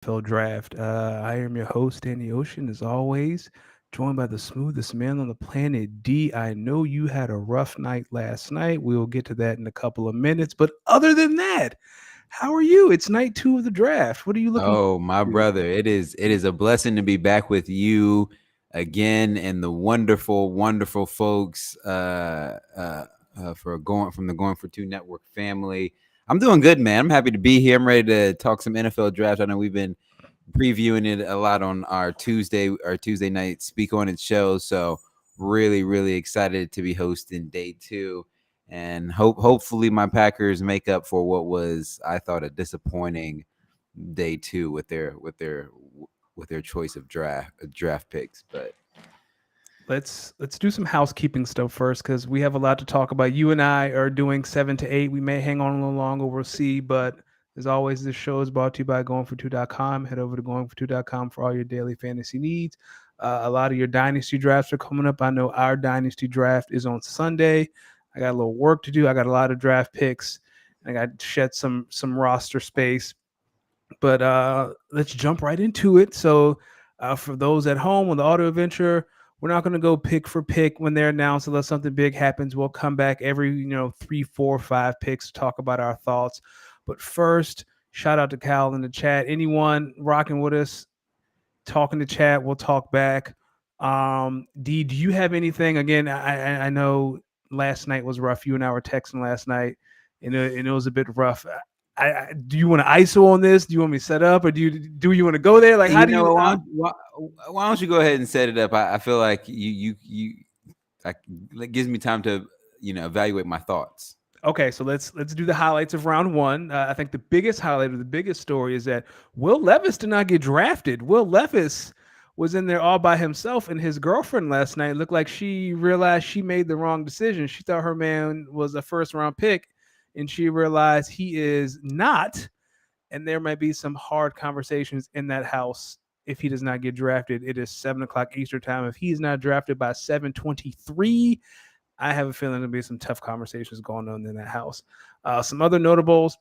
NFL Draft. I am your host, Danny Ocean, as always, joined by the smoothest man on the planet, D. I know you had a rough night last night. We'll get to that in a couple of minutes. But other than that, how are you? It's night two of the draft. What are you looking Oh, my forward to? brother, it is a blessing to be back with you again and the wonderful folks for going from the Going for Two Network family. I'm doing good, man. I'm happy to be here. I'm ready to talk some NFL draft. I know we've been previewing it a lot on our Tuesday night Speak On It show. So really excited to be hosting day two. And hopefully my Packers make up for what was, I thought, a disappointing day two with their choice of draft picks. But Let's do some housekeeping stuff first because we have a lot to talk about. You and I are doing 7 to 8. We may hang on a little longer. We'll see. But as always, this show is brought to you by GoingFor2.com. Head over to GoingFor2.com for all your daily fantasy needs. A lot of your dynasty drafts are coming up. I know our dynasty draft is on Sunday. I got a little work to do. I got a lot of draft picks. I got to shed some roster space. But let's jump right into it. So, for those at home on the audio adventure, we're not going to go pick for pick when they're announced unless something big happens. We'll come back every 3, 4, 5 picks to talk about our thoughts. But first, shout out to Cal in the chat. Anyone rocking with us, talking to chat, we'll talk back. D, do you have anything? Again, I know last night was rough. You and I were texting last night, and it was a bit rough. Do you want to ISO on this? Do you want me to set up, or do you want to go there? Like, how you do you? know, why don't you go ahead and set it up? I feel like you it gives me time to evaluate my thoughts. Okay, so let's do the highlights of round one. I think the biggest highlight or the biggest story is that Will Levis did not get drafted. Will Levis was in there all by himself, and his girlfriend last night looked like she realized she made the wrong decision. She thought her man was a first round pick, and she realized he is not. And there might be some hard conversations in that house if he does not get drafted. It is 7 o'clock Eastern time. If he's not drafted by 7:23, I have a feeling there'll be some tough conversations going on in that house. Some other notables.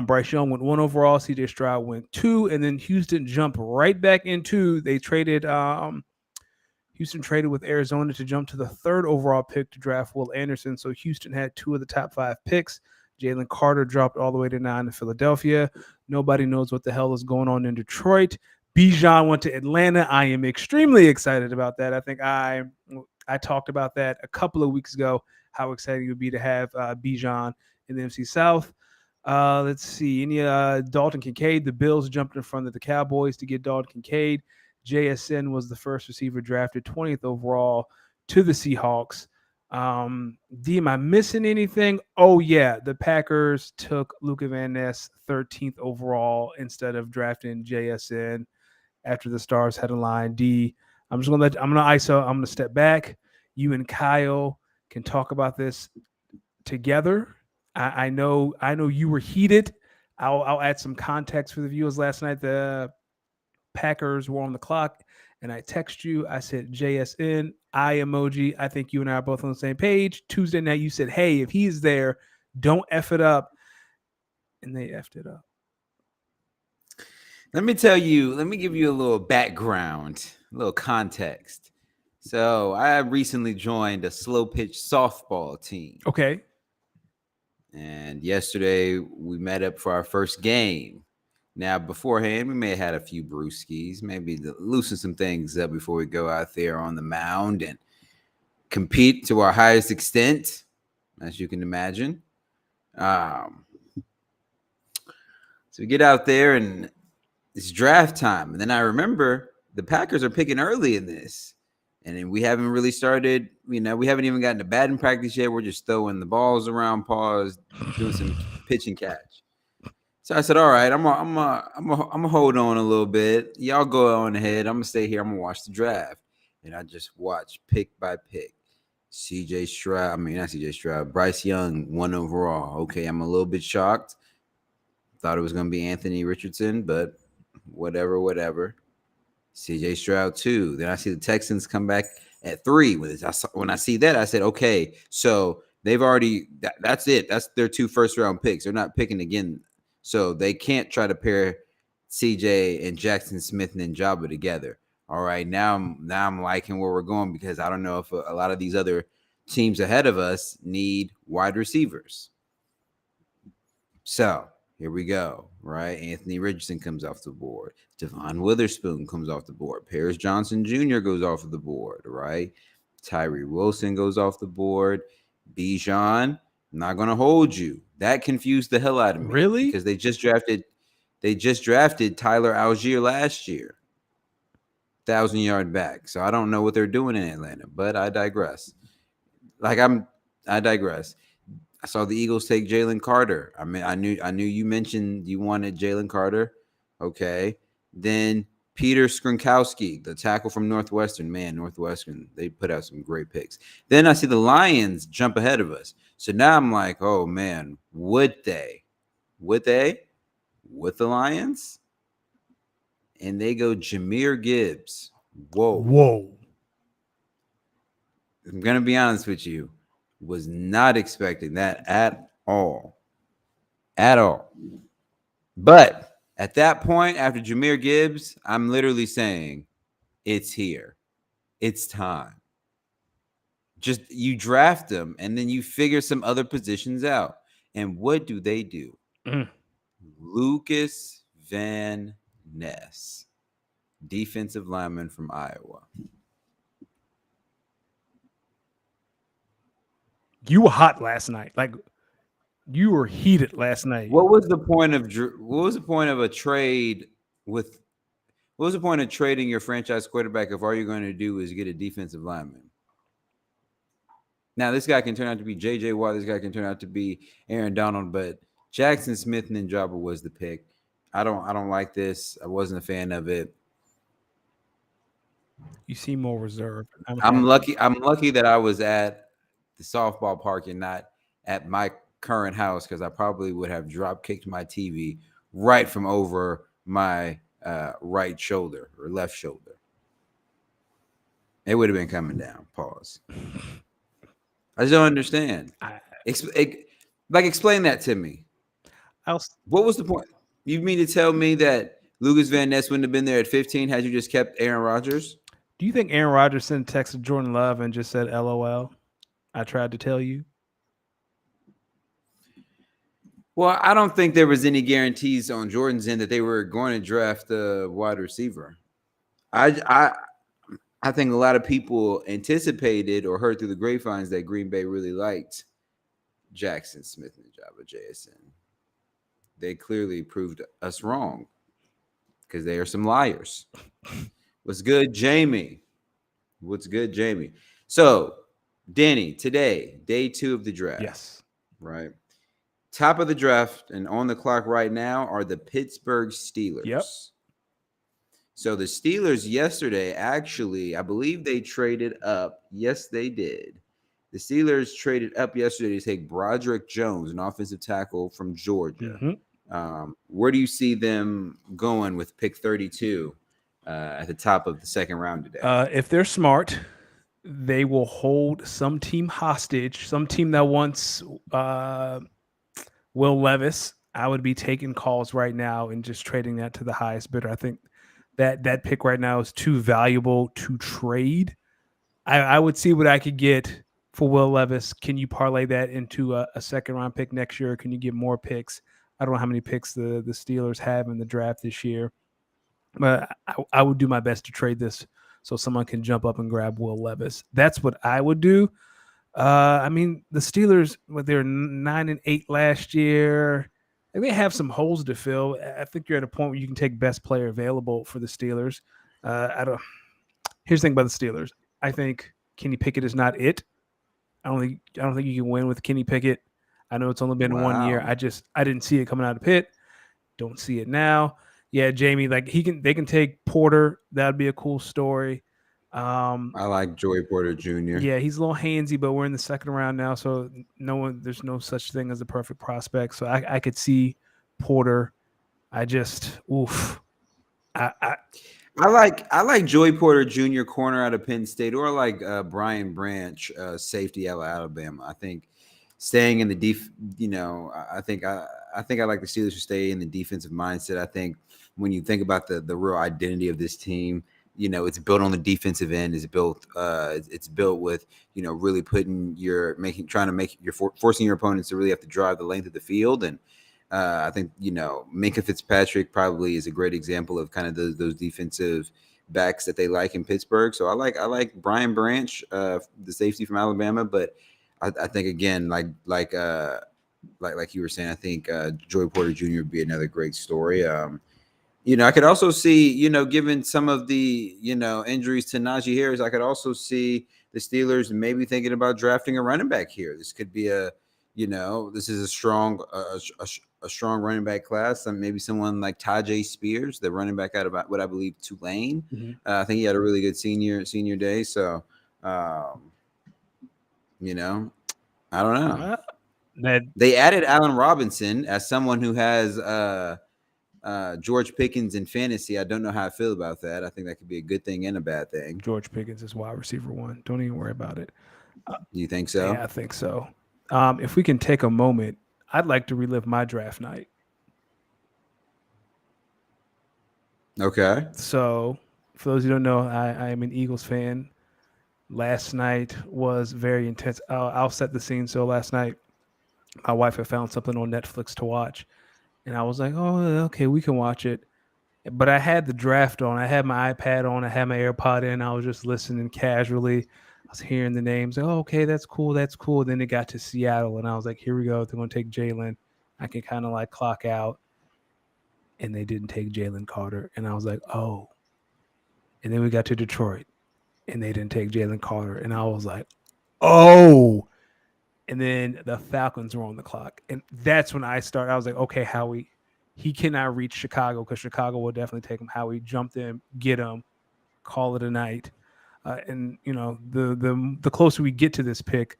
Bryce Young went one overall. CJ Stroud went two, and then Houston jumped right back into. They traded. Houston traded with Arizona to jump to the third overall pick to draft Will Anderson. So Houston had two of the top five picks. Jalen Carter dropped all the way to 9 to Philadelphia. Nobody knows what the hell is going on in Detroit. Bijan went to Atlanta. I am extremely excited about that. I think I talked about that a couple of weeks ago, how exciting it would be to have Bijan in the NFC South. Let's see. Any Dalton Kincaid, the Bills jumped in front of the Cowboys to get Dalton Kincaid. JSN was the first receiver drafted 20th overall to the Seahawks. D, am I missing anything? Oh, yeah. The Packers took Luka Van Ness 13th overall instead of drafting JSN after the Stars had a line. D, I'm gonna ISO, I'm gonna step back. You and Kyle can talk about this together. I know you were heated. I'll add some context for the viewers. Last night the Packers were on the clock, and I text you. I said JSN, I emoji. I think you and I are both on the same page. Tuesday night, you said, "Hey, if he's there, don't f it up," and they effed it up. Let me give you a little background, a little context. So I recently joined a slow pitch softball team. Okay. And yesterday we met up for our first game. Now, beforehand, we may have had a few brewskis, maybe to loosen some things up before we go out there on the mound and compete to our highest extent, as you can imagine. So we get out there and it's draft time. And then I remember the Packers are picking early in this. And then we haven't really started, we haven't even gotten to batting practice yet. We're just throwing the balls around, paws, doing some pitch and catch. So I said, all right, I'm gonna hold on a little bit. Y'all go on ahead. I'm gonna stay here. I'm gonna watch the draft. And I just watch pick by pick. Not CJ Stroud, Bryce Young, 1 overall. Okay, I'm a little bit shocked. Thought it was gonna be Anthony Richardson, but whatever. CJ Stroud 2. Then I see the Texans come back at 3. When I see that, I said, okay, so they've already that's it. That's their 2 first round picks. They're not picking again. So they can't try to pair CJ and Jackson Smith and Njaba together. All right, now I'm liking where we're going because I don't know if a lot of these other teams ahead of us need wide receivers. So here we go, right? Anthony Richardson comes off the board. Devon Witherspoon comes off the board. Paris Johnson Jr. goes off of the board, right? Tyree Wilson goes off the board. Bijan, not going to hold you. That confused the hell out of me. Really? Because they just drafted Tyler Algier last year. 1,000-yard back. So I don't know what they're doing in Atlanta, but I digress. I digress. I saw the Eagles take Jalen Carter. I mean, I knew you mentioned you wanted Jalen Carter. Okay. Then Peter Skrinkowski, the tackle from Northwestern. Man, Northwestern, they put out some great picks. Then I see the Lions jump ahead of us. So now I'm like, oh man, would they? With the Lions? And they go Jahmyr Gibbs. Whoa. I'm going to be honest with you. Was not expecting that at all. At all. But at that point, after Jahmyr Gibbs, I'm literally saying, it's here. It's time. Just you draft them and then you figure some other positions out. And what do they do? Lucas Van Ness, defensive lineman from Iowa. You were hot last night. Like, you were heated last night. What was the point of a trade with? What was the point of trading your franchise quarterback if all you're going to do is get a defensive lineman? Now, this guy can turn out to be J.J. Watt. This guy can turn out to be Aaron Donald, but Jackson Smith and Njaba was the pick. I don't like this. I wasn't a fan of it. You seem more reserved. I'm lucky that I was at the softball park and not at my current house because I probably would have drop kicked my TV right from over my right shoulder or left shoulder. It would have been coming down. Pause. I just don't understand. Explain that to me. What was the point? You mean to tell me that Lucas Van Ness wouldn't have been there at 15 had you just kept Aaron Rodgers? Do you think Aaron Rodgers sent a text to Jordan Love and just said, LOL? I tried to tell you. Well, I don't think there was any guarantees on Jordan's end that they were going to draft a wide receiver. I think a lot of people anticipated or heard through the grapevines that Green Bay really liked Jackson Smith and Njaba JSN. They clearly proved us wrong because they are some liars. What's good, Jamie? What's good, Jamie? So, Danny, today, day 2 of the draft. Yes. Right. Top of the draft and on the clock right now are the Pittsburgh Steelers. Yep. So the Steelers yesterday, actually, I believe they traded up. Yes, they did. The Steelers traded up yesterday to take Broderick Jones, an offensive tackle from Georgia. Mm-hmm. Where do you see them going with pick 32 at the top of the second round today? If they're smart, they will hold some team hostage, some team that wants Will Levis. I would be taking calls right now and just trading that to the highest bidder. I think that pick right now is too valuable to trade. I would see what I could get for Will Levis. Can you parlay that into a second round pick next year? Can you get more picks? I don't know how many picks the Steelers have in the draft this year, but I would do my best to trade this so someone can jump up and grab Will Levis. That's what I would do. I mean, the Steelers, they were 9-8 last year. They have some holes to fill. I think you're at a point where you can take best player available for the Steelers. Here's the thing about the Steelers. I think Kenny Pickett is not it. I don't think you can win with Kenny Pickett. I know it's only been 1 year. I didn't see it coming out of Pitt. Don't see it now. Yeah, Jamie, like they can take Porter. That'd be a cool story. I like Joey Porter Jr. Yeah, he's a little handsy, but we're in the second round now, so there's no such thing as a perfect prospect. So I could see Porter. I like Joey Porter Jr. corner out of Penn State, or like Brian Branch, safety out of Alabama. I think staying in the I think I like the Steelers to stay in the defensive mindset. I think when you think about the real identity of this team, it's built on the defensive end. It's built with really trying to make forcing your opponents to really have to drive the length of the field. And I think Minka Fitzpatrick probably is a great example of kind of those defensive backs that they like in Pittsburgh. So I like Brian Branch, the safety from Alabama, but I think again like you were saying, I think Joey Porter Jr. would be another great story. I could also see, given some of the, injuries to Najee Harris, I could also see the Steelers maybe thinking about drafting a running back here. This could be this is a strong running back class. And maybe someone like Tajay Spears, the running back out of what I believe Tulane. Mm-hmm. I think he had a really good senior day. So, I don't know. They added Allen Robinson as someone who has George Pickens in fantasy. I don't know how I feel about that. I think that could be a good thing and a bad thing. George Pickens is wide receiver 1. Don't even worry about it. You think so? Yeah, I think so. If we can take a moment, I'd like to relive my draft night. Okay. So, for those who don't know, I am an Eagles fan. Last night was very intense. I'll set the scene. So last night, my wife had found something on Netflix to watch, and I was like, "Oh, okay, we can watch it." But I had the draft on. I had my iPad on. I had my AirPod in. I was just listening casually. I was hearing the names. Like, oh, okay, that's cool. That's cool. Then it got to Seattle, and I was like, "Here we go. They're going to take Jalen." I can kind of like clock out, and they didn't take Jalen Carter, and I was like, "Oh." And then we got to Detroit, and they didn't take Jalen Carter, and I was like, "Oh." And then the Falcons were on the clock, and that's when I started. I was like, "Okay, Howie, he cannot reach Chicago because Chicago will definitely take him. Howie, jump them, get him, call it a night." And the closer we get to this pick,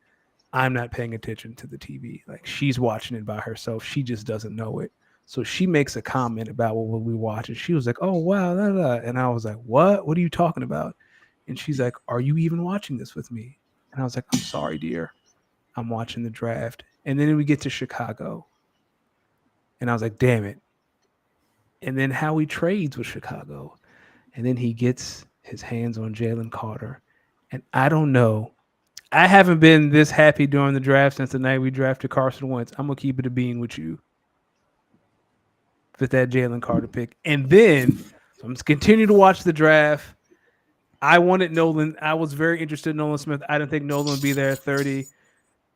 I'm not paying attention to the TV. Like she's watching it by herself. She just doesn't know it. So she makes a comment about what we watch, and she was like, "Oh wow," da, da. And I was like, "What? What are you talking about?" And she's like, "Are you even watching this with me?" And I was like, "I'm sorry, dear. I'm watching the draft." And then we get to Chicago, and I was like, "Damn it." And then Howie trades with Chicago, and then he gets his hands on Jalen Carter. And I don't know. I haven't been this happy during the draft since the night we drafted Carson Wentz. I'm gonna keep it a bean with you with that Jalen Carter pick. And then so I'm just continue to watch the draft. I wanted Nolan. I was very interested in Nolan Smith. I didn't think Nolan would be there at 30.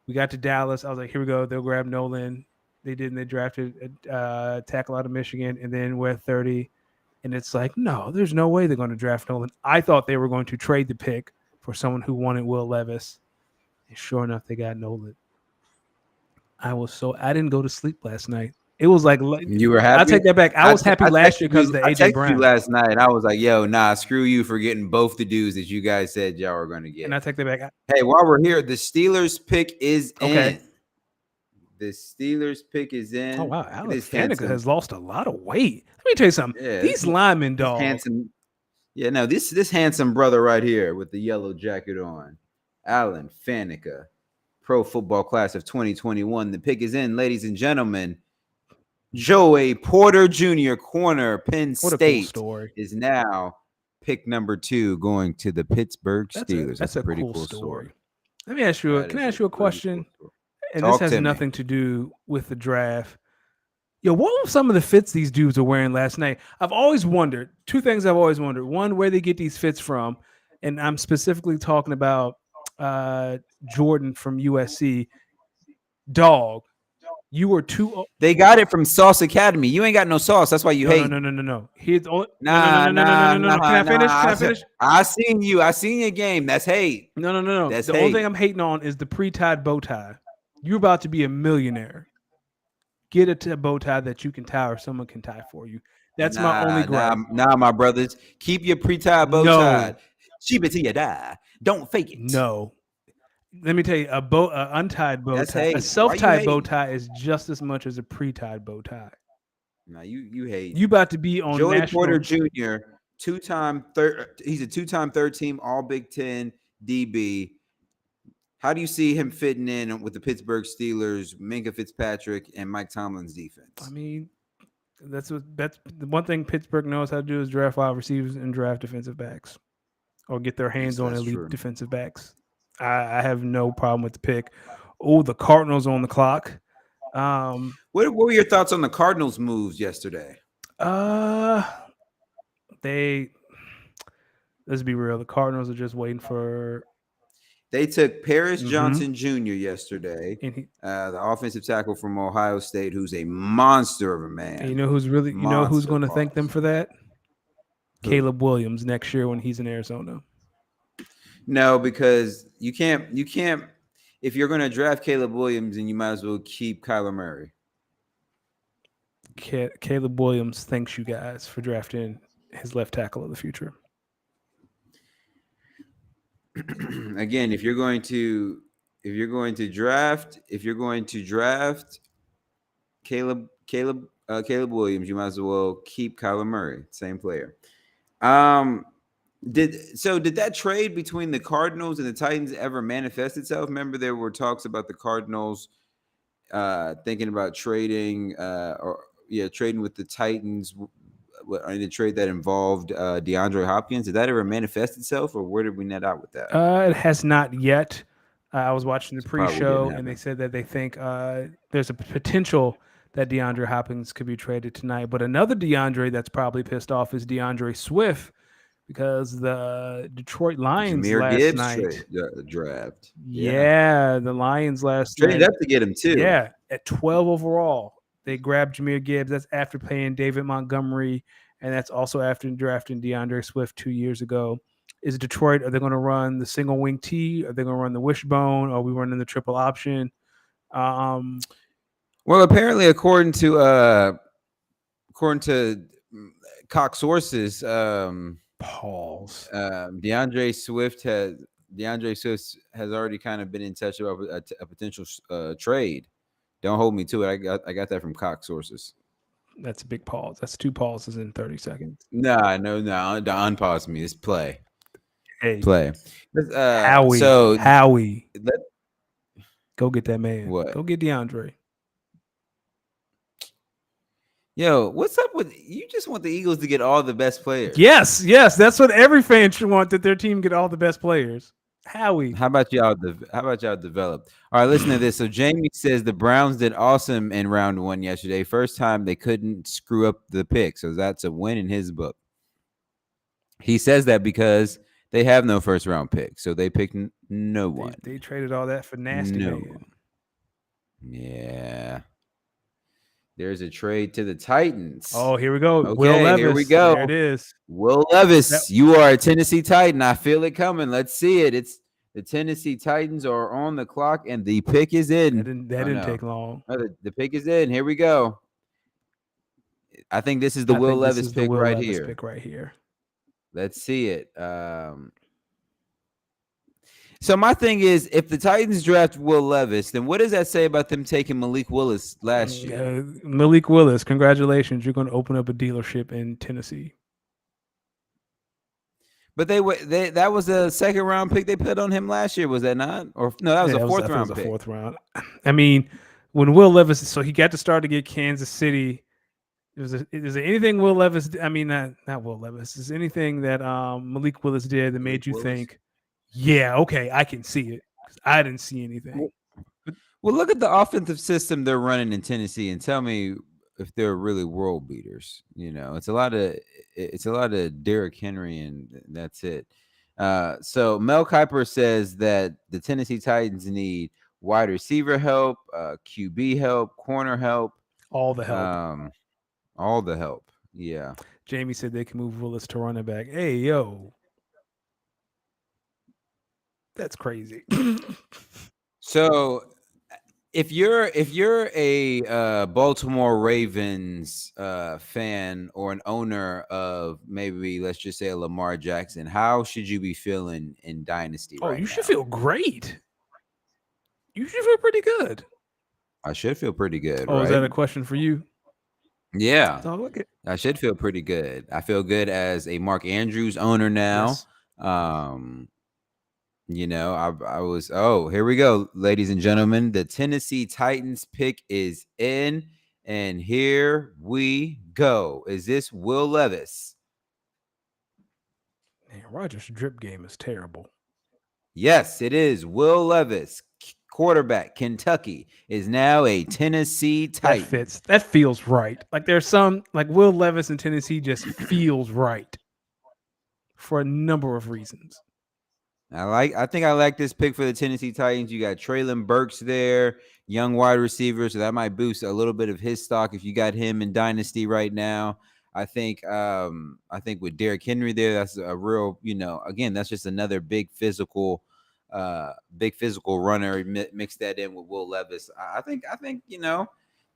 We got to Dallas. I was like, here we go. They'll grab Nolan. They didn't. They drafted a tackle out of Michigan, and then we're at 30. And it's like, no, there's no way they're going to draft Nolan. I thought they were going to trade the pick for someone who wanted Will Levis. And sure enough, they got Nolan. I didn't go to sleep last night. It was like, you were happy. I'll take that back. I was happy last year because of the I AJ texted Brown. you last night. I was like, yo, nah, screw you for getting both the dudes that you guys said y'all were going to get. And I take that back. Hey, while we're here, the Steelers pick is Okay. in. The Steelers pick is in. Oh, wow. Alex Faneca has lost a lot of weight. Let me tell you something. Yeah, These linemen, dog. Handsome. Yeah, no, this handsome brother right here with the yellow jacket on, Alan Faneca, Pro Football Class of 2021. The pick is in, ladies and gentlemen. Joey Porter Jr., corner, Penn State, cool story. is now pick number 2 going to the Pittsburgh Steelers. That's a pretty cool story. Let me ask you. Can I ask you a question? Cool, and this has nothing to do with the draft. Yo, what were some of the fits these dudes were wearing last night? I've always wondered. 2 things I've always wondered. One, where they get these fits from, and I'm specifically talking about Jordon from USC. Dog, you were too. They got it from Sauce Academy. You ain't got no sauce. That's why you hate. No. Here's no. No. Can I finish? Can I finish? I seen you. I seen your game. That's hate. No. That's the hate. only thing I'm hating on is the pre-tied bow tie. You're about to be a millionaire. Get a bow tie that you can tie or someone can tie for you. That's my only gripe. Nah, my brothers. Keep your pre-tied bow tied. Keep it till you die. Don't fake it. No. Let me tell you, an untied bow tie, hate. A self-tied bow tie is just as much as a pre-tied bow tie. No, you hate. You about to be on Joey national... Porter Jr., he's a 2-time third-team All Big Ten DB. How do you see him fitting in with the Pittsburgh Steelers, Minka Fitzpatrick, and Mike Tomlin's defense? I mean, That's the one thing Pittsburgh knows how to do is draft wide receivers and draft defensive backs or get their hands on That's elite true. defensive backs. I have no problem with the pick. Oh, the Cardinals on the clock. Um, What were your thoughts on the Cardinals' moves yesterday? uh, they let's be real. The Cardinals are just waiting for. They took Paris Mm-hmm. Johnson Jr. yesterday, And he, the offensive tackle from Ohio State, who's a monster of a and man. you know who's Monster going to thank them pause. for that? Who? Caleb Williams next year when he's in Arizona. No, because you can't. If you're going to draft Caleb Williams, then you might as well keep Kyler Murray. Caleb Williams thanks you guys for drafting his left tackle of the future. Again, if you're going to draft Caleb Williams, you might as well keep Kyler Murray, same player. Um, did that trade between the Cardinals and the Titans ever manifest itself? Remember, there were talks about the Cardinals thinking about trading with the Titans in a trade that involved DeAndre Hopkins. Did that ever manifest itself, or where did we net out with that? It has not yet. I was watching the So probably didn't pre-show, and they happen. said that they think there's a potential that DeAndre Hopkins could be traded tonight. But another DeAndre that's probably pissed off is DeAndre Swift because the Detroit Lions Jameer last Gibbs night. draft. Yeah, Yeah, the Lions last traded night. up to get him too. Yeah, at 12 overall, they grabbed Jameer Gibbs. That's after paying David Montgomery, and that's also after drafting DeAndre Swift 2 years ago. Is Detroit, are they going to run the single wing T? Are they going to run the wishbone? Are we running the triple option? Um, Well, apparently, according to Cox sources, Pauls. DeAndre Swift has already kind of been in touch about a potential trade. Don't hold me to it. I got that from Cox sources. That's a big pause. That's two pauses in 30 seconds. No, no, no. Don't unpause me. It's play. Hey, Play. Howie, So Howie, let, go get that man. what? Go get DeAndre. Yo, what's up with you? Just want the Eagles to get all the best players. Yes, that's what every fan should want, that their team get all the best players. Howie. How about y'all? How about y'all develop? All right, listen to this. So Jamie says the Browns did awesome in round one yesterday. First time they couldn't screw up the pick, so that's a win in his book. He says that because they have no first round pick, so they picked no one. They traded all that for nasty No man. one. Yeah. There's a trade to the Titans. Oh, here we go. Okay, Will Levis. here we go. There it is. Will Levis, you are a Tennessee Titan. I feel it coming. Let's see it. It's the Tennessee Titans are on the clock, and the pick is in. That didn't take long. The pick is in. Here we go. I think this is the Will Levis pick right here. Let's see it. So my thing is, if the Titans draft Will Levis, then what does that say about them taking Malik Willis last year? Malik Willis, congratulations. You're going to open up a dealership in Tennessee. But that was a second round pick they put on him last year, was that not? Or no, that was a fourth round pick. Fourth round. I mean, when Will Levis, so he got to start against Kansas City. Is there anything Will Levis? I mean, not Will Levis. Is there anything that Malik Willis did that made you think, yeah, okay, I can see it? I didn't see anything. Well, look at the offensive system they're running in Tennessee, and tell me if they're really world beaters. You know, it's a lot of Derrick Henry, and that's it. So Mel Kiper says that the Tennessee Titans need wide receiver help, QB help, corner help, all the help. All the help. Yeah. Jamie said they can move Willis to running back. Hey, yo. That's crazy. So if you're a Baltimore Ravens fan or an owner of maybe, let's just say, a Lamar Jackson, how should you be feeling in Dynasty right now? You should feel great. You should feel pretty good. I should feel pretty good. Oh, right? Is that a question for you? Yeah. Oh, okay. I should feel pretty good. I feel good as a Mark Andrews owner now. Yes. You know, I was, here we go, ladies and gentlemen. The Tennessee Titans pick is in, And here we go. Is this Will Levis? Man, Rogers' drip game is terrible. Yes, it is. Will Levis, quarterback, Kentucky, is now a Tennessee That Titan. fits. That feels right. Like there's some like Will Levis in Tennessee just feels right for a number of reasons. I think I like this pick for the Tennessee Titans. You got Traylon Burks there, young wide receiver, so that might boost a little bit of his stock if you got him in Dynasty right now. I think with Derrick Henry there, that's a real, again, that's just another big physical runner. Mix that in with Will Levis. I think,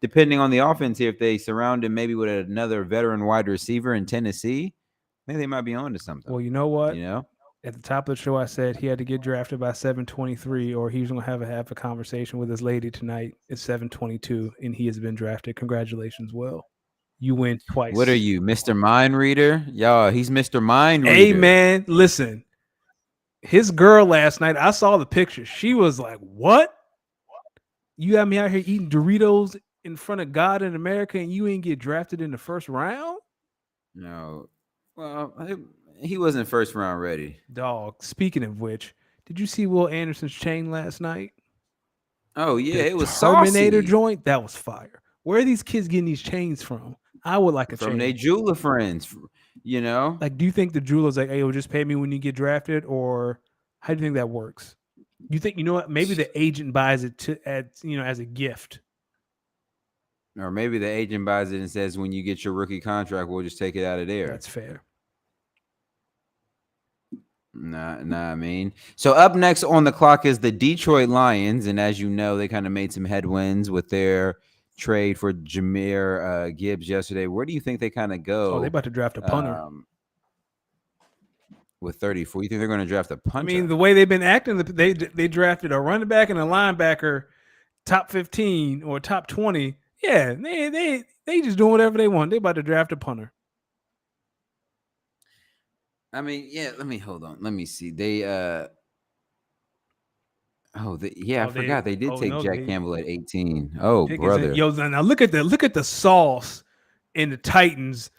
depending on the offense here, if they surround him maybe with another veteran wide receiver in Tennessee, I think they might be on to something. Well, you know what? You know? At the top of the show, I said he had to get drafted by 7:23, or he's going to have a conversation with his lady tonight. It's 7:22, and he has been drafted. Congratulations, Will. You win twice. What are you, Mr. Mind Reader? Y'all, he's Mr. Mind Reader. Hey, man, listen. His girl last night, I saw the picture. She was like, "What? You got me out here eating Doritos in front of God in America, and you ain't get drafted in the first round?" No. Well, he wasn't first round ready. Dog. Speaking of which, did you see Will Anderson's chain last night? Oh, yeah, The it was Terminator saucy. joint, that was fire. Where are these kids getting these chains from? I would like a From chain. their jeweler friends, Like, do you think the jeweler's like, "Hey, just pay me when you get drafted," or how do you think that works? You think, you know what? Maybe the agent buys it as a gift. Or maybe the agent buys it and says, when you get your rookie contract, we'll just take it out of there. That's fair. Nah, I mean. So up next on the clock is the Detroit Lions. And as you know, they kind of made some headwinds with their trade for Jahmyr Gibbs yesterday. Where do you think they kind of go? Oh, they about to draft a punter. With 34. You think they're going to draft a punter? I mean, the way they've been acting, they drafted a running back and a linebacker, top 15 or top 20. Yeah, they just doing whatever they want. They about to draft a punter. I mean, yeah. Hold on. Let me see. They I forgot they did take Jack Campbell at 18. Oh, brother. Yo, now look at the sauce in the Titans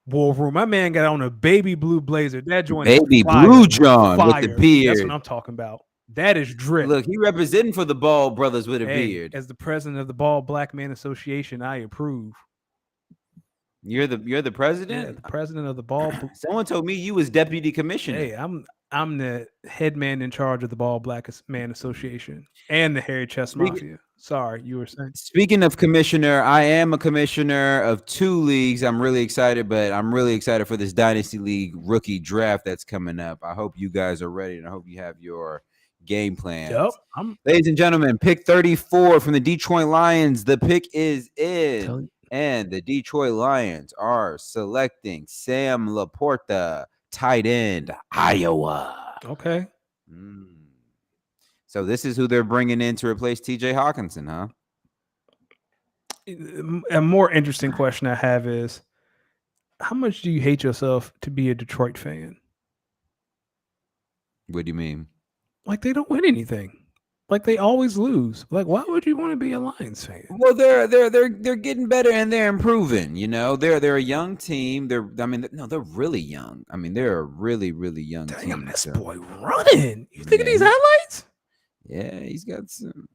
war room. My man got on a baby blue blazer. That joint baby fire, blue John fire. with the beard. That's what I'm talking about. That is drip. Look, he representing for the Ball brothers with a beard. As the president of the Ball Black Man Association, I approve. You're the president? Yeah, the president of the Ball. Someone told me you was deputy commissioner. Hey, I'm the head man in charge of the Ball Black Man Association and the Hairy Chest Mafia. Sorry, you were saying. Speaking of commissioner, I am a commissioner of 2 leagues. I'm really excited, but I'm really excited for this Dynasty League rookie draft that's coming up. I hope you guys are ready, and I hope you have your game plans. Yep. Ladies and gentlemen, pick 34 from the Detroit Lions. The pick is in, and the Detroit Lions are selecting Sam Laporta, tight end, Iowa. Okay. So this is who they're bringing in to replace TJ Hawkinson, huh? A more interesting question I have is, how much do you hate yourself to be a Detroit fan? What do you mean? Like, they don't win anything. Like, they always lose. Like, why would you want to be a Lions fan? Well, they're getting better and they're improving. They're a young team. They're really young. I mean, they're a really, really young team. Damn, this boy running. You think of these highlights? Yeah, he's got some.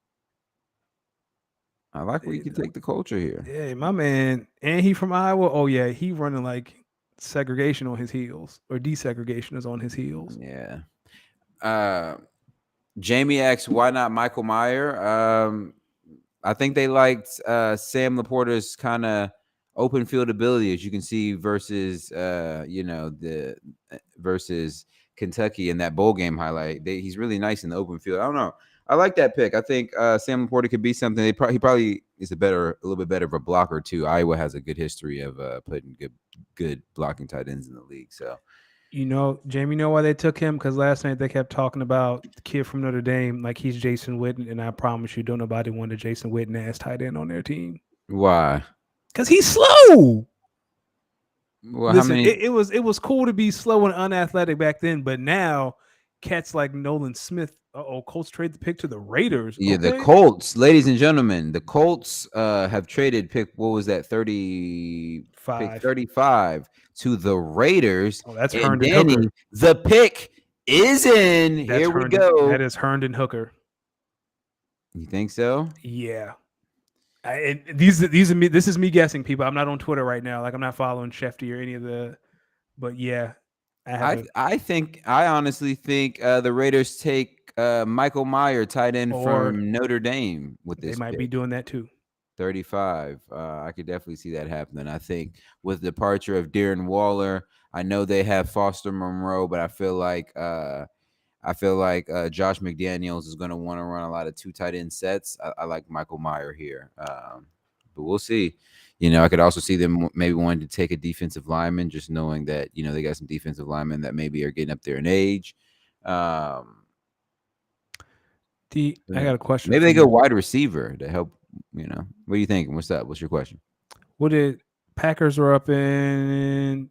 I like where you can take the culture here. Yeah, my man, and he from Iowa. Oh yeah, he running like segregation on his heels, or desegregation is on his heels. Yeah. Jamie asks, why not Michael Mayer? I think they liked Sam Laporta's kind of open field ability, as you can see, versus versus Kentucky in that bowl game highlight. He's really nice in the open field. I don't know. I like that pick. I think Sam Laporta could be something. He probably is a little bit better of a blocker too. Iowa has a good history of putting good blocking tight ends in the league. So, Jamie, why they took him? Because last night they kept talking about the kid from Notre Dame like he's Jason Witten, and I promise you, don't nobody want a Jason Witten ass tight end on their team. Why? Because he's slow. Well, listen, it was cool to be slow and unathletic back then, but now cats like Nolan Smith. Colts trade the pick to the Raiders. Yeah, the Okay, Colts, ladies and gentlemen, the Colts have traded pick. What was that? Pick 5. 35 to the Raiders. Oh, that's And Herndon Danny, Hooker. the pick is in. That's Here we Herndon. That go. is Herndon Hooker. You think so? Yeah. These are me. This is me guessing, people. I'm not on Twitter right now. Like I'm not following Shefty or any of the. But yeah, I have a I honestly think the Raiders take Michael Meyer, tight end or from Notre Dame, with they this might be pick. doing that too. 35. I could definitely see that happening. I think with the departure of Darren Waller, I know they have Foster Monroe, but I feel like Josh McDaniels is going to want to run a lot of two tight end sets. I like Michael Meyer here, but we'll see. I could also see them maybe wanting to take a defensive lineman, just knowing that they got some defensive linemen that maybe are getting up there in age. Um, I got a question Maybe for they go you. wide receiver to help. What are you thinking? What's up? What's your question? What did Packers were up in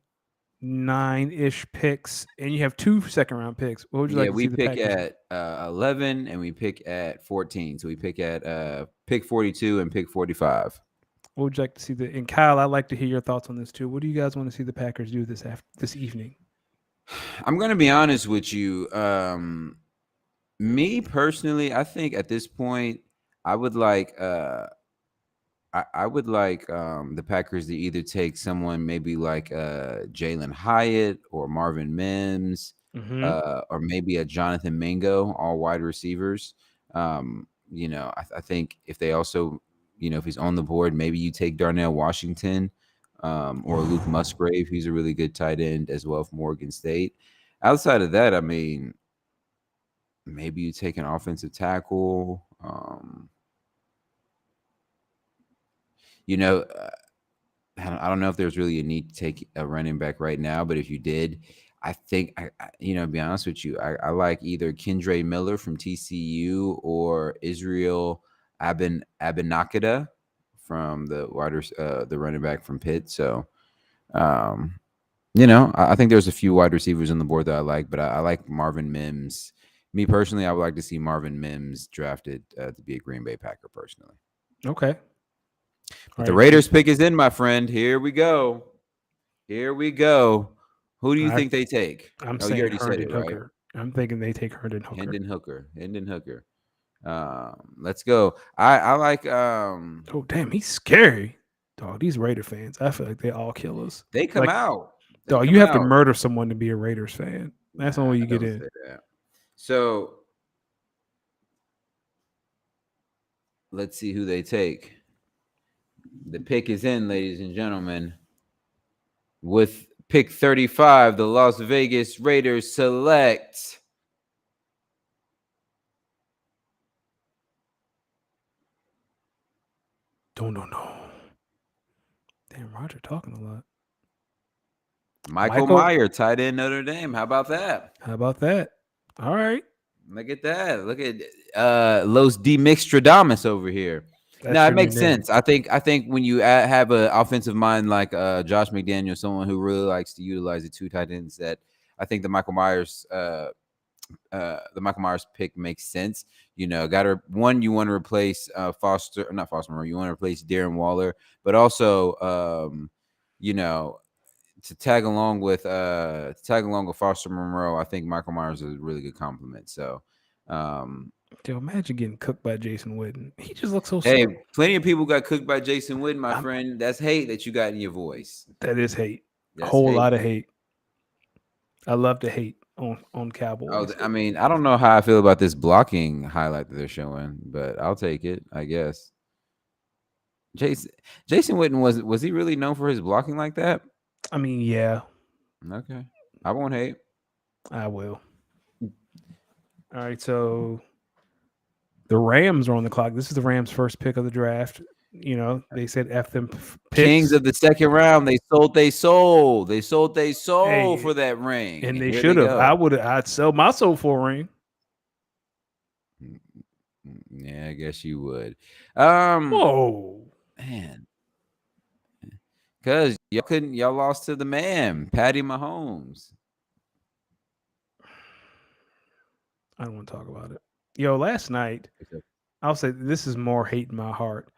9-ish picks, and you have 2 second-round picks. What would you Yeah, like to we see the pick Packers do? at 11 and we pick at 14. So we pick at pick 42 and pick 45. What would you like to see the? And Kyle, I'd like to hear your thoughts on this too. What do you guys want to see the Packers do this evening? I'm gonna be honest with you. Me personally, I think at this point, I would like I would like the Packers to either take someone maybe like Jalen Hyatt or Marvin Mims, Mm-hmm. or maybe a Jonathan Mingo, all wide receivers. I think if they also, if he's on the board, maybe you take Darnell Washington, or Luke Musgrave. He's a really good tight end as well from Morgan State. Outside of that, I mean, maybe you take an offensive tackle. You know, I don't know if there's really a need to take a running back right now, but if you did, I think to be honest with you, I like either Kendre Miller from TCU or Israel Abenakida from the running back from Pitt. So, I think there's a few wide receivers on the board that I like, but I like Marvin Mims. Me personally, I would like to see Marvin Mims drafted to be a Green Bay Packer personally. Okay. But All the right. Raiders pick is in, my friend. Here we go. Here we go. Who do you I, think they take? I'm Oh, you saying already said Herndon it, right? Hooker. I'm thinking they take Herndon Hooker. Hendon Hooker. Hendon Hooker. Let's go. I like Oh damn, he's scary. Dog, these Raider fans, I feel like they all killers. they come Like, out. They dog, come you have to out. murder someone to be a Raiders fan. That's the Nah, only way you get don't in. say that. So let's see who they take. The pick is in, ladies and gentlemen. With pick 35, the Las Vegas Raiders select No. Damn, Roger talking a lot. Michael Michael, Meyer, tight end Notre Dame. How about that? how about that? All right. Look at that. Look at Los D Mixtradamus over here. That's No, it your new makes name. sense. I think when you have an offensive mind like Josh McDaniel, someone who really likes to utilize the two tight ends, that I think the Michael Myers pick makes sense. You want to replace Foster, not Foster Moreau. You want to replace Darren Waller, but also you know to tag along with Foster Monroe. I think Michael Myers is a really good compliment. So, Yo, imagine getting cooked by Jason Witten. He just looks so hey, slow. plenty of people got cooked by Jason Witten, my I'm, friend. That's hate that you got in your voice. that is hate. A That's whole hate. lot of hate. I love to hate on Oh, Cowboys. I mean, I don't know how I feel about this blocking highlight that they're showing, but I'll take it, I guess. Jason Jason Witten, was he really known for his blocking like that? I mean, yeah, Okay, I won't hate. I will. All right, so the Rams are on the clock. This is the Rams' first pick of the draft. They said F them Kings picks. of the second round. They sold. They sold. They sold. They sold Hey, for that ring, and and they here they should have. go. I'd sell my soul for a ring. Yeah, I guess you would. Whoa. Man, because y'all lost to the man, Patty Mahomes. I don't want to talk about it. Yo, last night, I'll say this is more hate in my heart.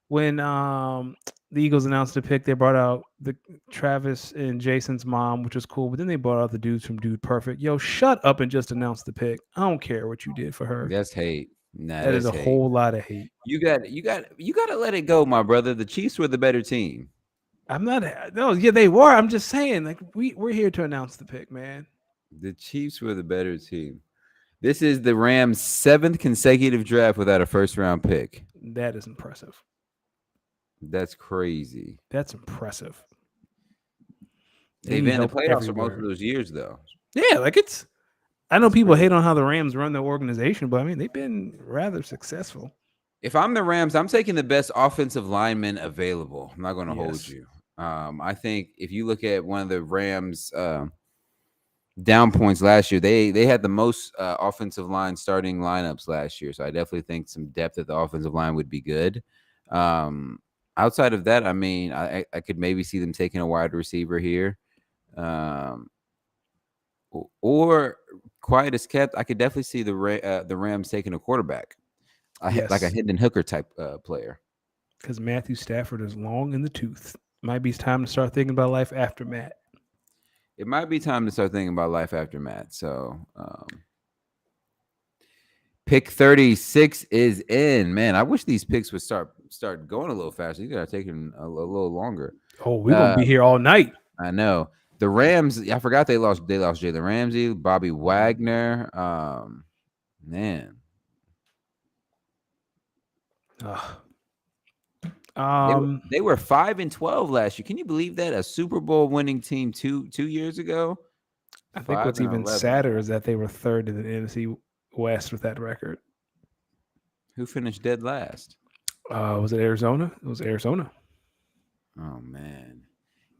When the Eagles announced the pick, they brought out the Travis and Jason's mom, which was cool. But then they brought out the dudes from Dude Perfect. Yo, shut up and just announce the pick. I don't care what you did for her. That's hate. Nah, That is that's a hate. whole lot of hate. You got to let it go, my brother. The Chiefs were the better team. I'm not. No, yeah, they were. I'm just saying, like we're here to announce the pick, man. The Chiefs were the better team. This is the Rams' 7th consecutive draft without a first-round pick. That is impressive. That's crazy. That's impressive. They They've need been in the help playoffs for most of everywhere. those years, though. Yeah, like it's. I know That's people crazy. hate on how the Rams run their organization, but I mean they've been rather successful. If I'm the Rams, I'm taking the best offensive lineman available. I'm not going to hold Yes. you. I think if you look at one of the Rams' down points last year, they had the most offensive line starting lineups last year. So I definitely think some depth at the offensive line would be good. Um, Outside of that, I mean, I could maybe see them taking a wide receiver here. Um, or quiet as kept, I could definitely see the Rams taking a quarterback, like a Yes. Hendon Hooker type player. Because Matthew Stafford is long in the tooth. Might be time to start thinking about life after Matt. It might be time to start thinking about life after Matt. So, pick 36 is in. Man, I wish these picks would start going a little faster. These are taking a little longer. Oh, we're gonna Uh, be here all night. I know the Rams. I forgot they lost Jalen Ramsey, Bobby Wagner. Man, Ugh. they were Um, they were 5-12 last year. Can you believe that? A Super Bowl winning team two years ago, I think five what's and even 11. sadder is that they were third in the NFC West with that record. Who finished dead last? Was it Arizona? It was Arizona. Oh man,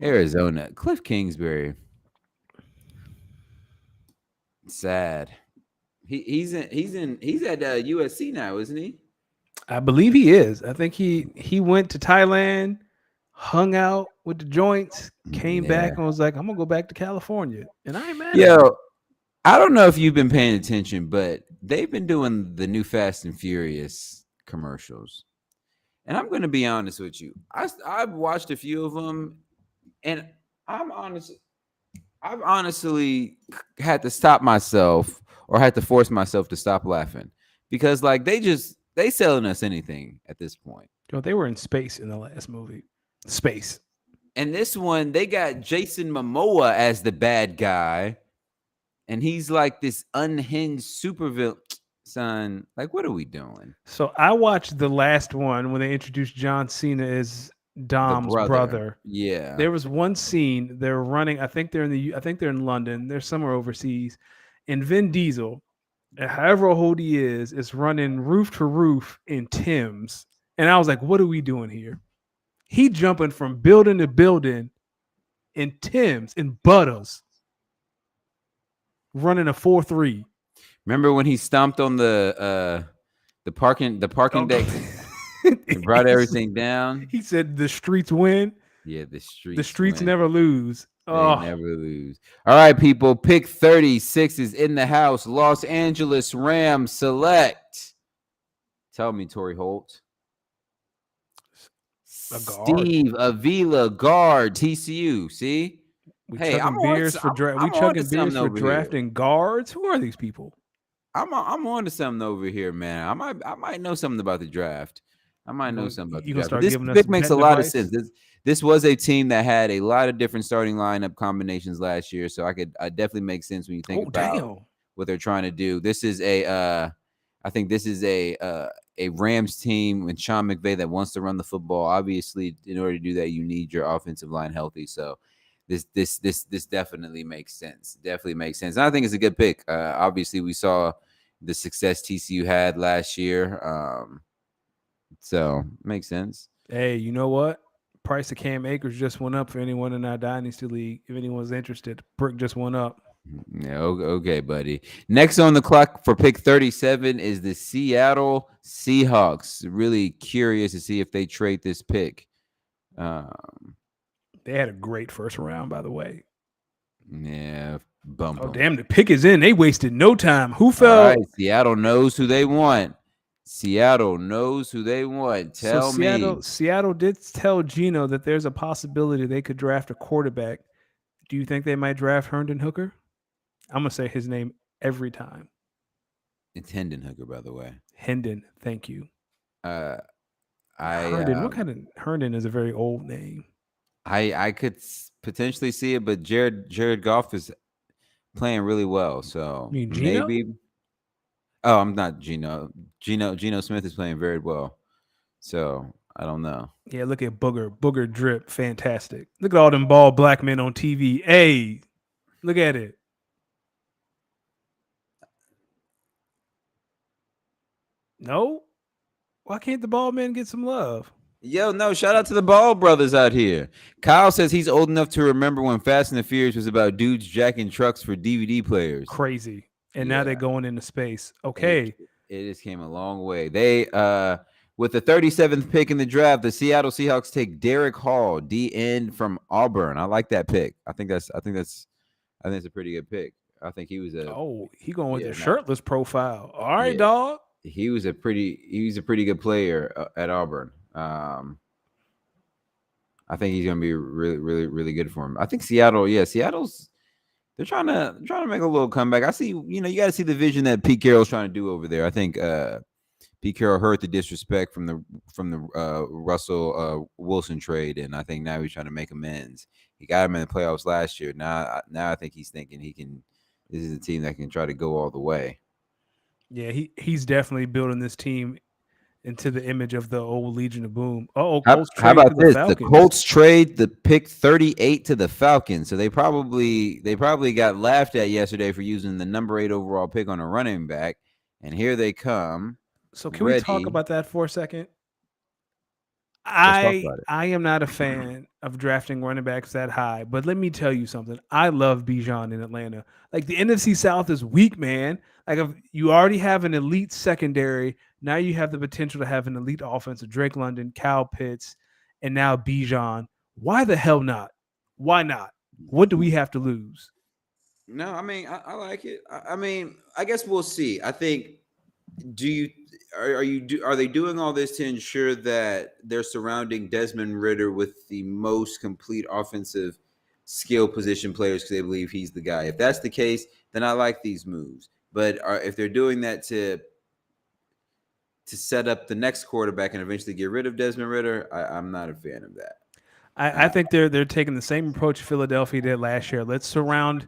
Arizona. Cliff Kingsbury. Sad. He's at USC now, isn't he? I believe he is. I think he went to Thailand, hung out with the joints, came Yeah. back and was like, "I'm gonna go back to California," and I ain't mad at him. Yo, I don't know if you've been paying attention, but they've been doing the new Fast and Furious commercials. And I'm going to be honest with you. I've watched a few of them, and I'm honest. I've honestly had to stop myself or had to force myself to stop laughing because, like, they selling us anything at this point. You know, they were in space in the last movie. Space. And this one, they got Jason Momoa as the bad guy, and he's like this unhinged supervillain. Son, like, what are we doing? So I watched the last one when they introduced John Cena as The Dom's brother, brother. yeah. There was one scene they're running. I think they're in London. They're somewhere overseas, and Vin Diesel, however old he is running roof to roof in Tim's. And I was like, "What are we doing here?" He jumping from building to building in Tim's in Butters, running a 4.3. Remember when he stomped on the parking Oh, decks and brought everything down? he said, "The streets win. Yeah, the The streets streets win. never lose." They Oh, never lose. All right, people. Pick 36 is in the house. Los Angeles Rams select. Tell me, Torrey Holt. a guard. Steve Avila, guard, TCU. See? We Hey, chugging beers for I'm we on to chugging beers something for over here. drafting guards. Who are these people? I'm on to something over here, man. I might know something about the draft. I might know something about the You gonna draft. But start this giving us pick makes a betting lot of sense. advice? This was a team that had a lot of different starting lineup combinations last year, so I definitely make sense when you think Oh about damn! what they're trying to do. This is I think this is a Rams team with Sean McVay that wants to run the football. Obviously, in order to do that, you need your offensive line healthy. So this definitely makes sense. Definitely makes sense. And I think it's a good pick. Obviously, we saw the success TCU had last year. So makes sense. Hey, you know what? Price of Cam Akers just went up for anyone in our dynasty league. If anyone's interested, brick just went up. Yeah, okay, buddy. Next on the clock for pick 37 is the Seattle Seahawks. Really curious to see if they trade this pick. They had a great first round, by the way. Yeah, bump Oh them. damn, the pick is in. They wasted no time. Who All right, fell? Seattle knows who they want. Seattle knows who they want. So Tell me. Seattle did tell Gino that there's a possibility they could draft a quarterback. Do you think they might draft Herndon Hooker? I'm gonna say his name every time. It's Hendon Hooker, by the way. Hendon, thank you. Uh, I Herndon. What kind of Herndon is a very old name? I could potentially see it, but Jared Goff is playing really well, so You mean Gino? maybe. Oh, I'm not Gino. Gino Smith is playing very well, so I don't know. Yeah, look at Booger. Booger drip. Fantastic. Look at all them bald black men on TV. Hey, look at it. No? Why can't the bald men get some love? Yo, no, shout out to the Ball brothers out here. Kyle says he's old enough to remember when Fast and the Furious was about dudes jacking trucks for DVD players. Crazy. And now they're Yeah, going into space. it Okay. it just came a long way. They with the 37th pick in the draft, the Seattle Seahawks take Derek Hall, D end from Auburn. I like that pick. I think it's a pretty good pick. I think he was a Oh, he going with yeah, the not shirtless profile. All right, yeah. dog. He was a pretty good player at Auburn. I think he's gonna be really good for him. I think Seattle, yeah, Seattle's they're trying to make a little comeback. I see, you got to see the vision that Pete Carroll's trying to do over there. I think Pete Carroll heard the disrespect from the Russell Wilson trade, and I think now he's trying to make amends. He got him in the playoffs last year. Now I think he's thinking he can. This is a team that can try to go all the way. Yeah, he's definitely building this team into the image of the old Legion of Boom. Oh, How, Colts how trade about to the this? The Falcons. Colts trade the pick 38 to the Falcons. So they probably got laughed at yesterday for using the number 8 overall pick on a running back. And here they come, So can we talk ready. about that for a second? Let's talk I about it. I am not a fan of drafting running backs that high, but let me tell you something. I love Bijan in Atlanta. Like the NFC South is weak, man. Like if you already have an elite secondary, now you have the potential to have an elite offense of Drake London, Kyle Pitts, and now Bijan. Why the hell not? Why not? What do we have to lose? No, I mean I like it. I mean, I guess we'll see. I think. Do you are they doing all this to ensure that they're surrounding Desmond Ritter with the most complete offensive skill position players because they believe he's the guy? If that's the case, then I like these moves. But if they're doing that to set up the next quarterback and eventually get rid of Desmond Ritter, I'm not a fan of that. I think they're taking the same approach Philadelphia did last year. Let's surround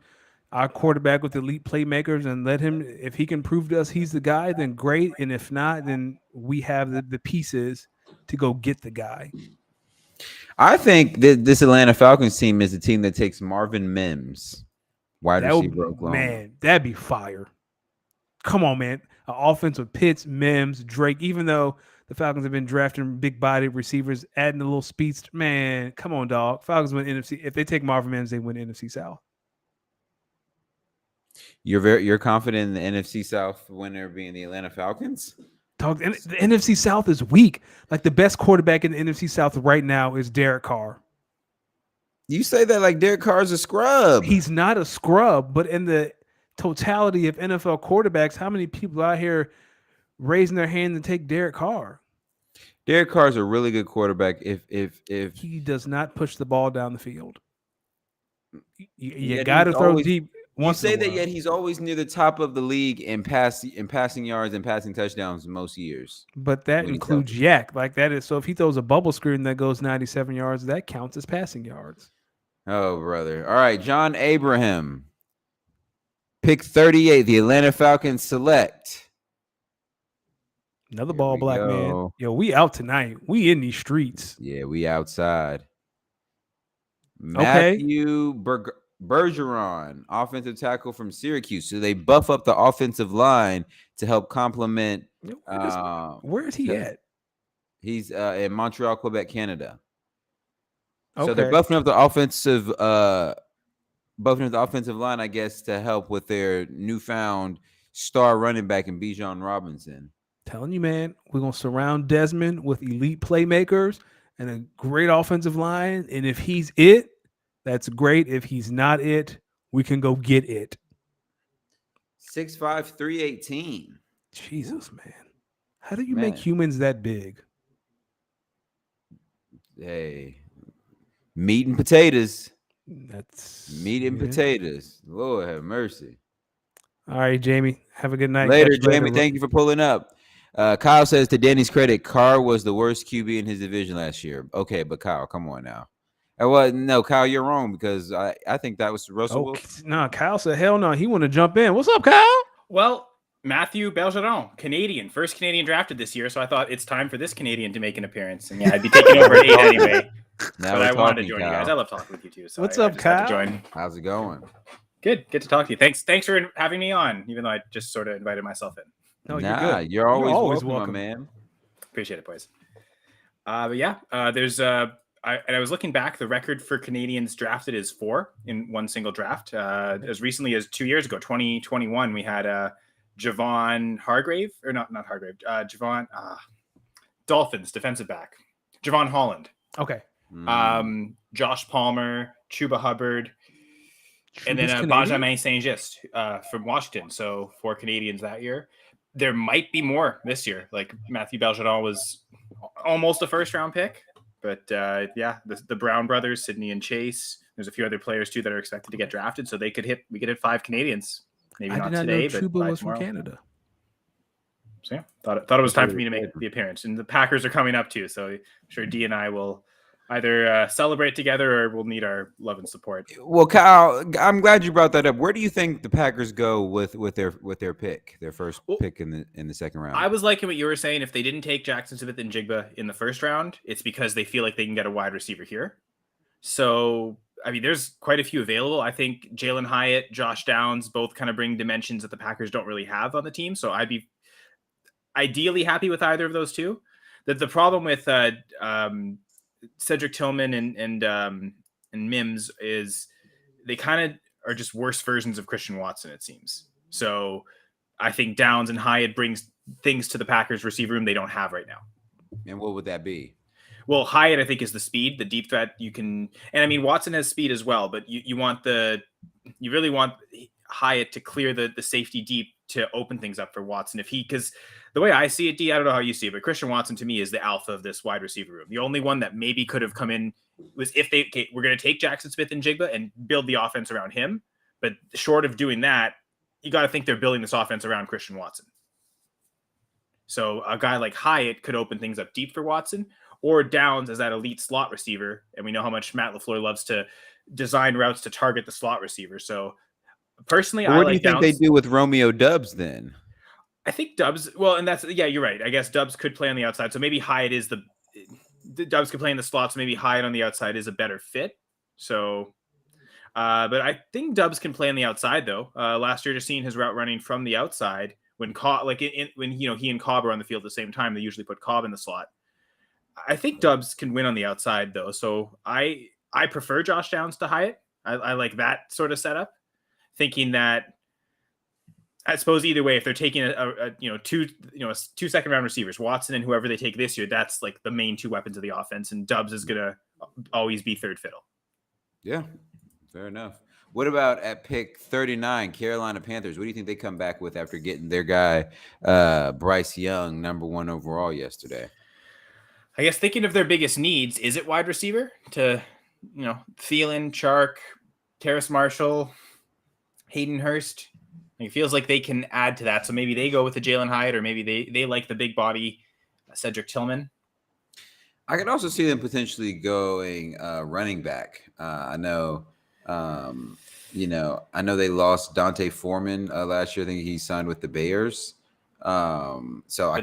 our quarterback with elite playmakers and let him, if he can prove to us he's the guy, then great. And if not, then we have the pieces to go get the guy. I think that this Atlanta Falcons team is a team that takes Marvin Mims, wide That would, receiver, Oklahoma. man, that'd be fire. Come on, man. An offense with Pitts, Mims, Drake, even though the Falcons have been drafting big body receivers, adding a little speedster. Man, come on, dog. Falcons win NFC. If they take Marvin Mims, they win NFC South. You're confident in the NFC South winner being the Atlanta Falcons? Dog, the NFC South is weak. Like the best quarterback in the NFC South right now is Derek Carr. You say that like Derek Carr's a scrub. He's not a scrub, but in the totality of NFL quarterbacks, how many people out here raising their hand to take Derek Carr? Derek Carr's a really good quarterback. If He does not push the ball down the field. You yet got he's to throw always, deep. you Once in say a that while. yet he's always near the top of the league in passing yards and passing touchdowns most years. But that when he's includes healthy. yak. Like that is so if he throws a bubble screen that goes 97 yards, that counts as passing yards. Oh, brother. All right, John Abraham. Pick 38. The Atlanta Falcons select. Another Here ball we black man. go. Yo, we out tonight. We in these streets. Yeah, we outside. Okay. Matthew Bergeron, offensive tackle from Syracuse. So they buff up the offensive line to help complement. Where is he at? He's in Montreal, Quebec, Canada. Okay. So they're buffing up the offensive line, I guess, to help with their newfound star running back in Bijan Robinson. Telling you, man, we're gonna surround Desmond with elite playmakers and a great offensive line. And if he's it, that's great. If he's not it, we can go get it. 6'5", 318. Jesus, man. How do you Man. make humans that big? Hey, meat and potatoes. That's Meat and potatoes. Lord have mercy. All right, Jamie. Have a good night. Later, Catch you Jamie. later. Thank you for pulling up. Kyle says, to Danny's credit, Carr was the worst QB in his division last year. Okay, but Kyle, come on now. Well, no, Kyle, you're wrong because I think that was Russell Wilson. No, Kyle said, hell no. He want to jump in. What's up, Kyle? Well, Matthew Bergeron, Canadian, first Canadian drafted this year, so I thought it's time for this Canadian to make an appearance. And yeah, I'd be taking over 8 anyway. Now but I wanted to join Kyle. you guys. I love talking with you too. So What's I up, just had Kyle? to join. How's it going? Good to talk to you. Thanks for having me on, even though I just sort of invited myself in. No, you're always welcome, man. Appreciate it, boys. But yeah, there's I was looking back. The record for Canadians drafted is 4 in one single draft. As recently as 2 years ago, 2021, we had Javon Hargrave, or not Hargrave, Javon Dolphins defensive back, Javon Holland. Okay. Josh Palmer, Chuba Hubbard, and then Benjamin Saint-Just from Washington. So 4 Canadians that year. There might be more this year. Like Matthew Bergeron was almost a first-round pick. But yeah, the Brown brothers, Sidney and Chase. There's a few other players too that are expected to get drafted. So we could hit 5 Canadians. Maybe not today, but Chuba was tomorrow. from Canada. So yeah, thought it was time for me to make the appearance. And the Packers are coming up too. So I'm sure D and I will either celebrate together or we'll need our love and support. Well, Kyle, I'm glad you brought that up. Where do you think the Packers go with their pick, their first pick in the second round? I was liking what you were saying. If they didn't take Jackson Smith and Jigba in the first round, it's because they feel like they can get a wide receiver here. So, I mean, there's quite a few available. I think Jalen Hyatt, Josh Downs, both kind of bring dimensions that the Packers don't really have on the team. So I'd be ideally happy with either of those two. The problem with Cedric Tillman and Mims is they kind of are just worse versions of Christian Watson, it seems. So I think Downs and Hyatt brings things to the Packers receiver room they don't have right now. And what would that be? Well, Hyatt, I think, is the speed, the deep threat you can, and I mean, Watson has speed as well, but you really want Hyatt to clear the safety deep to open things up for Watson. Because the way I see it, D, I don't know how you see it, but Christian Watson to me is the alpha of this wide receiver room. The only one that maybe could have come in was if we're going to take Jackson Smith and Jigba and build the offense around him. But short of doing that, you got to think they're building this offense around Christian Watson. So a guy like Hyatt could open things up deep for Watson, or Downs as that elite slot receiver. And we know how much Matt LaFleur loves to design routes to target the slot receiver. So personally, what do you think they do with Romeo Doubs then? I think Doubs, well, and you're right. I guess Doubs could play on the outside. So maybe Hyatt is the Doubs could play in the slots. Maybe Hyatt on the outside is a better fit. So, but I think Doubs can play on the outside though. Last year, just seeing his route running from the outside when he and Cobb are on the field at the same time, they usually put Cobb in the slot. I think Doubs can win on the outside though. So I prefer Josh Downs to Hyatt. I like that sort of setup, thinking that I suppose either way, if they're taking two second round receivers, Watson and whoever they take this year, that's like the main 2 weapons of the offense, and Doubs is gonna always be third fiddle. Yeah, fair enough. What about at pick 39, Carolina Panthers? What do you think they come back with after getting their guy Bryce Young, number 1 overall yesterday? I guess thinking of their biggest needs, is it wide receiver to Thielen, Chark, Terrace Marshall, Hayden Hurst? It feels like they can add to that. So maybe they go with the Jalen Hyatt, or maybe they like the big body Cedric Tillman. I could also see them potentially going running back. I know they lost Dante Foreman last year. I think he signed with the Bears. But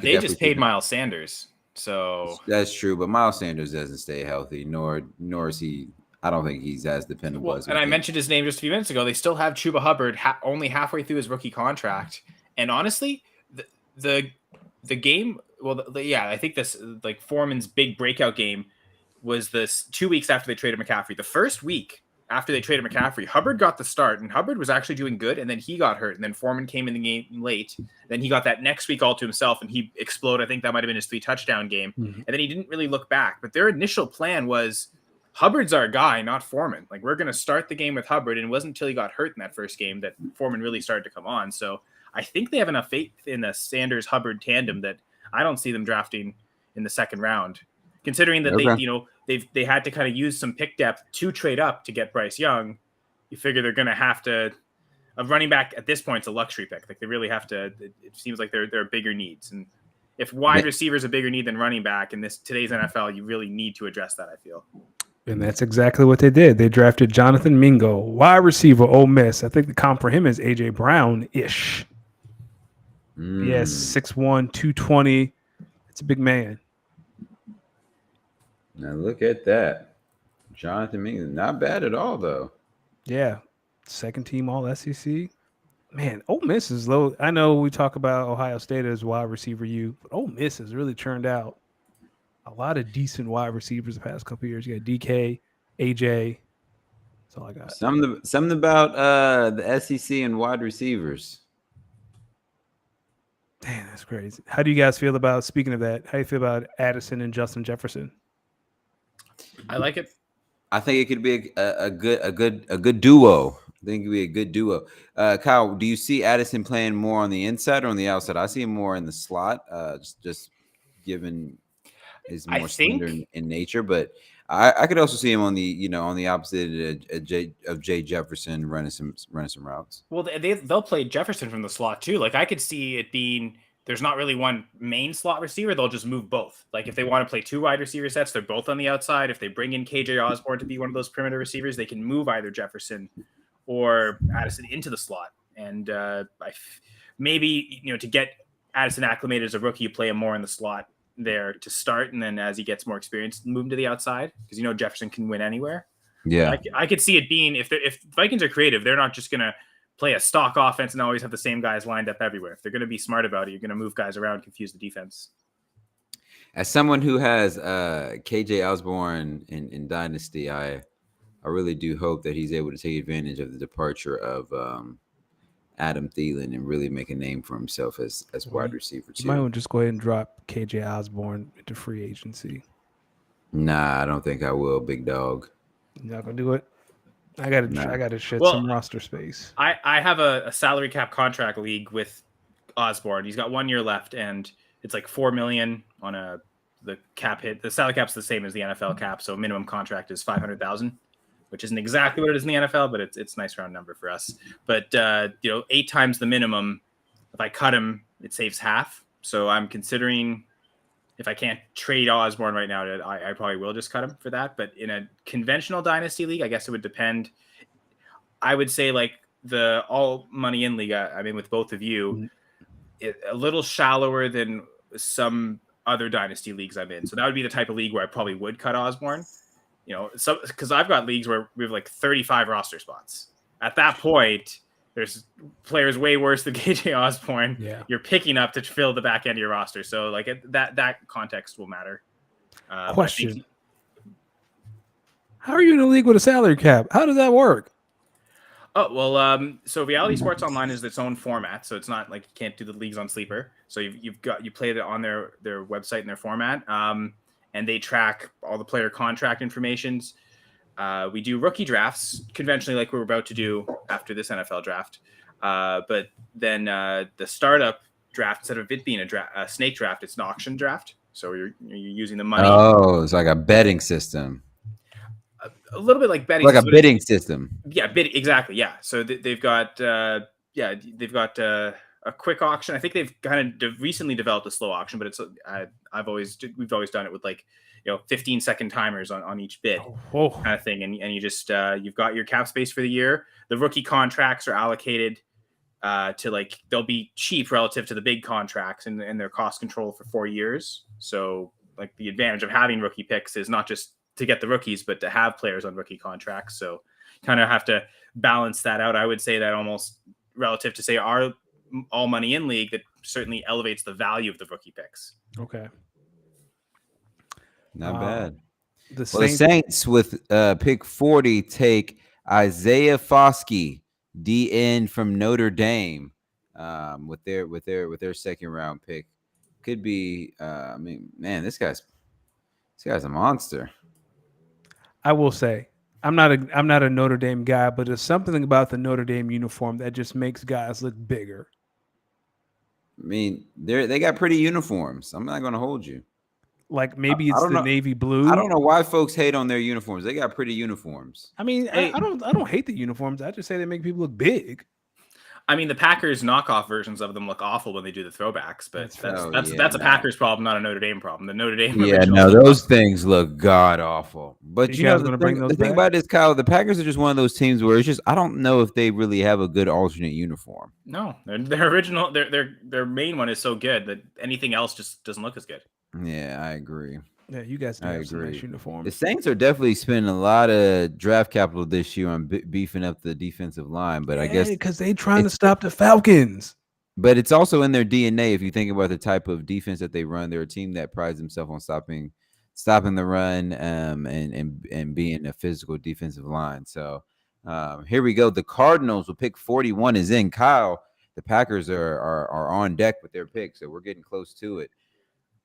they just paid Miles Sanders. So that's true. But Miles Sanders doesn't stay healthy, nor is he. I don't think he's as dependable as. And I mentioned his name just a few minutes ago. They still have Chuba Hubbard only halfway through his rookie contract. And honestly, the game. Well, I think this like Foreman's big breakout game was this 2 weeks after they traded McCaffrey. The first week after they traded McCaffrey, Hubbard got the start, and Hubbard was actually doing good. And then he got hurt, and then Foreman came in the game late. Then he got that next week all to himself, and he exploded. I think that might have been his 3 touchdown game. Mm-hmm. And then he didn't really look back. But their initial plan was Hubbard's our guy, not Foreman. Like, we're going to start the game with Hubbard, and it wasn't until he got hurt in that first game that Foreman really started to come on. So I think they have enough faith in the Sanders-Hubbard tandem that I don't see them drafting in the second round, considering that they had to kind of use some pick depth to trade up to get Bryce Young. You figure they're going to have to. A running back at this point is a luxury pick. Like, they really have to. It seems like there are bigger needs, and if wide receiver is a bigger need than running back in today's NFL, you really need to address that, I feel. And that's exactly what they did. They drafted Jonathan Mingo, wide receiver, Ole Miss. I think the comp for him is A.J. Brown-ish. Yes, 6'1", 220. It's a big man. Now look at that. Jonathan Mingo, not bad at all, though. Yeah. Second team all SEC. Man, Ole Miss is low. I know we talk about Ohio State as wide receiver U, but Ole Miss has really turned out a lot of decent wide receivers the past couple of years. You got DK, AJ. That's all I got. Something about the SEC and wide receivers. Damn, that's crazy. How do you guys feel about, speaking of that, how do you feel about Addison and Justin Jefferson? I like it. I think it could be a good duo. I think it could be a good duo. Kyle, do you see Addison playing more on the inside or on the outside? I see him more in the slot, just given his more slender in nature. But I could also see him on the opposite of Jay Jefferson running some routes. Well, they'll play Jefferson from the slot too. Like, I could see it being there's not really one main slot receiver. They'll just move both. Like, if they want to play two wide receiver sets, they're both on the outside. If they bring in KJ Osborne to be one of those perimeter receivers, they can move either Jefferson or Addison into the slot. And maybe, to get Addison acclimated as a rookie, you play him more in the slot there to start, and then as he gets more experience, move him to the outside, because Jefferson can win anywhere. Yeah, I could see it being, if Vikings are creative, they're not just gonna play a stock offense and always have the same guys lined up everywhere. If they're gonna be smart about it, you're gonna move guys around, confuse the defense. As someone who has KJ Osborne in Dynasty, I really do hope that he's able to take advantage of the departure of Adam Thielen and really make a name for himself as wide receiver too. You might want to just go ahead and drop KJ Osborne into free agency. Nah, I don't think I will, big dog. You're not gonna do it. I gotta shed some roster space. I have a salary cap contract league with Osborne. He's got 1 year left, and it's like $4 million on the cap hit. The salary cap's the same as the NFL cap, so minimum contract is $500,000. Which isn't exactly what it is in the NFL, but it's a nice round number for us. But 8 times the minimum, if I cut him, it saves half. So I'm considering, if I can't trade Osborne right now, I probably will just cut him for that. But in a conventional dynasty league, I guess it would depend. I would say, like, the all money in league I'm in with both of you, a little shallower than some other dynasty leagues I'm in. So that would be the type of league where I probably would cut Osborne. Because I've got leagues where we have like 35 roster spots. At that point, there's players way worse than KJ Osborne. Yeah. You're picking up to fill the back end of your roster. So, like, that context will matter. Question: how are you in a league with a salary cap? How does that work? Oh, well, so Reality Sports Online is its own format, so it's not like you can't do the leagues on Sleeper. So you play it on their website and their format. And they track all the player contract informations. We do rookie drafts conventionally, like we're about to do after this NFL draft. But then the startup draft, instead of it being a snake draft, it's an auction draft. So you're using the money. Oh, it's like a betting system. A little bit like betting. Like a bidding system. Yeah, exactly. Yeah. So they've got a quick auction. I think they've kind of recently developed a slow auction, but it's we've always done it with 15-second timers on each bid, kind of thing. And you just you've got your cap space for the year. The rookie contracts are allocated to they'll be cheap relative to the big contracts and their cost control for 4 years. So the advantage of having rookie picks is not just to get the rookies, but to have players on rookie contracts. So kind of have to balance that out. I would say that almost relative to say our all money in league, that certainly elevates the value of the rookie picks. Okay. Not bad. The Saints with pick 40 take Isaiah Foskey, DN from Notre Dame, with their second round pick. Could be, this guy's a monster. I will say I'm not a Notre Dame guy, but there's something about the Notre Dame uniform that just makes guys look bigger. I mean, they got pretty uniforms. I'm not going to hold you. Like maybe I it's don't the know. navy I blue. don't know why folks hate on their uniforms. They got pretty uniforms. I mean, Hey. I don't hate the uniforms. I just say they make people look big. I mean, the Packers knockoff versions of them look awful when they do the throwbacks, but that's a Packers problem, not a Notre Dame problem. The Notre Dame Yeah, originals no, look those awesome. things look god awful. But You guys the gonna bring thing, those the thing back? about this, Kyle, the Packers are just one of those teams where it's just I don't know if they really have a good alternate uniform. No, their original, their main one is so good that anything else just doesn't look as good. Yeah, I agree. Yeah, you guys do I have some nice agree. The uniforms. Saints are definitely spending a lot of draft capital this year on beefing up the defensive line, but I guess because they trying to stop the Falcons. But it's also in their DNA. If you think about the type of defense that they run, they're a team that prides themselves on stopping the run, and being a physical defensive line. So here we go. The Cardinals will pick 41 is in. Kyle, the Packers are on deck with their pick, so we're getting close to it.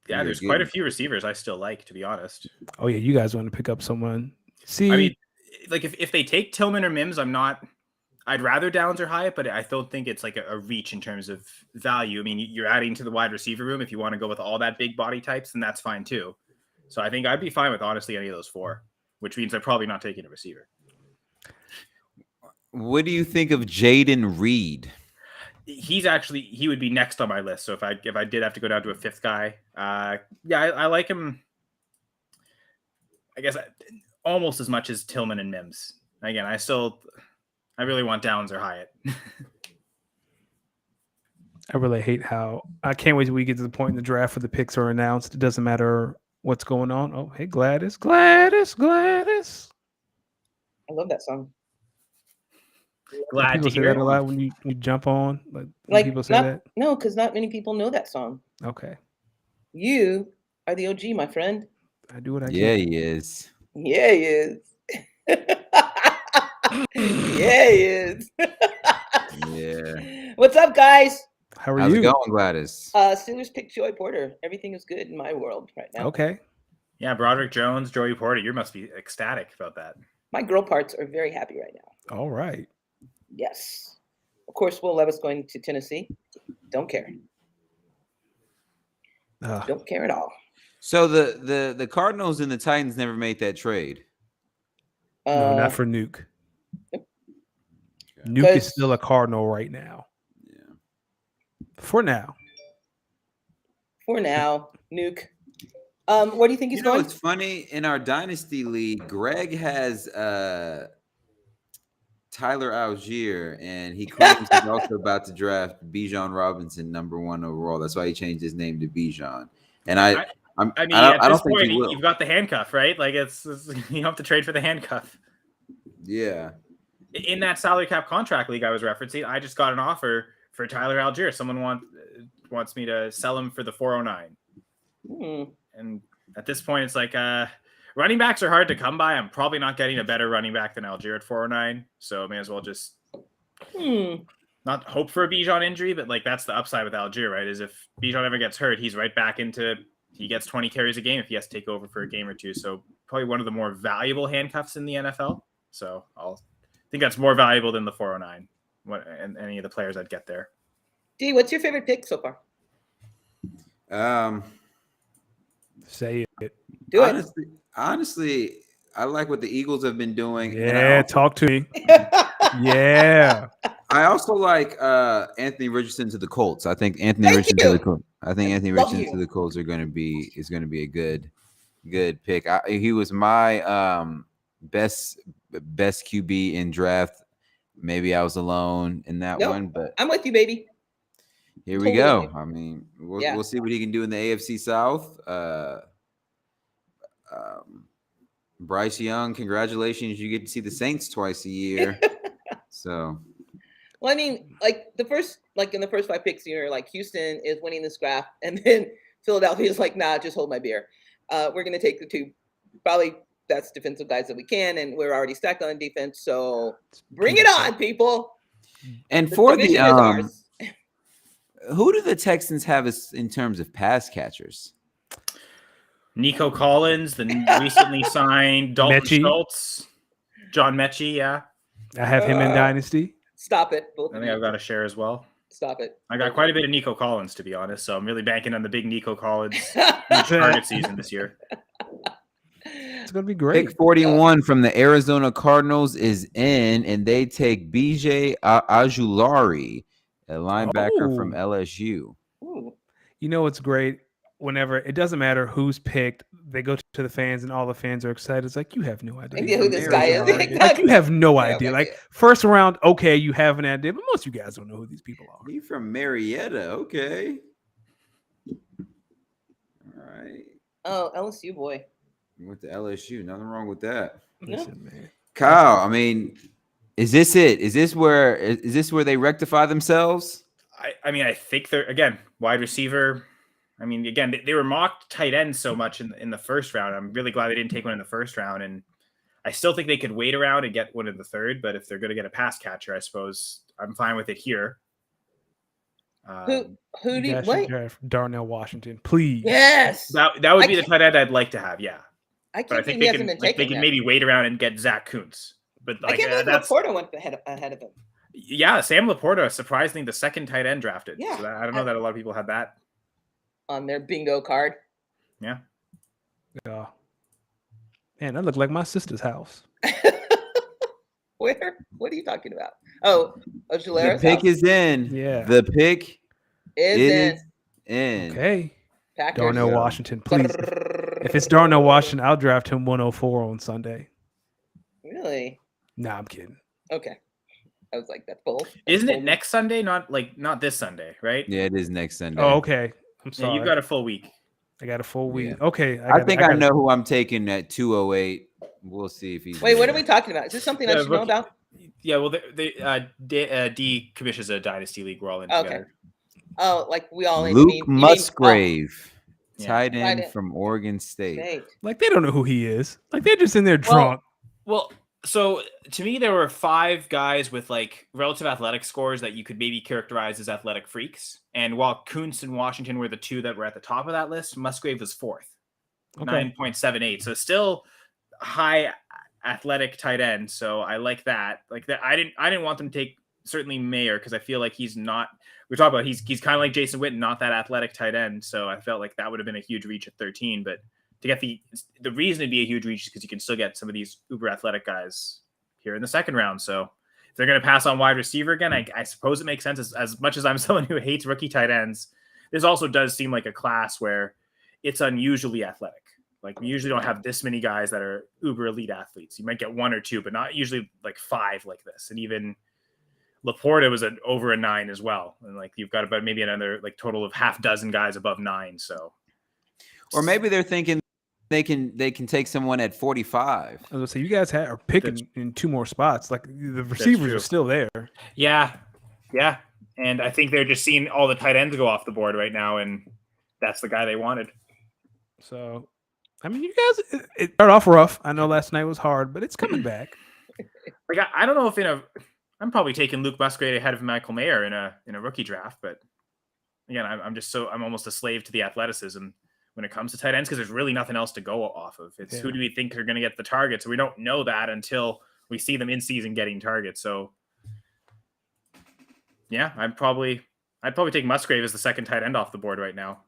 Yeah, there's quite a few receivers I still like, to be honest. Oh yeah, you guys want to pick up someone? See, I mean, like if they take Tillman or Mims, I'd rather Downs or Hyatt, but I still think it's like a reach in terms of value. I mean, you're adding to the wide receiver room. If you want to go with all that big body types, then that's fine too. So I think I'd be fine with honestly any of those four, which means I'm probably not taking a receiver. What do you think of Jaden Reed? He would be next on my list. So if I did have to go down to a fifth guy, I like him. I guess almost as much as Tillman and Mims. Again, I really want Downs or Hyatt. I really hate how I can't wait till we get to the point in the draft where the picks are announced. It doesn't matter what's going on. Oh, hey, Gladys. I love that song. Glad people to say hear that it. a lot when you jump on. Like people say that. No, because not many people know that song. Okay, You are the OG, my friend. I do what I Yeah, can. he is. Yeah, he is. Yeah, he is. Yeah. What's up, guys? How are How's you? it going, Gladys? Steelers picked Joey Porter. Everything is good in my world right now. Okay. Yeah, Broderick Jones, Joey Porter. You must be ecstatic about that. My girl parts are very happy right now. All right. Yes. Of course, Will Levis going to Tennessee. Don't care. Don't care at all. So the Cardinals and the Titans never made that trade. No, not for Nuke. Nuke is still a Cardinal right now. Yeah. For now. Nuke. Where do you think he's going? It's funny in our dynasty league. Greg has Tyler Algier, and he claims he's also about to draft Bijan Robinson #1 overall. That's why he changed his name to Bijan. And I don't think he will. You've got the handcuff, right? Like it's you don't have to trade for the handcuff. Yeah. In that salary cap contract league I was referencing, I just got an offer for Tyler Algier. Someone wants me to sell him for the 409. And at this point, it's like running backs are hard to come by. I'm probably not getting a better running back than Algier at 409. So I may as well just not hope for a Bijan injury, but like that's the upside with Algier, right? Is if Bijan ever gets hurt, he's right back into he gets 20 carries a game if he has to take over for a game or two. So probably one of the more valuable handcuffs in the NFL. So I think that's more valuable than the 409 and any of the players I'd get there. D, what's your favorite pick so far? Say it. Do it. Honestly, I like what the Eagles have been doing. Yeah, talk to me. Yeah. I also like Anthony Richardson to the Colts. I think Anthony Richardson to the Colts is going to be a good pick. He was my best QB in draft. Maybe I was alone in that one, but I'm with you, baby. Here we go. I mean, we'll see what he can do in the AFC South. Bryce Young, congratulations! You get to see the Saints twice a year. So, well, I mean, in the first 5 picks, you're like Houston is winning this draft, and then Philadelphia is like, nah, just hold my beer. We're gonna take the two, probably best defensive guys that we can, and we're already stacked on defense. So bring it on, people. And for the who do the Texans have in terms of pass catchers? Nico Collins, the recently signed Dalton Mechie. Schultz, John Mechie. Yeah, I have him in Dynasty. Stop it. Both I of think you. I've got a share as well. Stop it. I got quite a bit of Nico Collins, to be honest. So I'm really banking on the big Nico Collins target season this year. It's gonna be great. Pick 41 from the Arizona Cardinals is in, and they take BJ Ajulari, a linebacker from LSU. Ooh. You know what's great? Whenever it doesn't matter who's picked, they go to the fans, and all the fans are excited. It's like you have no idea Idea who this guy is. Like Exactly. you have no Yeah, idea. no Like idea. first round, okay, you have an idea, but most of you guys don't know who these people are. He from Marietta, okay. All right. Oh, LSU boy. Went to LSU. Nothing wrong with that. Listen, man. Kyle, I mean, is this it? Is this where they rectify themselves? I mean, I think they're, again, wide receiver. I mean, again, they were mocked tight ends so much in the first round. I'm really glad they didn't take one in the first round. And I still think they could wait around and get one in the third. But if they're going to get a pass catcher, I suppose I'm fine with it here. Who do you wait? Darnell Washington, please. Yes. That would be the tight end I'd like to have. Yeah. I But I can't think believe he they hasn't can, been like, taken they can yet. maybe wait around and get Zach Kuntz. But I like can't believe that's Laporta went ahead of him. yeah, Sam Laporta, surprisingly the second tight end drafted. Yeah. So I don't know that a lot of people had that. On their bingo card. Yeah. Yeah. Man, that looked like my sister's house. Where? What are you talking about? Oh, The Ojulera's pick house is in. Yeah. The pick is in. Okay. Packers. Darnell Washington, please. If it's Darnell Washington, I'll draft him 104 on Sunday. Really? Nah, I'm kidding. Okay. I was like, that's bold. Isn't it next Sunday? Not this Sunday, right? Yeah, it is next Sunday. Oh, okay. I'm Yeah, sorry. you've got a full week. I got a full week. Yeah. Okay. I think I know who I'm taking at 208. We'll see if he's. Wait, what there. are we talking about? Is this something I should know about? Yeah, well, D commissions a dynasty league. We're all in Okay. together. Oh, like we all Luke you mean- Musgrave, Yeah. tight end Tight end. from Oregon State. Hey, Like they don't know who he is. Like they're just in there drunk. Well, so to me, there were 5 guys with like relative athletic scores that you could maybe characterize as athletic freaks. And while Kuntz and Washington were the 2 that were at the top of that list, Musgrave was 4th, Okay. 9.78. So still high athletic tight end. So I like that. Like that, I didn't want them to take certainly Mayer because I feel like he's not. We're talking about he's kind of like Jason Witten, not that athletic tight end. So I felt like that would have been a huge reach at 13. But to get the reason to be a huge reach is because you can still get some of these uber athletic guys here in the second round. So if they're going to pass on wide receiver again, I suppose it makes sense. As much as I'm someone who hates rookie tight ends, this also does seem like a class where it's unusually athletic. Like we usually don't have this many guys that are uber elite athletes. You might get 1 or 2, but not usually like 5 like this. And even Laporta was over a 9 as well. And like you've got about maybe another like total of half dozen guys above 9. So, Or maybe they're thinking they can take someone at 45. I was gonna say you guys are picking in 2 more spots. Like the receivers true. are still there. yeah. And I think they're just seeing all the tight ends go off the board right now. And that's the guy they wanted. So, I mean, you guys it started off rough. I know last night was hard, but it's coming back. Like I don't know if I'm probably taking Luke Musgrave ahead of Michael Mayer in a rookie draft, but again, I'm almost a slave to the athleticism when it comes to tight ends because there's really nothing else to go off of. It's who do we think are going to get the targets? We don't know that until we see them in season getting targets. So yeah, I'd probably take Musgrave as the second tight end off the board right now,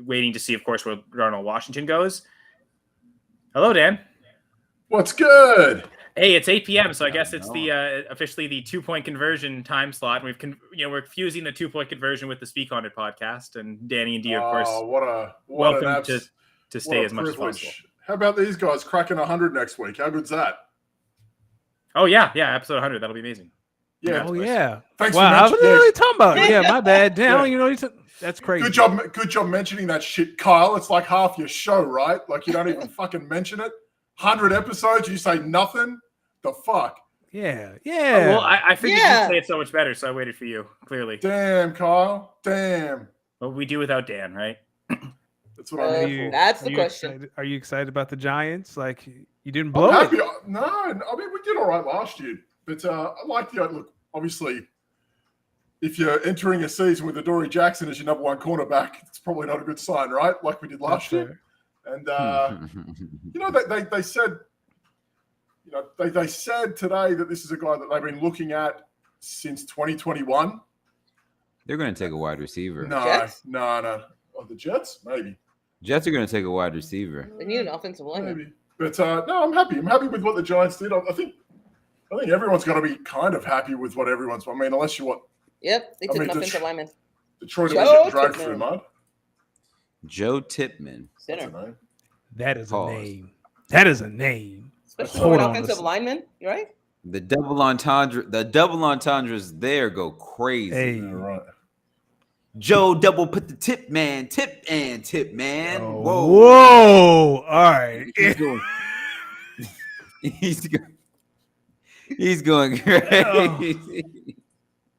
waiting to see, of course, where Darnell Washington goes. Hello, Dan. What's good? Hey, it's 8 p.m. So I guess it's the officially the 2-point conversion time slot. We're fusing the 2-point conversion with the Speak On It podcast, and Danny and D, of course, welcome to stay as much as possible. How about these guys cracking 100 next week? How good's that? Oh yeah, episode 100. That'll be amazing. Yeah. Oh yeah. Thanks Wow, I was for mentioning. literally talking about it. Yeah, my bad. Damn, you know, that's crazy. Good job mentioning that shit, Kyle. It's like half your show, right? Like you don't even fucking mention it. 100 episodes, you say nothing. The fuck? Yeah. Oh, well, I figured you'd say it so much better, so I waited for you. Clearly. Damn, Kyle. Damn. Well, we do without Dan, right? That's what I mean. That's the question. Excited? Are you excited about the Giants? Like you didn't blow I'm it. happy. No, I mean we did all right last year, but I like the look. Obviously, if you're entering a season with Adoree Jackson as your number 1 cornerback, it's probably not a good sign, right? Like we did last year. And they said, they said today that this is a guy that they've been looking at since 2021. They're going to take a wide receiver. No. Oh, the Jets, maybe. Jets are going to take a wide receiver. They need an offensive lineman. Maybe, but no, I'm happy. I'm happy with what the Giants did. I think everyone's got to be kind of happy with what everyone's. I mean, unless you want. Yep, they took an offensive lineman. Detroit's getting dragged through mud. Joe Tipman. Center. That is a name. That is a name. Especially for an offensive lineman, you right? The double entendres there go crazy. Hey. Yeah, right. Joe double put the tip man. Oh, Whoa. Whoa. All right. He's going crazy.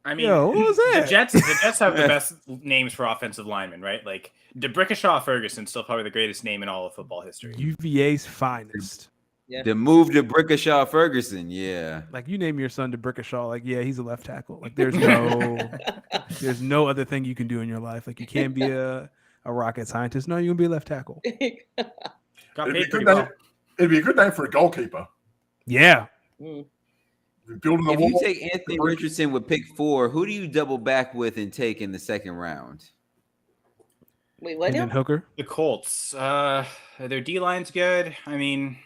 I mean, what was that? The Jets have the best names for offensive linemen, right? Like DeBrickashaw Ferguson, still probably the greatest name in all of football history. UVA's finest. Yeah. The move to Brickashaw Ferguson, yeah. Like you name your son DeBrickashaw, like he's a left tackle. Like there's no other thing you can do in your life. Like you can't be a rocket scientist. No, you're gonna be a left tackle. Got paid pretty well. It'd be a good name for a goalkeeper. Yeah. Building the If wall. you take Anthony Richardson with pick 4, who do you double back with and take in the second round? Wait, what And now? then Hooker. The Colts, their D line's good. I mean,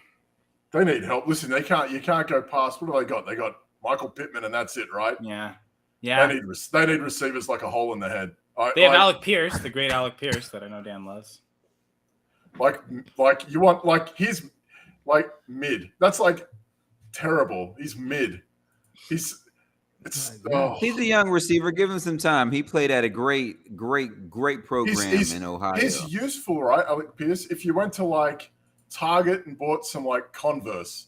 They need help. Listen, you can't go past. What do they got? They got Michael Pittman, and that's it, right? yeah. They need receivers like a hole in the head. They have Alec Pierce, the great Alec Pierce that I know Dan loves. Like you want he's like mid. That's like terrible. He's mid. He's a young receiver. Give him some time. He played at a great program in Ohio. He's useful, right, Alec Pierce? If you went to like Target and bought some like Converse,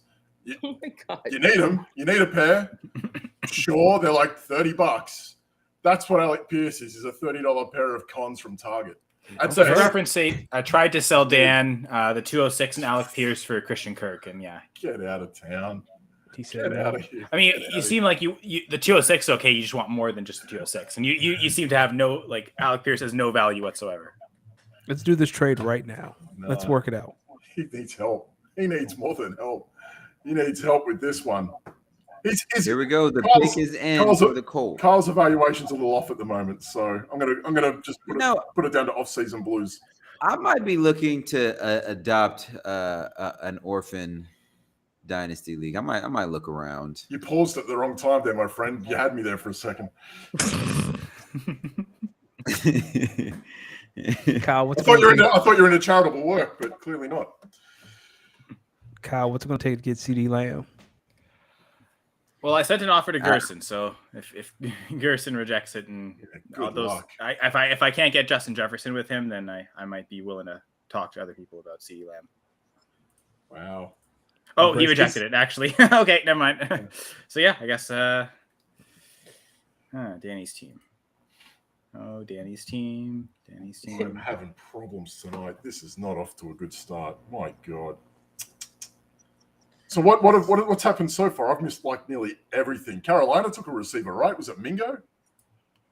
Oh my God. you need them. You need a pair. Sure, they're like $30. That's what Alec Pierce is a $30 pair of Cons from Target. So for reference sake, I tried to sell Dan the 206 and Alec Pierce for Christian Kirk, and yeah. Get out of town. He said Get out of here. I mean, you seem like you the 206 okay, you just want more than just the 206. And you seem to have no, like, Alec Pierce has no value whatsoever. Let's do this trade right now. Let's work it out. He needs help. He needs more than help. He needs help with this one. Here we go. The pick is in for the Colts. Kyle's evaluation's a little off at the moment, so I'm gonna just put it down to off-season blues. I might be looking to adopt an orphan dynasty league. I might look around. You paused at the wrong time there, my friend. You had me there for a second. Kyle, I thought you were in a charitable work, but clearly not. Kyle, what's it going to take to get CD Lamb? Well, I sent an offer to Gerson, so if Gerson rejects it and all those, if I can't get Justin Jefferson with him, then I might be willing to talk to other people about CeeDee Lamb. Wow. Oh, he rejected it, actually. Okay, never mind. So yeah, I guess Danny's team. Oh, Danny's team. I'm having problems tonight. This is not off to a good start. My God. So what's happened so far? I've missed like nearly everything. Carolina took a receiver, right? Was it Mingo?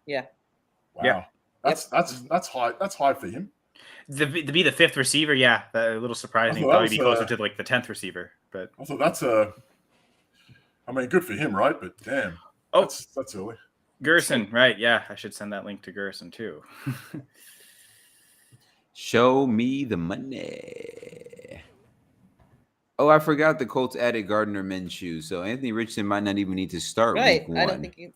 Yeah. Wow. Yeah. That's high. That's high for him. To be the 5th receiver, yeah, a little surprising. Probably be closer to like the 10th receiver, but I thought that's good for him, right? But damn, that's early. Gerson, right? Yeah, I should send that link to Gerson too. Show me the money. Oh, I forgot the Colts added Gardner Minshew, so Anthony Richardson might not even need to start. Right. Week 1. I don't think he's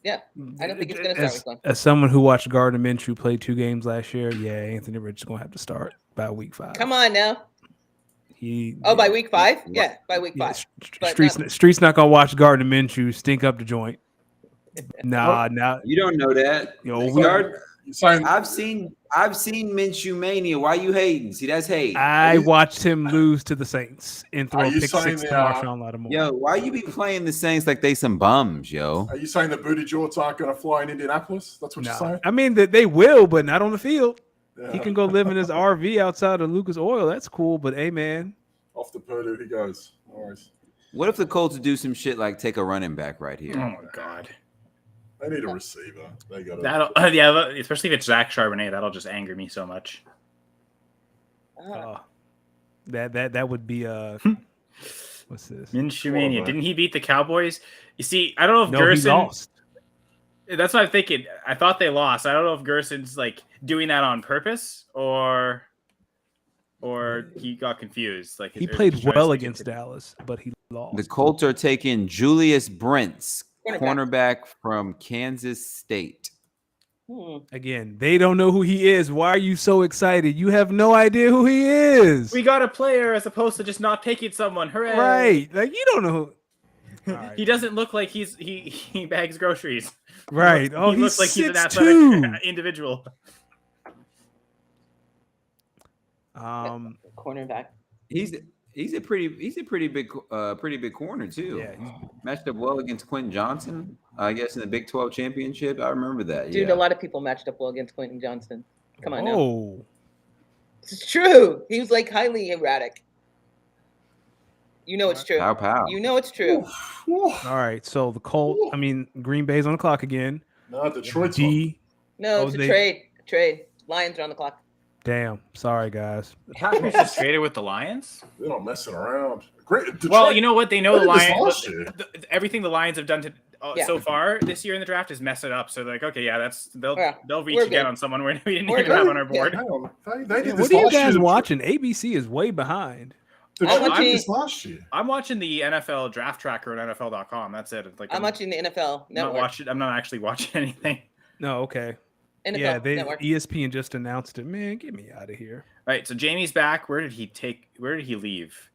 going to start week 1. As someone who watched Gardner Minshew play 2 games last year, yeah, Anthony Richardson's going to have to start by week 5. Come on now. By week 5? Yeah, by week 5. Street's not going to watch Gardner Minshew stink up the joint. Nah. You don't know that. I've seen Minshew mania. Why you hating? See, that's hate. I watched him lose to the Saints and throw a pick 6 to Marshawn Lattimore. Yo, why you be playing the Saints like they some bums, yo? Are you saying the booty jorts aren't going to fly in Indianapolis? That's what you're saying? I mean, that they will, but not on the field. Yeah. He can go live in his RV outside of Lucas Oil. That's cool, but hey, man. Off to Purdue he goes. No worries. What if the Colts do some shit like take a running back right here? Oh, my God. They need a receiver. They got especially if it's Zach Charbonnet, that'll just anger me so much. That would be what's this? Minshew Mania. Quarterback. Didn't he beat the Cowboys? You see, I don't know if No, he Gerson. lost. That's what I'm thinking. I thought they lost. I don't know if Gerson's like doing that on purpose or he got confused. Like He or played just trying to well switch it against to- Dallas, but he lost. The Colts are taking Julius Brents, Cornerback. cornerback from Kansas State. Again, they don't know who he is. Why are you so excited? You have no idea who he is. We got a player as opposed to just not taking someone. Hooray! Right. Like you don't know who. All right. He doesn't look like he bags groceries. Right. Oh, he looks like he's an 6'2". athletic individual. Cornerback. He's a pretty big corner too. Yeah. Matched up well against Quentin Johnson, I guess, in the Big 12 championship. I remember that. Dude, yeah. a lot of people matched up well against Quentin Johnston. Come on now. Oh. It's true. He was like highly erratic. You know it's true. Pow. You know it's true. All right. So the Colt. I mean, Green Bay's on the clock again. No, Detroit's on. D. No, Oh, it's a they- trade. Trade. Lions are on the clock. Damn. Sorry, guys. Packers just traded with the Lions. They're not messing around. Great. Detroit, Well, you know what? They know the They did this Lions. last year. Everything the Lions have done to Yeah. so far this year in the draft is mess it up. So they're like, okay, yeah, they'll Yeah, reach we're again good. on someone we didn't We're even good. have on our Yeah. board. hang on. They Yeah, did what this are you last guys year. watching? ABC is way behind. Detroit I'm did watching- this last year. I'm watching the NFL draft tracker on NFL.com. That's it. Like I'm watching the NFL I'm not Network. watching. I'm not actually watching anything. No. Okay. NFL Yeah. Network. ESPN just announced it. Man, get me out of here. All right, so Jamie's back. Where did he leave?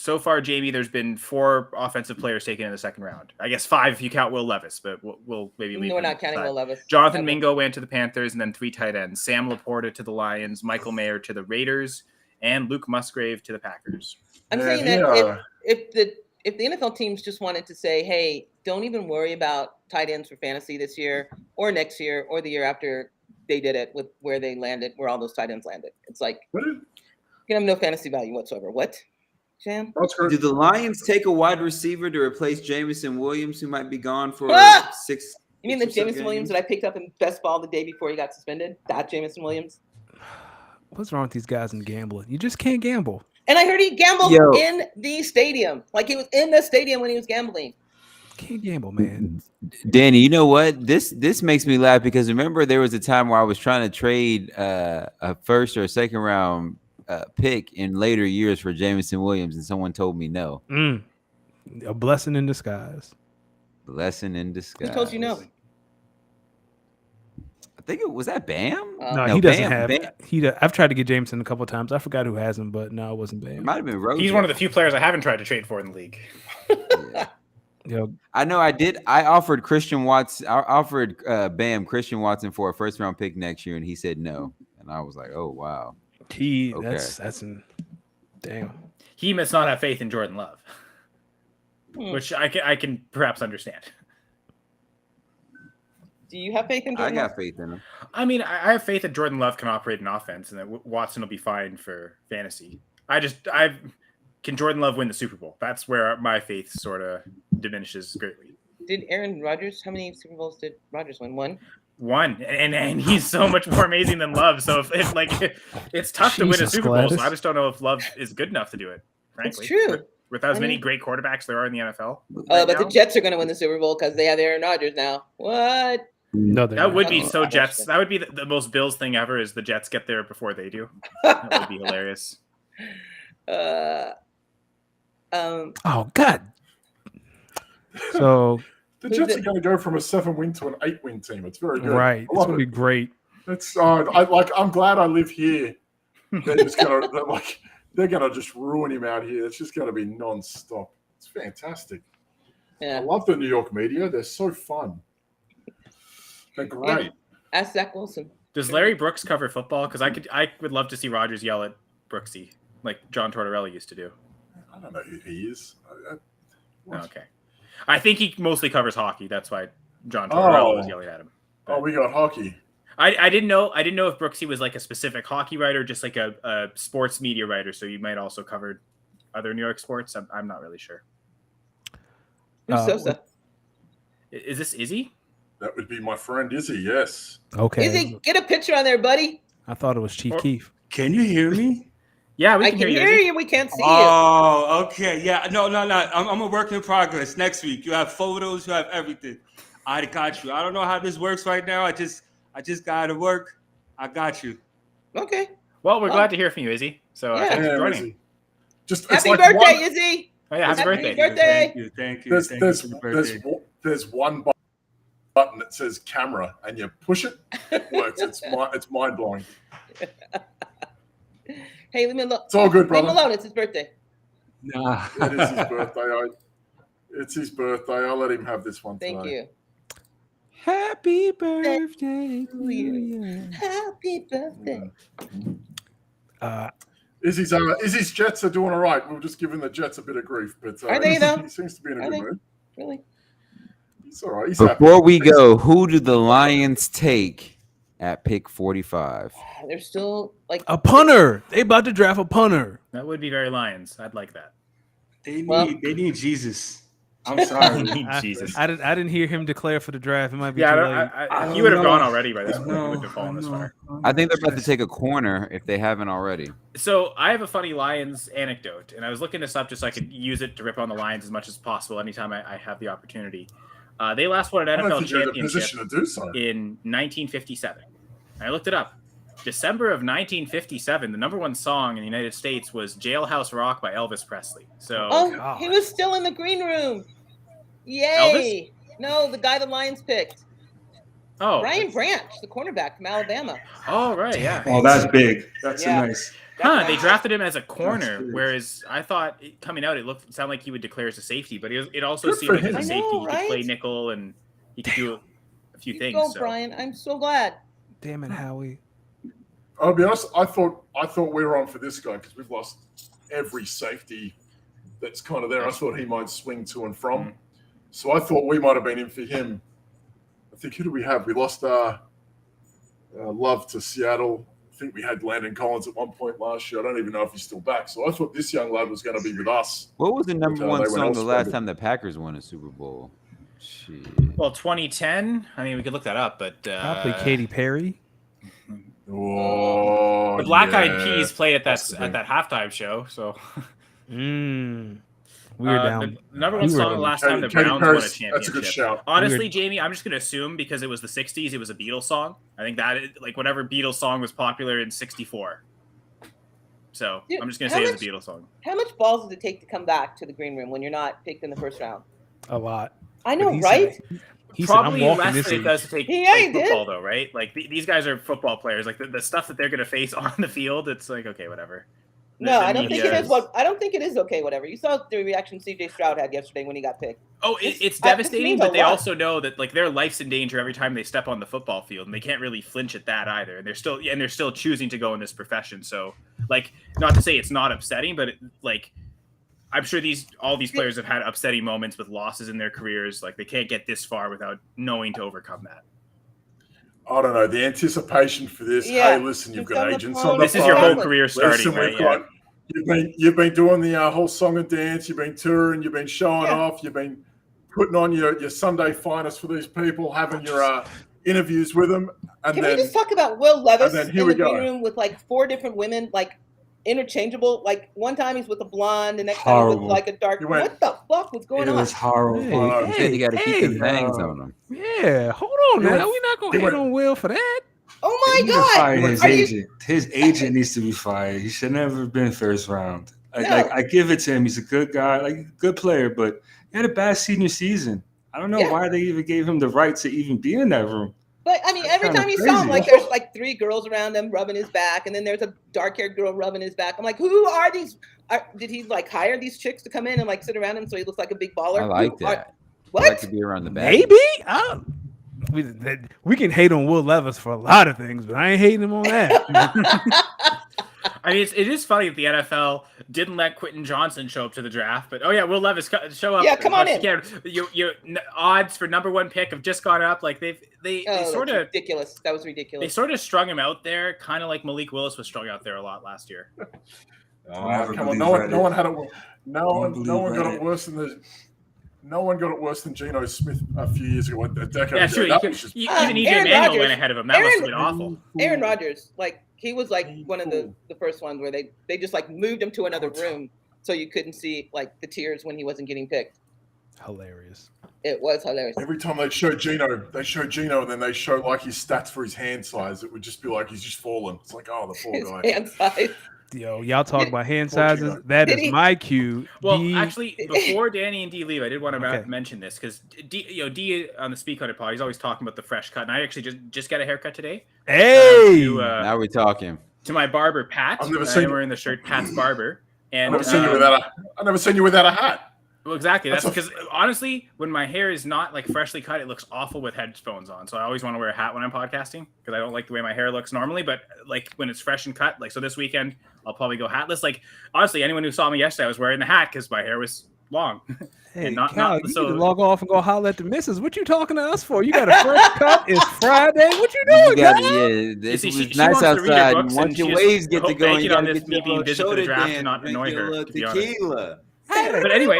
So far, Jamie, there's been 4 offensive players taken in the second round. I guess 5 if you count Will Levis, but we'll maybe leave. No, we're him not counting aside. Will Levis. Jonathan Okay. Mingo went to the Panthers, and then 3 tight ends: Sam Laporta to the Lions, Michael Mayer to the Raiders, and Luke Musgrave to the Packers. I'm Man, saying he, that if the NFL teams just wanted to say, hey, don't even worry about tight ends for fantasy this year or next year or the year after, they did it with where they landed, where all those tight ends landed. It's like What did- you can have no fantasy value whatsoever. What, Jam? That's great. Do the Lions take a wide receiver to replace Jamison Williams, who might be gone for Ah! 6? You mean the 6 or 7 Jameson Williams games? that I picked up in best ball the day before he got suspended? That Jameson Williams. What's wrong with these guys in gambling? You just can't gamble. And I heard he gambled Yo. in the stadium. Like he was in the stadium when he was gambling. Can't gamble, man. Danny, you know what? This makes me laugh because remember there was a time where I was trying to trade a first or a second round pick in later years for Jamison Williams, and someone told me no. A blessing in disguise. Blessing in disguise. Who told you no? I think it was that Bam. No, No, he doesn't Bam- have. Bam- I've tried to get Jameson a couple of times. I forgot who has him, but no, it wasn't It Bam. might have been Rojo. He's one of the few players I haven't tried to trade for in the league. Yeah. Yo, I know I did. I offered Christian Watson. I offered Bam Christian Watson for a first round pick next year, and he said no. And I was like, oh wow. he. Okay. That's an. Damn. He must not have faith in Jordan Love, Hmm. which I can perhaps understand. Do you have faith in I Jordan? got faith in him. I mean, I have faith that Jordan Love can operate an offense and that Watson will be fine for fantasy. Can Jordan Love win the Super Bowl? That's where my faith sort of diminishes greatly. Did Aaron Rodgers? How many Super Bowls did Rodgers win? One, and he's so much more amazing than Love. So if like it's tough to win a Jesus, Super Bowl, so Gladys. I just don't know if Love is good enough to do it. Frankly, true. With as I many mean- great quarterbacks there are in the NFL, But the now. Jets are going to win the Super Bowl because they have Aaron Rodgers now. What? No, they're That not. would be Oh, so I Jets. watched it. That would be the most Bills thing ever. Is the Jets get there before they do? That would be hilarious. Oh God. So The Who's Jets it? are going to go from a 7-win to an 8-win team. It's very good. right, I it's love gonna be it. great. It's I'm glad I live here. They're just they're gonna just ruin him out here. It's just gonna be non-stop. It's fantastic. I Yeah. love the New York media. They're so fun. They're great. Ask Zach Wilson. Does Larry Brooks cover football? Because I would love to see Rodgers yell at Brooksy like John Tortorella used to do. I don't know who he is. What? Okay, I think he mostly covers hockey. That's why John Tortorella was yelling at him. Oh, we got hockey. I didn't know if Brooksy was like a specific hockey writer, just like a sports media writer. So you might also cover other New York sports. I'm not really sure. Who's Uh, Sosa? Is this Izzy? That would be my friend Izzy. Yes. Okay. Izzy, get a picture on there, buddy. I thought it was Chief Or- Keef. Can you hear me? Yeah, we I can can hear hear you. you. We can't see you. Oh, okay. Yeah. No. I'm a work in progress. Next week, you have photos. You have everything. I got you. I don't know how this works right now. I just got to work. I got you. Okay. Well, we're Well, glad to hear from you, Izzy. So yeah. thanks for Yeah, joining. Izzy. Just it's Happy like birthday, one, Izzy. Oh yeah, happy Happy birthday. birthday. Thank you. there's Thank you for the birthday. there's one button that says camera, and you push it, it works. It's mind blowing. Hey, leave me alone. It's all good, Leave him brother. alone. It's his birthday. Nah. It is his birthday. It's his birthday. I'll let him have this one Thank today. you. Happy birthday to you. you. Happy birthday. Izzy's Jets are doing all right. We were just giving the Jets a bit of grief, but Are they, though? he seems to be in a Are good they? mood. Really? He's all right. He's happy. Before we go, who do the Lions take at pick 45? They're still like A punter. They about to draft a punter. That would be very Lions. I'd like that. They Well- need Jesus. I'm sorry. Jesus. I didn't hear him declare for the draft. It might be Yeah, too late. I he would have don't know. gone already by this I point. He know, wouldn't have fallen this far. I think they're about to take a corner if they haven't already. So I have a funny Lions anecdote, and I was looking this up just so I could use it to rip on the Lions as much as possible anytime I have the opportunity. They last won an I don't NFL think you're in a championship position to do so. in 1957. I looked it up. December of 1957, the number one song in the United States was Jailhouse Rock by Elvis Presley. So Oh, God. he was still in the green room. Yay! No, the guy the Lions picked. Brian Branch, the cornerback from Alabama. Oh, right, yeah. Oh, that's big. That's Yeah. a nice. Huh, they drafted him as a corner, That's whereas I thought coming out it sounded like he would declare as a safety, but it also Good seemed for like as a him. safety I know, he could play right? nickel and he could do a few You things. go, So. Brian. I'm so glad. Damn it, Howie. I'll be honest. I thought we were on for this guy because we've lost every safety that's kind of there. I thought he might swing to and from, Mhm. so I thought we might have been in for him. I think who do we have? We lost Love to Seattle. I think we had Landon Collins at one point last year. I don't even know if he's still back. So I thought this young lad was going to be with us. What was the number But, one they went song the elsewhere, last but- time the Packers won a Super Bowl? Shit. Well, 2010. I mean, we could look that up, but Probably Katy Perry. Oh, the Black Eyed yeah. Peas played at That's the that thing. halftime show. So We were down. The number one we were song down. last time the Katy Browns won a Perry's- championship. That's a good shout. Honestly, Jamie, I'm just gonna assume because it was the '60s, it was a Beatles song. I think that like whatever Beatles song was popular in '64. So Dude, I'm just gonna how say it's much- a Beatles song. How much balls does it take to come back to the green room when you're not picked in the first round? A lot. I But know, he right? said- He said, I'm Probably walking less this than it age. does to take Yeah, he like, did. football, though, right? Like these guys are football players. Like the stuff that they're gonna face on the field, it's like okay, whatever. No, The I don't think media it is. I don't think it is okay. Whatever. You saw the reaction CJ Stroud had yesterday when he got picked. Oh, This- it's this devastating, means a but they lot. also know that like their life's in danger every time they step on the football field, and they can't really flinch at that either. And they're still choosing to go in this profession. So, like, not to say it's not upsetting, but like, I'm sure all these players have had upsetting moments with losses in their careers. Like, they can't get this far without knowing to overcome that. I don't know. The anticipation for this. Yeah. Hey, listen, you've It's got on the agents phone. on the This is your phone. whole career starting, Listen, right? we've Yeah. got- You've been doing the whole song and dance. You've been touring. You've been showing Yeah. off. You've been putting on your Sunday finest for these people, having your interviews with them, and Can then we just talk about Will Levis and then in here the we green go. room with like 4 different women, like interchangeable? Like one time he's with a blonde, the next time he's with Horrible. like a dark. You went- What the fuck was going It on? was horrible. Hey, He said you got to keep hey, them bangs on them. Yeah, hold on You now. went- We're not gonna you hate went- on Will for that. Oh They my need to god! fire his Are you- agent. His agent needs to be fired. He should never have been first round. No. I give it to him. He's a good guy, like a good player, but he had a bad senior season. I don't know Yeah. why they even gave him the right to even be in that room. But I mean, That's every kinda time you saw him, crazy. like there's like 3 girls around him rubbing his back, and then there's a dark-haired girl rubbing his back. I'm like, who are these? Did he like hire these chicks to come in and like sit around him so he looks like a big baller? I like Who are- that. I What? like to be around the back. Maybe. We can hate on Will Levis for a lot of things, but I ain't hating him on that. I mean, it is funny that the NFL didn't let Quentin Johnson show up to the draft, but oh yeah, Will Levis show up. Yeah, come on in. Your odds for number 1 pick have just gone up. Like they Oh, sort that's of ridiculous. That was they ridiculous. sort of strung him out there, kind of like Malik Willis was strung out there a lot last year. I never come on, believe Reddit. no one had it. No Don't one believe got it Reddit. worse than the. No one got it worse than Geno Smith a few years ago, a decade Yeah, ago. true. That was just Even EJ Aaron Manuel Rodgers. went ahead of him. That must have been awful. Aaron Rodgers, like he was like one of the first ones where they just like moved him to another room so you couldn't see like the tears when he wasn't getting picked. Hilarious. It was hilarious. Every time they show Geno, and then they show like his stats for his hand size. It would just be like he's just fallen. It's like, oh, the poor His guy. hand size. Yo, y'all talk about hand Poor sizes. Gino. That Did is he- my cue. Well, D- actually, before Danny and D leave, I did want to Okay. mention this because D on the Speak on It pod, he's always talking about the fresh cut, and I actually just got a haircut today. hey, Now we're talking. To my barber, Pat. I've never seen I'm you- wearing the shirt, Pat's Barber. And I've never seen you without a hat. Well, exactly. That's That's because honestly, when my hair is not like freshly cut, it looks awful with headphones on. So I always want to wear a hat when I'm podcasting because I don't like the way my hair looks normally. But like when it's fresh and cut, like so this weekend, I'll probably go hatless. Like honestly, anyone who saw me yesterday, I was wearing the hat because my hair was long. hey, and not- Cal, not- you so- need to log off and go holler at the missus. What you talking to us for? You got a first cut. It's Friday. What you You doing, gotta, Cal? yeah, this see, was she nice wants to read her outside. books, Once and your she waves get to hope- going, banking you on gotta this get me your being little busy for the shoulder draft to dance, not drink annoy your her, little to be honest. tequila. But anyway,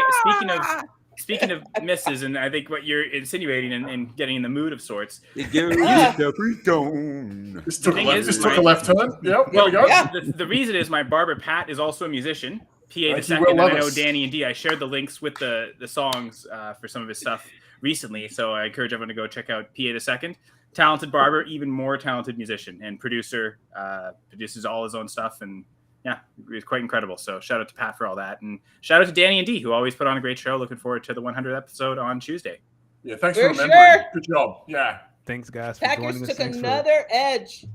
speaking of misses, and I think what you're insinuating and getting in the mood of sorts. Get rid of the freestone. Just took, thing a, left, is, just my- took a left turn. Yep, there Well, we go. yeah. the reason is my barber Pat is also a musician. PA the you, second, Will and I know Levis. Danny and D. I shared the links with the songs for some of his stuff recently, so I encourage everyone to go check out PA the second. Talented barber, even more talented musician and producer. Produces all his own stuff, and yeah, it's quite incredible. So shout out to Pat for all that, and shout out to Danny and D, who always put on a great show. Looking forward to the 100th episode on Tuesday. Yeah, thanks For for remembering. sure. Good job. Yeah. Thanks, guys, for joining Packers us. took Thanks for another edge.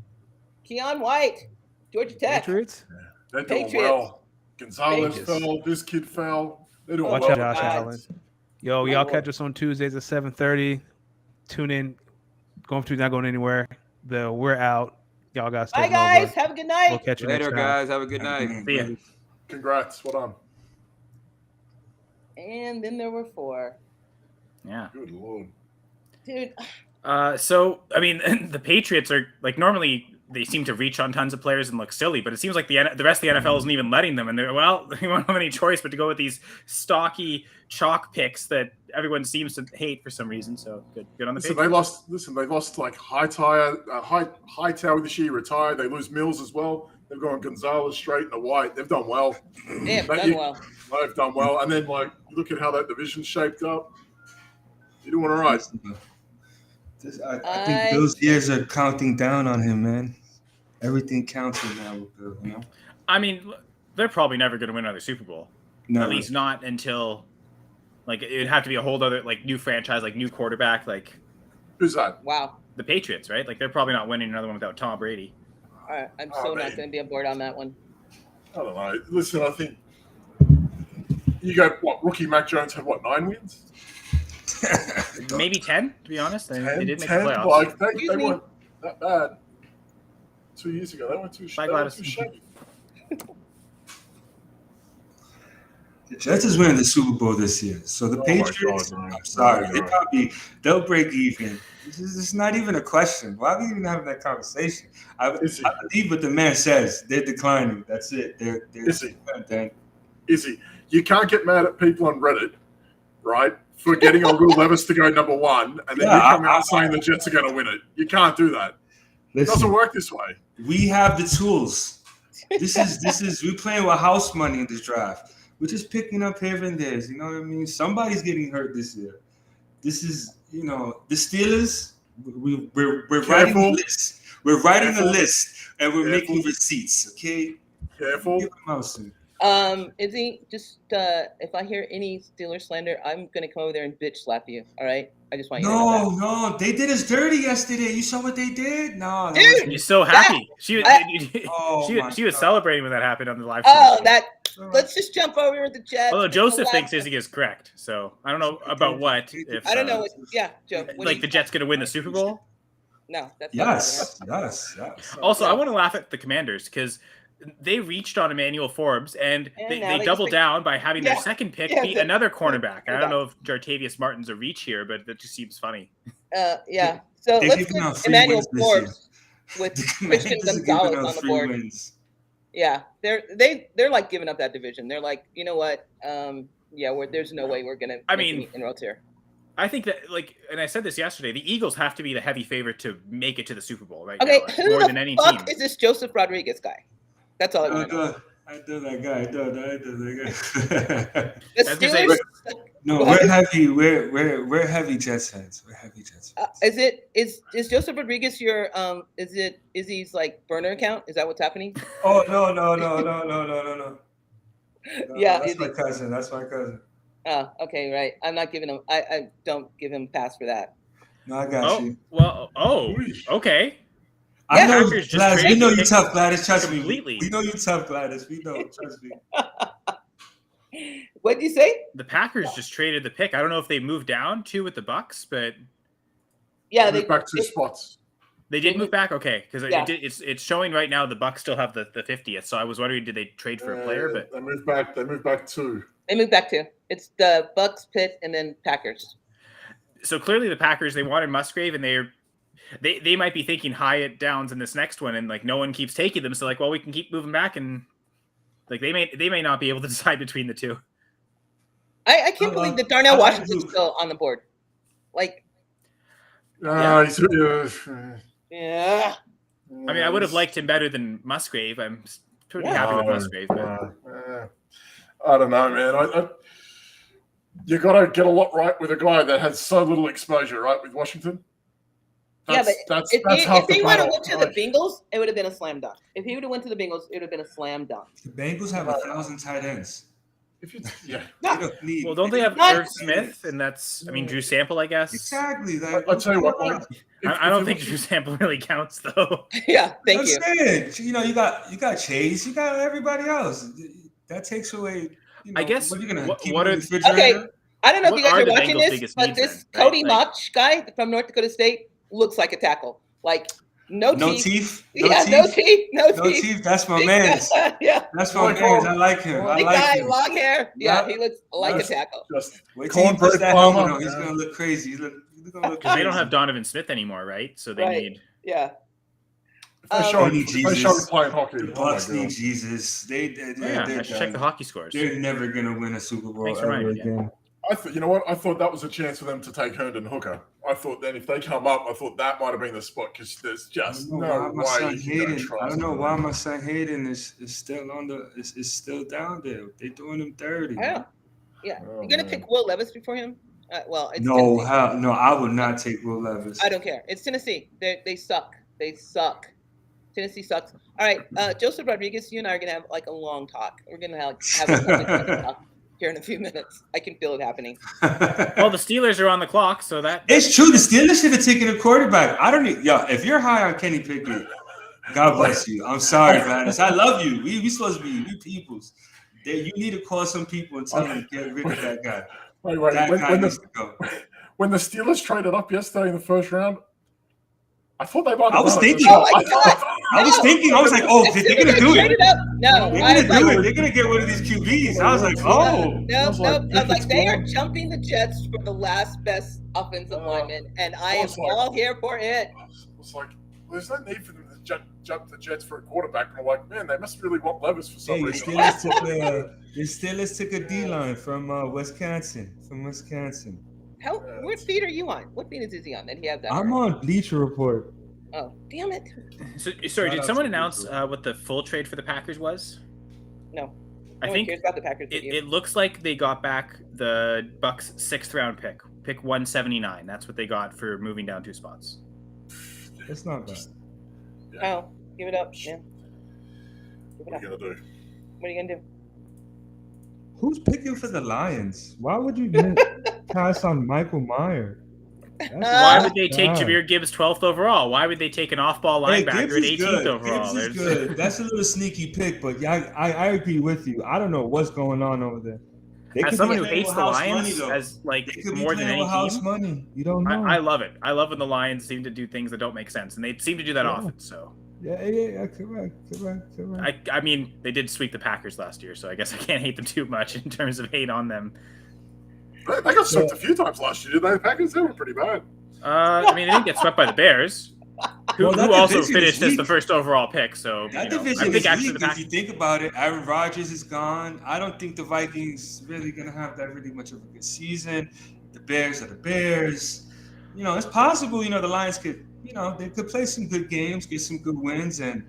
Keon White, Georgia Tech. Patriots. They're doing Patriots. well. Gonzalez Patriots. fell. This kid fell. They're doing Watch well. out, Josh God. Allen. Yo, My y'all Lord. catch us on Tuesdays at 7:30. Tune in. GoingFor2 not going anywhere. We're out. Y'all guys Bye, taking guys. over. Have a good night. We'll catch you Later, next time. guys. Have a good night. See ya. Congrats. Well done. And then there were 4. Yeah. Good Lord. Dude, So I mean, the Patriots are like normally they seem to reach on tons of players and look silly, but it seems like the rest of the NFL isn't even letting them. And they're they won't have any choice but to go with these stocky chalk picks that everyone seems to hate for some reason. So good on the Listen, Patriots. they lost like Hightower this year, retired. They lose Mills as well. They've gone Gonzalez straight and White. They've done well. they have But done you- well. They've done well. And then like look at how that division's shaped up. You're doing all right. I think those years are counting down on him, man. Everything counting now with Bill, you know? I mean, they're probably never going to win another Super Bowl. No, At least not until like it would have to be a whole other like new franchise, like new quarterback, like Who's that? Wow. the Patriots, right? Like they're probably not winning another one without Tom Brady. All right. I'm Oh, so man. not going to be aboard on that one. I don't know. Listen, I think you go rookie Mac Jones had 9 wins? Maybe 10, to be honest. They 10, did make the 10? playoffs. Like they Excuse me? weren't that bad 2 years ago. They weren't too Bye, they weren't Gladys. too shabby. the Jets is winning the Super Bowl this year. So the Oh my Patriots, God, man. I'm sorry, Oh my God. they'll break even. This is not even a question. Why are we even having that conversation? I believe what the man says. They're declining. That's it. They're Is he? done. Izzy, you can't get mad at people on Reddit, right, for getting on Will Levis to go number 1, and then Yeah, you come out saying the Jets are going to win it. You can't do that. It doesn't Listen, work this way. we have the tools. This is we're playing with house money in this draft. We're just picking up here and there. You know what I mean? Somebody's getting hurt this year. This is, the Steelers. We're writing a list. We're writing a Careful. list, and we're Careful. making receipts. Okay. Careful. Give them out soon. Izzy, just if I hear any Steelers slander, I'm going to come over there and bitch slap you. All right? I just want you to know that. No, they did us dirty yesterday. You saw what they did? No, that Dude! You're so happy. She was Oh, my she was God. celebrating when that happened on the live stream. Oh, was- let's just jump over to the Jets. Although Joseph Relax. thinks Izzy is correct, so I don't know about what. If, I don't know. Yeah, Joe. what do Like you- the Jets going to win the Super Bowl. No, that's not Yes. Also, I want to laugh at the Commanders because they reached on Emmanuel Forbes and And they now they doubled just- down by having their Yeah. second pick Yeah, beat the- another cornerback. I Cornerback. don't know if Jartavius Martin's a reach here, but that just seems funny. Yeah. So They're let's giving out get free Emmanuel wins this Forbes with The Christian Commanders are giving Gonzalez us on the free board. wins. Yeah, they're like giving up that division. They're like, you know what? Yeah, there's no way we're gonna. I make mean, any inroads here. I think that, like, and I said this yesterday, the Eagles have to be the heavy favorite to make it to the Super Bowl right Okay, now, who more the than any fuck team. is this Joseph Rodriguez guy? That's all I want to know. I know that guy. I know that guy. The I was gonna say- Steelers. No, Go we're ahead. heavy. We're heavy Jets fans. We're heavy Jets fans. Is Joseph Rodriguez your is he's like burner account? Is that what's happening? Oh no. Yeah, that's is my he? cousin. That's my cousin. Oh, okay, right. I'm not giving him. I don't give him a pass for that. No, I got you. Well, okay. I know, Packers just Gladys. We traded know the you pick tough, Gladys. Trust completely. me. We know you tough, Gladys. We know. Trust me. What did you say? The Packers just traded the pick. I don't know if they moved down too with the Bucks, but Yeah, Moved back 2 spots. they did move back. Okay, because Yeah. it's showing right now the Bucks still have the 50th. So I was wondering, did they trade for a player? But They moved back. They moved back 2. They moved back to. It's the Bucks, Pitt, and then Packers. so clearly the Packers, they wanted Musgrave, and they might be thinking Hyatt Downs in this next one, and like no one keeps taking them. So like, well, we can keep moving back, and like they may not be able to decide between the two. I can't believe that Darnell I like Washington's Luke. still on the board. Like, Yeah. yeah. I mean, I would have liked him better than Musgrave. I'm pretty happy with Musgrave. But I don't know, man. You got to get a lot right with a guy that has so little exposure, right? With Washington. That's If half he the would have battle. went to the Bengals, it would have been a slam dunk. If he would have went to the Bengals, it would have been a slam dunk. The Bengals have 1,000 tight ends. Yeah. They don't need. well, don't they have Not- Irv Smith? And that's, I mean, Drew Sample, I guess. Exactly. Like, I'll tell you what. I don't think Drew Sample really counts though. Yeah, thank you. Saying, you got Chase, you got everybody else. That takes away. I guess what are you gonna what- keep what in are- the refrigerator? Okay, I don't know if What you guys are are the watching Bengals' this, biggest but needs this then, right? Cody Like- Mach guy from North Dakota State looks like a tackle. Like no No teeth. teeth. Yeah, no teeth. No No teeth. teeth. That's my Big man. guy, yeah, That's my man. I like him. I big like guy, him. long hair. Yeah, Yeah. he looks like a That's- tackle. Just Wait till he puts cornbread that helmet farmer. on. He's Yeah. gonna look crazy. He's gonna look Because they don't crazy. have Donovan Smith anymore, right? So they Right. need. Yeah. If they show They him need if they show him Jesus. playing hockey, The oh my Bucks need God. Jesus. They're I should check the done. hockey scores. They're never gonna win a Super Bowl Thanks for ever reminding me, again. I thought, you know what? I thought that was a chance for them to take Herndon Hooker. I thought then if they come up, I thought that might have been the spot because there's just no way you can go try I don't know something. why my son Hayden is still on the is still down there. They doing him dirty. Yeah. Yeah. Oh, You're gonna man. pick Will Levis before him? Well, it's No, Tennessee. no, I would not take Will Levis. I don't care. It's Tennessee. They suck. They suck. Tennessee sucks. All right, Joseph Rodriguez, you and I are gonna have like a long talk. We're gonna have a talk here in a few minutes. I can feel it happening. Well, the Steelers are on the clock, so that. It's true. The Steelers should have taken a quarterback. I don't need. Yo, if you're high on Kenny Pickett, God bless you. I'm sorry, Gladys. I love you. We supposed to be peoples. You need to call some people and tell them to get rid of that guy. Wait, That guy when needs to go. the Steelers traded up yesterday in the first round, I thought they might have I was done it. thinking- Oh my God! I was thinking. I was like, oh, As they're soon as gonna they do traded it. up, no, They're I was gonna do like, it. They're gonna get rid of these QBs. I was like, oh. no, was like, no. I'm like, they are Pickett's jumping the Jets for the last best offensive lineman, and I I am was like- all here for it. It's like, there's no need for them to jump the Jets for a quarterback. And I'm like, man, they must really want Levis for some Hey, the reason. Steelers took a D-line from Wisconsin. What feed are you on? What feed is he on that he has that? I'm on Bleacher Report. Oh, damn it! So, sorry, Shout did out someone to announce Bleacher. what the full trade for the Packers was? No, I no one think cares about the Packers. but you. it looks like they got back the Bucks' 6th round pick 179. That's what they got for moving down 2 spots. It's not bad. Oh, give it up, man. Give it What up. are you gonna do? What are you gonna do? Who's picking for the Lions? Why would you pass on Michael Meyer? Why would they take God. Jahmyr Gibbs 12th overall? Why would they take an off-ball Hey, linebacker Gibbs at is 18th good. overall? Gibbs is There's- good. That's a little sneaky pick, but yeah, I agree with you. I don't know what's going on over there. They could As be someone who playing hates with the house Lions, money, though. as like They could be more than playing any with house team, money. You don't know. I love it. I love when the Lions seem to do things that don't make sense, and they seem to do that Yeah. often. So Yeah, correct. I mean, they did sweep the Packers last year, so I guess I can't hate them too much in terms of hate on them. They got swept a few times last year, didn't they? The Packers, they were pretty bad. I mean, they didn't get swept by the Bears. who Well, that also division is finished as the weak. first overall pick. So That I division think is actually weak the if you think about it. Aaron Rodgers is gone. I don't think the Vikings really gonna have that really much of a good season. The Bears are the Bears. It's possible. The Lions could. They could play some good games, get some good wins, and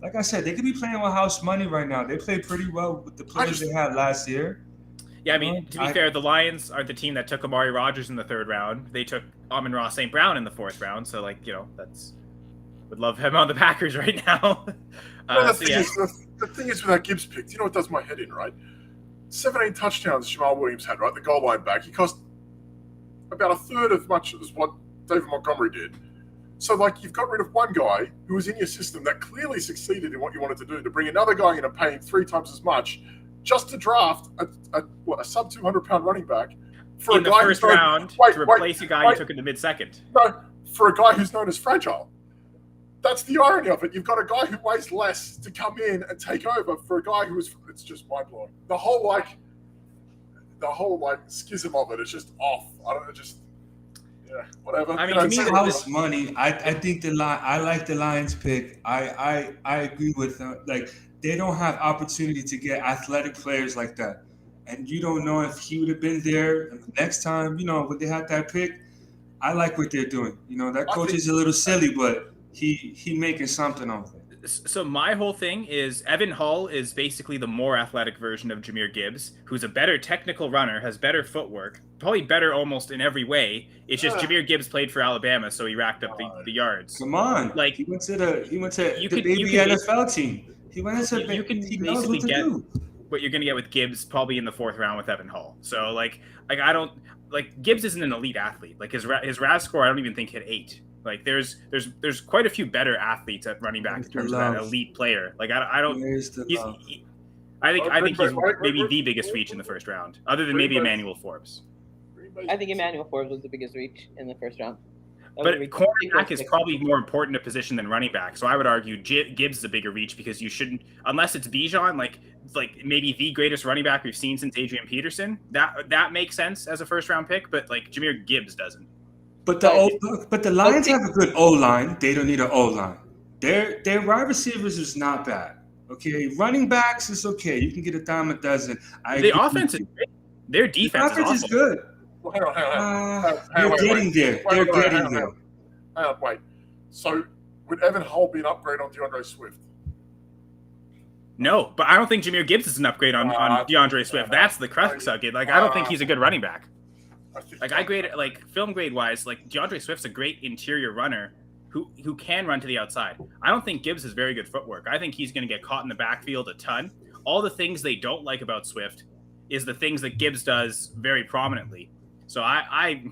like I said, they could be playing with house money right now. They played pretty well with the players they had last year. Yeah, I mean, to be fair, the Lions are the team that took Amari Rodgers in the 3rd round. They took Amon-Ra St. Brown in the 4th round. So, that's would love him on the Packers right now. The thing is with that Gibbs pick, you know what does my head in, right? 17 touchdowns Jamal Williams had, right? The goal line back. He cost about a third as much as what David Montgomery did. So, you've got rid of one guy who was in your system that clearly succeeded in what you wanted to do, to bring another guy in and pay him 3 times as much just to draft a sub 200-pound running back for in a guy the 1st round to replace a guy you took in the mid-2nd. No, for a guy who's known as fragile. That's the irony of it. You've got a guy who weighs less to come in and take over for a guy it's just mind-blowing. The whole schism of it is just off. I don't know, whatever. I mean, to me, house money. I think I like the Lions pick. I agree with them. They don't have opportunity to get athletic players like that, and you don't know if he would have been there next time. When they had that pick, I like what they're doing. That coach is a little silly, but he making something of it. So my whole thing is Evan Hull is basically the more athletic version of Jahmyr Gibbs, who's a better technical runner, has better footwork, probably better almost in every way. It's just Jahmyr Gibbs played for Alabama, so he racked up the yards. Come on, he went to the NFL team. He went to you can basically get what you're going to get with Gibbs probably in the 4th round with Evan Hull. So I don't Gibbs isn't an elite athlete. His RAS score I don't even think hit 8. There's quite a few better athletes at running back in terms of that elite player. I don't. I think he's maybe the biggest reach in the 1st round, other than maybe Emmanuel Forbes. I think Emmanuel Forbes was the biggest reach in the 1st round. But cornerback is probably more important a position than running back. So I would argue Gibbs is a bigger reach because you shouldn't, unless it's Bijan, maybe the greatest running back we've seen since Adrian Peterson. That makes sense as a 1st round pick, but Jahmyr Gibbs doesn't. But the Lions have a good O-line. They don't need an O-line. Their wide receivers is not bad. Okay, running backs is okay. You can get a dime a dozen. The offense is great. Their defense is good. Well, hang on. They're getting there. They're getting there. Wait. So, would Evan Hull be an upgrade on DeAndre Swift? No, but I don't think Jahmyr Gibbs is an upgrade on DeAndre Swift. That's the crux of it. I don't think he's a good running back. I grade it film grade wise. DeAndre Swift's a great interior runner who can run to the outside. I don't think Gibbs has very good footwork. I think he's going to get caught in the backfield a ton. All the things they don't like about Swift is the things that Gibbs does very prominently. So I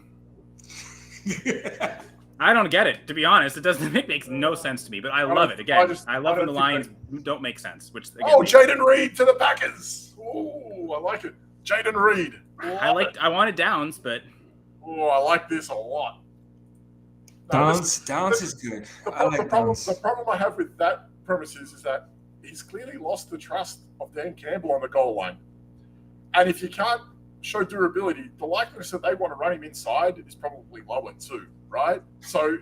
don't get it, to be honest. It makes no sense to me, but I love it. Again, I love when the Lions don't make sense. Jaden Reed to the Packers. Oh, I like it. Jaden Reed. I wanted Downs, but I like this a lot. Downs is good. The problem I have with that premise is that he's clearly lost the trust of Dan Campbell on the goal line. And if you can't show durability, the likeliness that they want to run him inside is probably lower too, right? So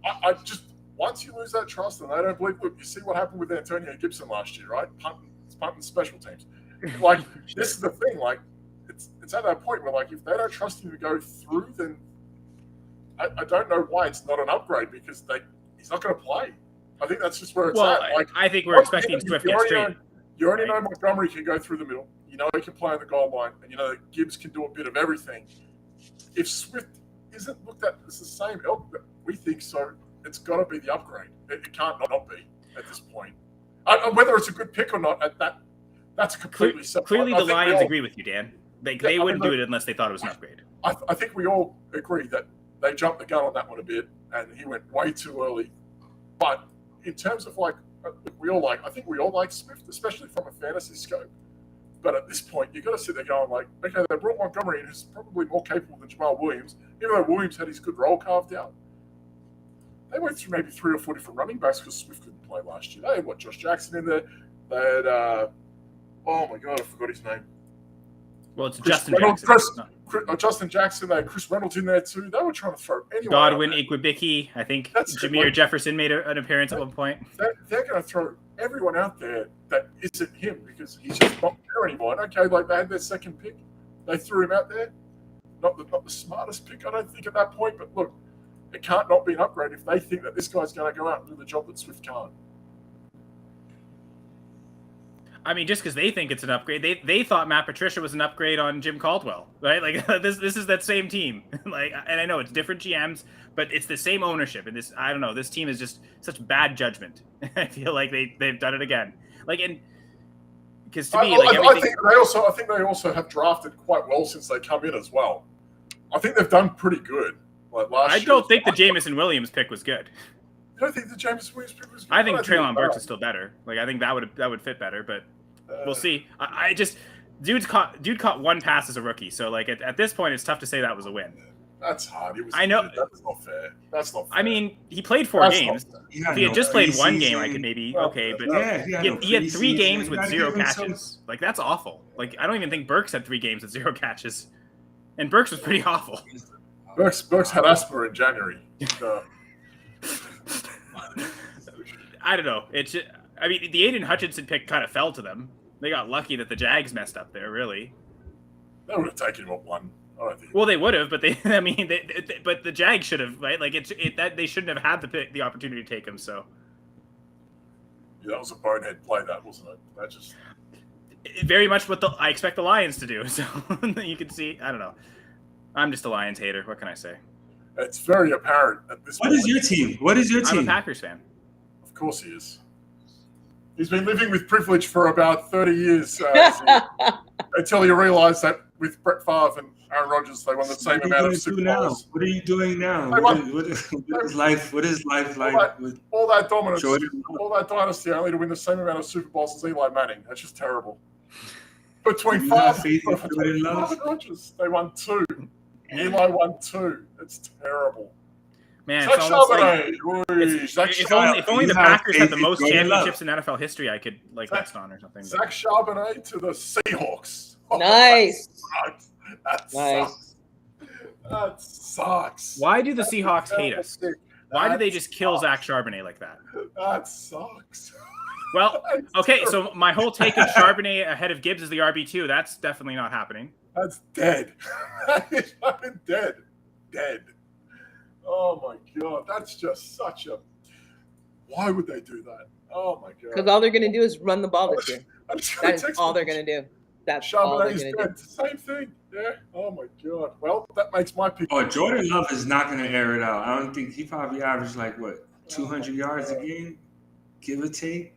I just, once you lose that trust and they don't believe, look, you see what happened with Antonio Gibson last year, right? Punting special teams. This is the thing, it's at that point where if they don't trust him to go through, then I don't know why it's not an upgrade, because he's not going to play. I think that's just where it's at. I think we're expecting Swift to get straight. You already know Montgomery can go through the middle. You know he can play on the goal line, and you know that Gibbs can do a bit of everything. If Swift isn't looked at as the same ilk that we think so, it's got to be the upgrade. It can't not be at this point. Whether it's a good pick or not, that's completely separate. Clearly, the Lions agree with you, Dan. They wouldn't do it unless they thought it was an upgrade. I think we all agree that they jumped the gun on that one a bit, and he went way too early. But in terms of I think we all like Swift, especially from a fantasy scope. But at this point, you've got to sit there going okay, they brought Montgomery in, who's probably more capable than Jamal Williams, even though Williams had his good role carved out. They went through maybe 3 or 4 different running backs because Swift couldn't play last year. They had Josh Jackson in there. They had, oh my God, I forgot his name. Well, it's Chris Justin Reynolds, Jackson. Justin Jackson, they had Chris Reynolds in there too. They were trying to throw anyone. Godwin, Igwebicki. I think That's it, Jameer like- Jefferson made an appearance at one point. They're going to throw everyone out there that isn't him because he's just not there anymore. And okay, like they had their second pick, they threw him out there. Not the smartest pick, I don't think, at that point. But look, it can't not be an upgrade if they think that this guy's going to go out and do the job that Swift can't. I mean, just because they think it's an upgrade, they thought Matt Patricia was an upgrade on Jim Caldwell, right? Like this is that same team. Like, and I know it's different GMs, but it's the same ownership. And I don't know, this team is just such bad judgment. I feel like they've done it again. Like, and because to me, I think they also have drafted quite well since they come in as well. I think they've done pretty good. Like last I year. don't think the Jamison Williams pick was good. I don't think the James Williams pick was good. I think Treylon it's Burks bad. is still better. Like, I think that would fit better, but we'll see. I just dude caught one pass as a rookie, so like at this point, it's tough to say that was a win. That's hard. I know. That's not fair. That's not fair. I mean, he played 4 That's games. not fair. If he had just played one game, I could maybe okay, but he had 3 games with 0 catches. Like, that's awful. Like, I don't even think Burks had 3 games with 0 catches, and Burks was pretty awful. Burks had asthma in January. I don't know. I mean, the Aiden Hutchinson pick kind of fell to them. They got lucky that the Jags messed up there, really. They would have taken him at 1. I don't think. Well, they would have, but but the Jags should have, right? Like that they shouldn't have had the opportunity to take him. So Yeah, that was a bonehead play, that wasn't it? That just very much what I expect the Lions to do. So you can see, I don't know. I'm just a Lions hater. What can I say? it's very apparent at this What point. is your team? What is your I'm a team? Packers fan. Of course he is. He's been living with privilege for about 30 years until he realised that with Brett Favre and Aaron Rodgers, they won the same amount of Super Bowls. What are you doing now? They won- What is life like with All that dominance, Jordan? all that dynasty, only to win the same amount of Super Bowls as Eli Manning. That's just terrible. Between You have Favre faith in Jordan Love? and Rodgers, they won 2. Eli won 2. It's terrible. Man, Zach it's almost like, Charbonnet. Zach if only You the have Packers had the faith in most Jordan Love. championships in NFL history, I could like rest on or something. but- Zach Charbonnet to the Seahawks. Oh, Nice. That Nice. sucks. That sucks. Why do the Seahawks hate us? Why do they just kill Zach Sucks. Charbonnet like that? That sucks. Well, That's okay, terrible. so my whole take of Charbonnet ahead of Gibbs is the RB2. That's definitely not happening. That's dead. That is fucking dead. Dead. Oh my god, that's just such a. Why would they do that? Oh my god. Because all they're going to do is run the ball this year. I'm just That gonna is all they're going to do. That's all Charbonnet they're is going to do. dead. Same thing. Yeah. Oh my god. Well, that makes my pick. Oh, Jordan Love is not going to air it out. I don't think he probably averaged like what 200 yards a game, give or take.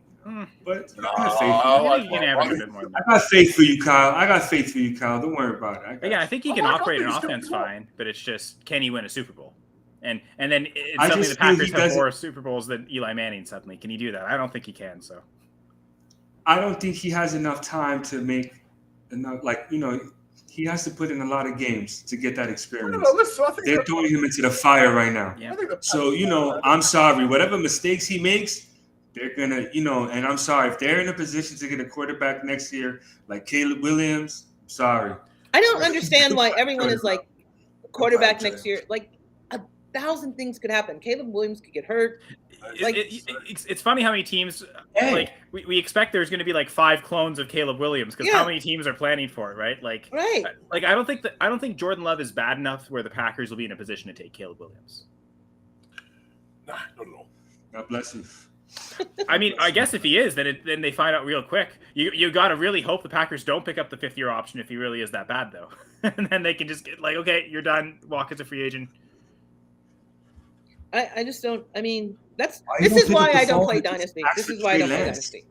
But I got faith. I think he can average a bit more than that. I got faith for you, Kyle. I got faith for you, Kyle. Don't worry about it. But yeah, I think he can I operate an think he's gonna offense do well. fine, but it's just, can he win a Super Bowl? And then I suddenly just the feel he Packers have doesn't- more Super Bowls than Eli Manning suddenly. Can he do that? I don't think he can, so. I don't think he has enough time to make enough. Like, he has to put in a lot of games to get that experience. No, listen, I think They're that- throwing him into the fire right now. Yeah. I think the So, Packers- I'm sorry. Whatever mistakes he makes, they're going to, and I'm sorry. If they're in a position to get a quarterback next year, like Caleb Williams, sorry. I don't understand why everyone is like quarterback next year. Like 1,000 things could happen. Caleb Williams could get hurt. Like- It's funny how many teams, Hey. like, we expect there's going to be like 5 clones of Caleb Williams because Yeah. how many teams are planning for it, right? Like, Right. I don't think Jordan Love is bad enough where the Packers will be in a position to take Caleb Williams. Nah, not at all. God bless you. I mean, I guess if he is, then they find out real quick. You got to really hope the Packers don't pick up the 5th-year option if he really is that bad, though. And then they can just get like, okay, you're done. Walk as a free agent. I just don't. I mean, this you is don't pick why up the I don't phone play and just Dynasty. ask This for is why I don't Trey play Lance. Dynasty.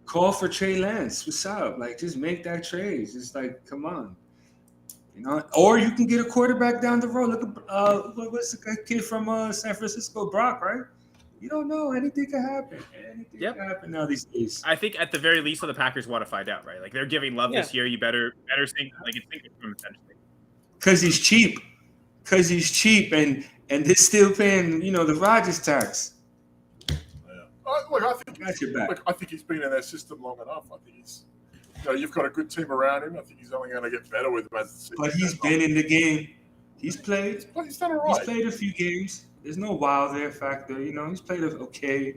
Call for Trey Lance. What's up? Like, just make that trade. It's like, come on. Or you can get a quarterback down the road. Look at what's the kid from San Francisco, Brock, right? You don't know. Anything can happen. Anything Yep. can happen now these days. I think at the very least, the Packers want to find out, right? Like they're giving Love this year. You better think of him essentially. Because he's cheap. And they're still paying, the Rodgers tax. Yeah. Look, I think Got your back. Look, I think he's been in their system long enough. I think you've got a good team around him. I think he's only going to get better with him as the season But he's goes on. been in the game. He's played. He's done all He's right. played a few games. There's no wow there factor. He's played okay.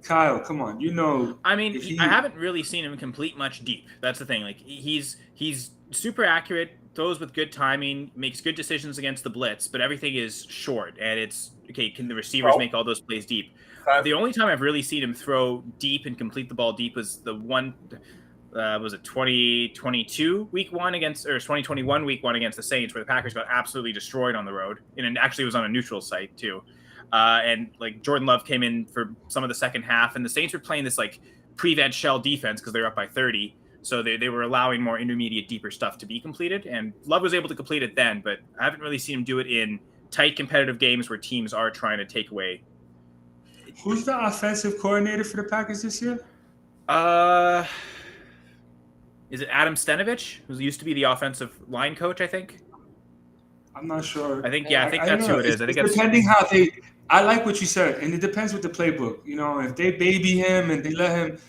Kyle, come on. I mean, if I haven't really seen him complete much deep. That's the thing. Like he's super accurate, throws with good timing, makes good decisions against the blitz, but everything is short. And it's okay. Can the receivers make all those plays deep? The only time I've really seen him throw deep and complete the ball deep was the one. Was it 2022 week 1 against, or 2021 week 1 against the Saints, where the Packers got absolutely destroyed on the road, and actually was on a neutral site too. And like Jordan Love came in for some of the second half, and the Saints were playing this like prevent shell defense because they were up by 30. So they were allowing more intermediate, deeper stuff to be completed, and Love was able to complete it then, but I haven't really seen him do it in tight competitive games where teams are trying to take away. Who's the offensive coordinator for the Packers this year? Is it Adam Stenovich, who used to be the offensive line coach, I think? I'm not sure. I think that's who it is. I think it's depending how they. I like what you said, and it depends with the playbook. If they baby him and they let him,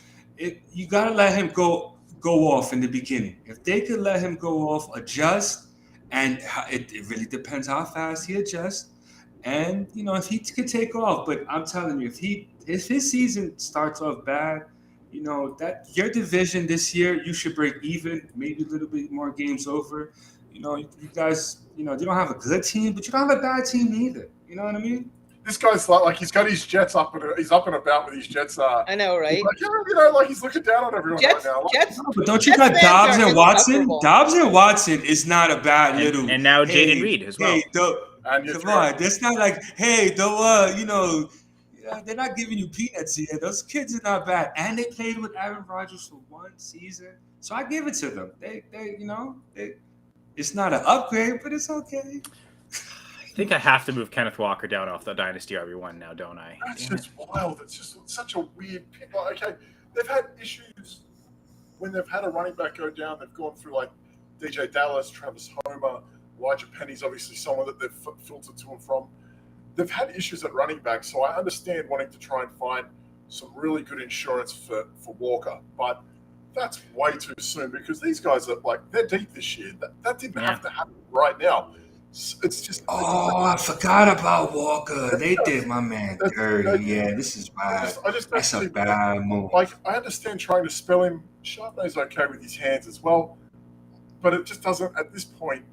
you gotta let him go off in the beginning. If they could let him go off, adjust, and it really depends how fast he adjusts, and if he could take off. But I'm telling you, if his season starts off bad, that your division this year, you should break even, maybe a little bit more games over. You guys, you don't have a good team, but you don't have a bad team either. You know what I mean? This guy's like he's got his Jets up, and he's up and about with his Jets. I know, right? Like he's looking down on everyone Jets, right now. Jets, but don't you got Jets Dobbs fans and are Watson? insufferable. Dobbs and Watson is not a bad little. and now Jaden Reed as well. Come on, that's not like they're not giving you peanuts here. Those kids are not bad, and they played with Aaron Rodgers for one season, so I give it to them. It's not an upgrade, but it's okay. I think I have to move Kenneth Walker down off the Dynasty RB1 now, don't I? That's just wild. It's just such a weird pick. Okay, they've had issues when they've had a running back go down. They've gone through like DJ Dallas, Travis Homer, Elijah Penny's obviously someone that they've filtered to and from. They've had issues at running back, so I understand wanting to try and find some really good insurance for Walker, but that's way too soon because these guys are they're deep this year. That didn't have to happen right now. It's just. I forgot about Walker. They did my man dirty. This is bad. That's a bad move. I understand trying to spell him. Chardonnay's okay with his hands as well, but it just doesn't at this point.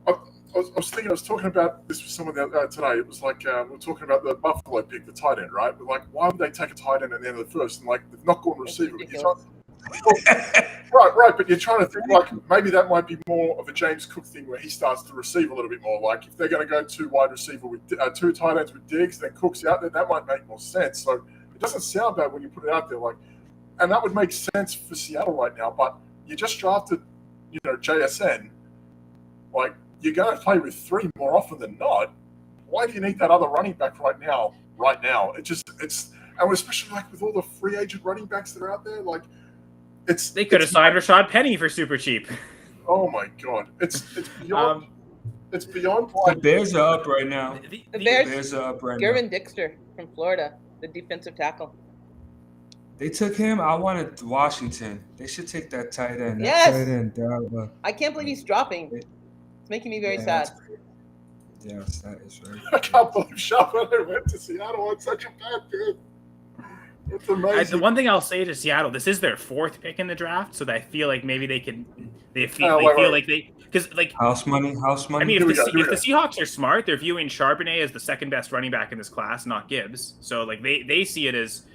I was talking about this with someone today. It was like we're talking about the Buffalo pick, the tight end, right? But why would they take a tight end at the end of the first? And they've not gone receiver. Right, but you're trying to think maybe that might be more of a James Cook thing where he starts to receive a little bit more. Like if they're going to go two wide receiver with two tight ends with Diggs, then Cook's out there. That might make more sense. So it doesn't sound bad when you put it out there. And that would make sense for Seattle right now. But you just drafted, JSN. You're going to play with three more often than not. Why do you need that other running back right now? And especially with all the free agent running backs that are out there, they could have signed Rashad Penny for super cheap. Oh my God! It's beyond. It's beyond. The Bears are up right now. The Bears are up right Gervin now. Dixter from Florida, the defensive tackle. They took him. I wanted Washington. They should take that tight end. Yes. Tight end, I can't believe he's dropping. It's making me very sad. Yes, that is right. I can't believe Charbonnet went to Seattle on such a bad pick. It's amazing. The one thing I'll say to Seattle, this is their fourth pick in the draft, so that I feel like maybe they can. They feel like house money. I mean, if the Seahawks are smart, they're viewing Charbonnet as the second best running back in this class, not Gibbs. So they see it as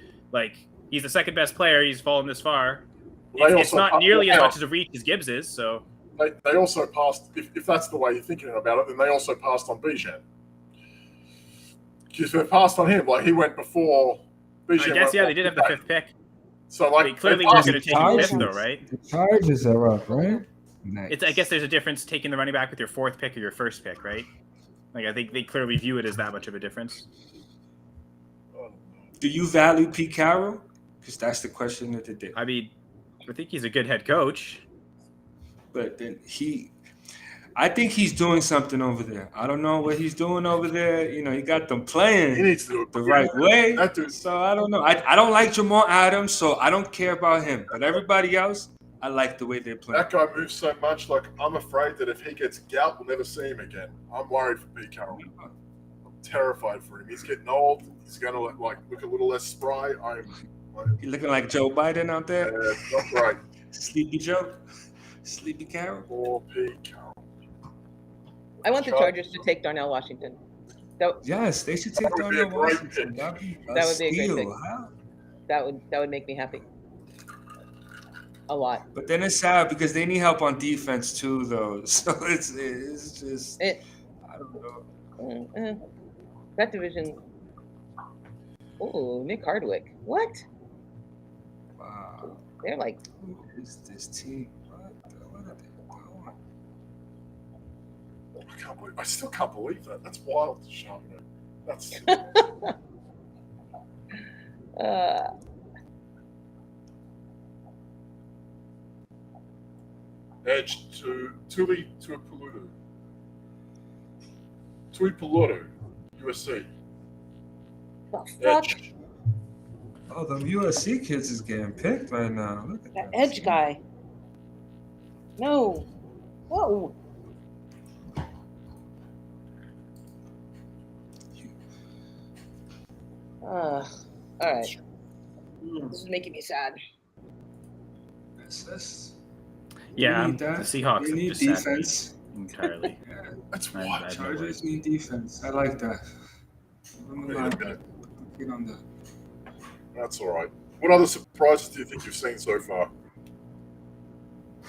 he's the second best player. He's fallen this far. It's not nearly as much as a reach as Gibbs is. So they also passed. If that's the way you're thinking about it, then they also passed on Bijan. Because they passed on him, he went before. I guess they did have the fifth pick. So they clearly weren't going to take him fifth, though, right? The Chargers are up, right? Nice. I guess there's a difference taking the running back with your fourth pick or your first pick, right? I think they clearly view it as that much of a difference. Do you value Pete Carroll? Because that's the question that they did. I mean, I think he's a good head coach. But then I think he's doing something over there. I don't know what he's doing over there. You know, he got them playing He needs to do it the right way. That dude. So I don't know. I don't like Jamal Adams, so I don't care about him. But everybody else, I like the way they're playing. That guy moves so much. Like, I'm afraid that if he gets gout, we'll never see him again. I'm worried for Pete Carroll. I'm terrified for him. He's getting old. He's going to like look a little less spry. You looking like Joe Biden out there? Not great. Sleepy Joe? Sleepy Carroll? Poor Pete Carroll. I want the Chargers to take Darnell Washington. Yes, they should take That would be a Darnell great Washington. pick. That would be a great pick. Huh? That would make me happy. A lot. But then it's sad because they need help on defense too, though. So it's just I don't know. That division. Oh, Nick Hardwick. What? Wow. They're like. Who is this team? What are they doing? I still can't believe that. That's wild, Sharpner. That's edge to Tuli Tuipulotu. Tuipulotu, USC. The fuck? Edge. Oh, the USC kids is getting picked right now. Look at That edge guy. No. Whoa. All right. This is making me sad. That's Yeah, need the that. Seahawks They have need just sad defense. entirely. Yeah. That's I- wild. I- Chargers need defense. I like that. I'm Wait a like, minute. get on that. That's all right. What other surprises do you think you've seen so far?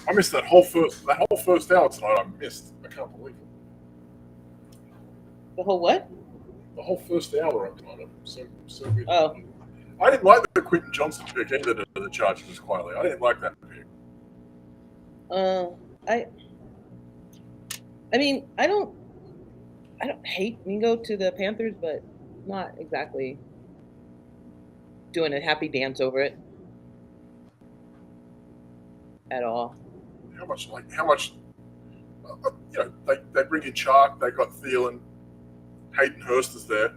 I missed that whole first hour tonight. I missed. I can't believe it. The whole what? The whole first hour of tonight. I'm so good. Oh. I didn't like the Quentin Johnson pick either to the Chargers quietly. I didn't like that pick. I mean, I don't hate Mingo to the Panthers, but not exactly doing a happy dance over it at all. How much? You know, they bring in Chark. They got Thielen. Hayden Hurst is there.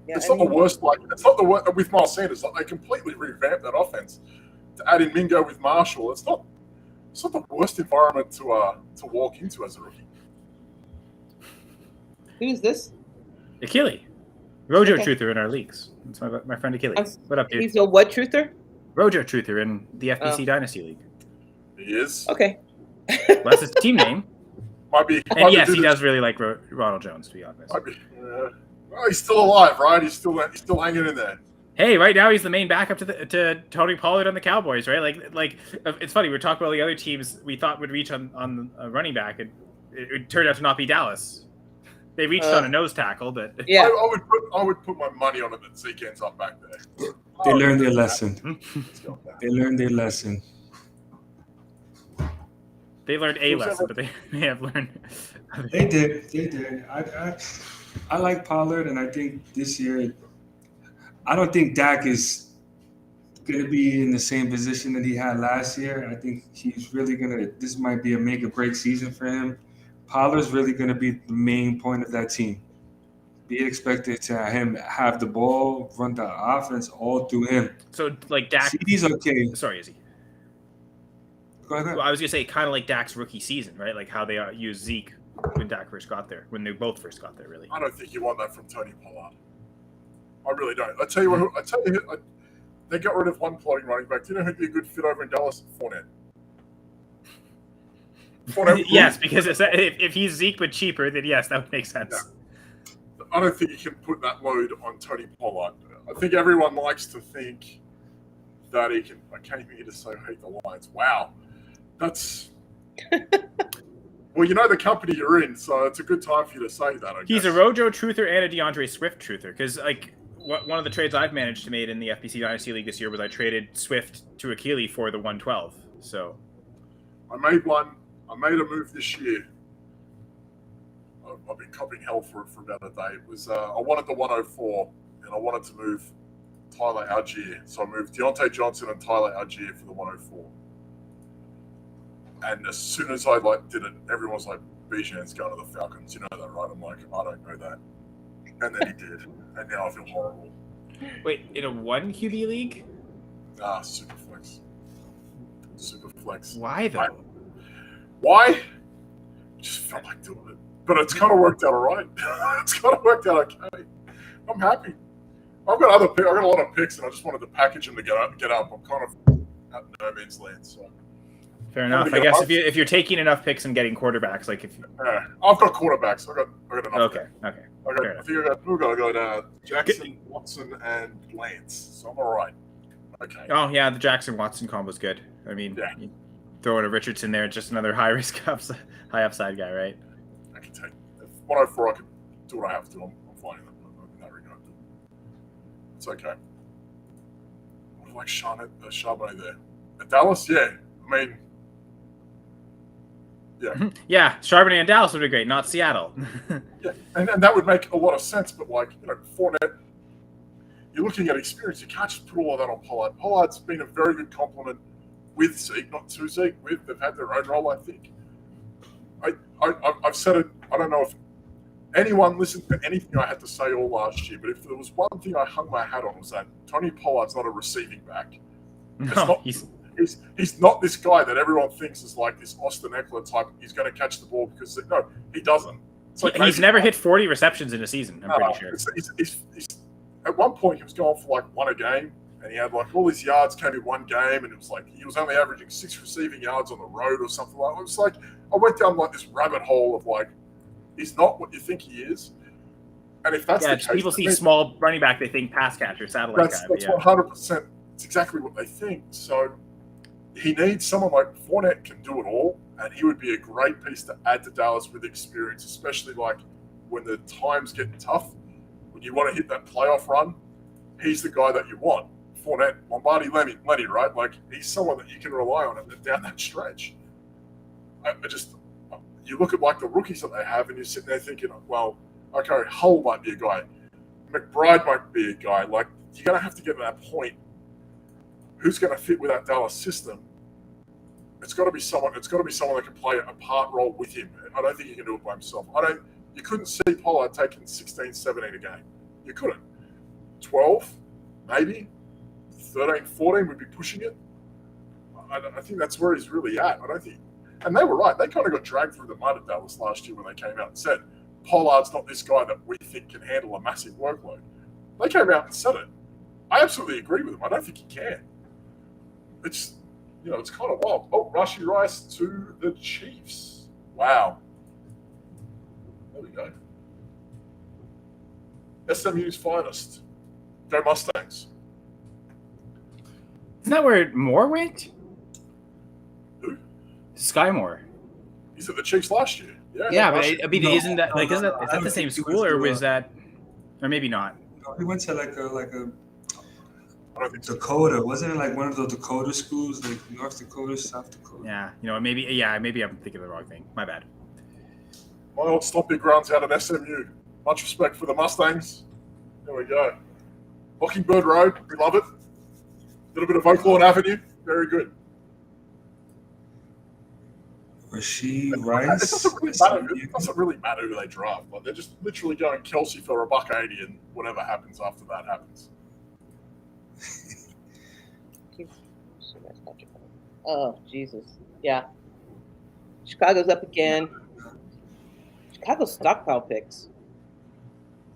Yeah, It's not the worst. Like, it's not the worst with Miles Sanders. Like, they completely revamped that offense to add in Mingo with Marshall. It's not the worst environment to walk into as a rookie. Who's this? Achille. Rojo Okay. Truther in our leagues. That's my friend Achille. What up, dude? He's a what truther? Rojo Truther in the FBC Dynasty League. He is. Okay. Well, that's his team name. Might be. And yes, he does really like Ronald Jones, to be honest. Might be. Well, he's still alive, right? He's still hanging in there. Hey, right now he's the main backup to Tony Pollard on the Cowboys, right? Like it's funny. We're talking about the other teams we thought would reach on a running back, and it turned out to not be Dallas. They reached on a nose tackle, but Yeah. I would put my money on it that Zeke ends up back there. They learned their lesson. Let's go back. They learned their lesson. they learned a lesson, but they may have learned. They did. I like Pollard, and I think this year, I don't think Dak is going to be in the same position that he had last year. I think he's really this might be a make or break season for him. Pollard's really going to be the main point of that team. Be expected to him have the ball, run the offense all through him. So like Dak, CD's okay. sorry, Izzy. Go ahead. Well, I was gonna say kind of like Dak's rookie season, right? Like how they used Zeke when Dak first got there, when they both first got there, really. I don't think you want that from Tony Pollard. I really don't. I tell you what. They got rid of one floating running back. Do you know who'd be a good fit over in Dallas? Fournette. Yes, because if he's Zeke but cheaper, then yes, that would make sense. Yeah. I don't think you can put that load on Tony Pollard. I think everyone likes to think that he can. I came here to say hate the Lions. Wow, that's. Well, you know the company you're in, so it's a good time for you to say that. I He's guess. a Rojo truther and a DeAndre Swift truther, because like one of the trades I've managed to make in the FBC Dynasty League this year was I traded Swift to Achille for the 112. So I made a move this year. I've been copying hell for it for about a day. It was I wanted the 104, and I wanted to move Tyler Algier. So I moved Deontay Johnson and Tyler Algier for the 104. And as soon as I did it, everyone's like, Bijan's going to the Falcons. You know that, right? I'm like, I don't know that. And then he did. And now I feel horrible. Wait, in a 1 QB league? Superflex. Superflex. Why though? Why? Just felt like doing it. But it's kind of worked out all right. It's kind of worked out okay. I'm happy. I've got a lot of picks, and I just wanted to package them to get up. I'm kind of at no man's land. So Fair enough. I guess if you're taking enough picks and getting quarterbacks, like if I've got quarterbacks. I got enough. Okay. I think I got Jackson, Watson, and Lance. So I'm all right. Okay. Oh yeah, the Jackson Watson combo is good. I mean, you throw in a Richardson there, just another high risk high upside guy, right? I can take 104. I can do what I have to. I'm fine in that regard. It's okay. I like Charbonnet there. At Dallas, yeah. I mean, yeah. Yeah, Charbonnet and Dallas would be great, not Seattle. Yeah, and that would make a lot of sense. But Fournette, you're looking at experience. You can't just put all of that on Pollard. Pollard's been a very good compliment with Zeke, not to Zeke. They've had their own role, I think. I've said it. I don't know if anyone listened to anything I had to say all last year, but if there was one thing I hung my hat on, was that Tony Pollard's not a receiving back. No, he's not this guy that everyone thinks is like this Austin Eckler type. He's going to catch the ball because no, he doesn't. It's like he's never hit 40 receptions in a season. I'm pretty sure. He's, at one point, he was going for like 1 a game, and he had like all his yards came in 1 game, and it was like he was only averaging 6 receiving yards on the road or something like that. It was like I went down like this rabbit hole of like he's not what you think he is. And if that's the case, people see small running back, they think pass catcher, satellite guy. That's 100%. It's exactly what they think. So he needs someone like Fournette can do it all, and he would be a great piece to add to Dallas with experience, especially like when the times get tough, when you want to hit that playoff run. He's the guy that you want. Fournette, Lombardi, Lenny, right? Like he's someone that you can rely on down that stretch. You look at like the rookies that they have, and you're sitting there thinking, well, okay, Hull might be a guy, McBride might be a guy. Like you're going to have to get to that point. Who's going to fit with that Dallas system? It's got to be someone. It's got to be someone that can play a part role with him. I don't think he can do it by himself. You couldn't see Pollard taking 16, 17 a game. You couldn't. 12, maybe. 13, 14 would be pushing it. I think that's where he's really at. I don't think. And they were right. They kind of got dragged through the mud at Dallas last year when they came out and said, Pollard's not this guy that we think can handle a massive workload. They came out and said it. I absolutely agree with them. I don't think he can. It's kind of wild. Oh, Rashee Rice to the Chiefs. Wow. There we go. SMU's finest. Go Mustangs. Isn't that where Moore went? Who? Sky Moore. He's at the Chiefs last year. Yeah, but I mean, isn't that is that the same school, or was that, or maybe not? No, he went to like a I don't think so. Dakota. Wasn't it like one of those Dakota schools, like North Dakota, South Dakota? Yeah, maybe I'm thinking of the wrong thing. My bad. My old stomping grounds out at SMU. Much respect for the Mustangs. There we go. Mockingbird Road, we love it. A little bit of Oaklawn Avenue, very good. Rashee Rice. It doesn't really matter who they draft. Like they're just literally going Kelsey for $180, and whatever happens after that happens. Oh, Jesus. Yeah. Chicago's up again. Chicago's stockpile picks.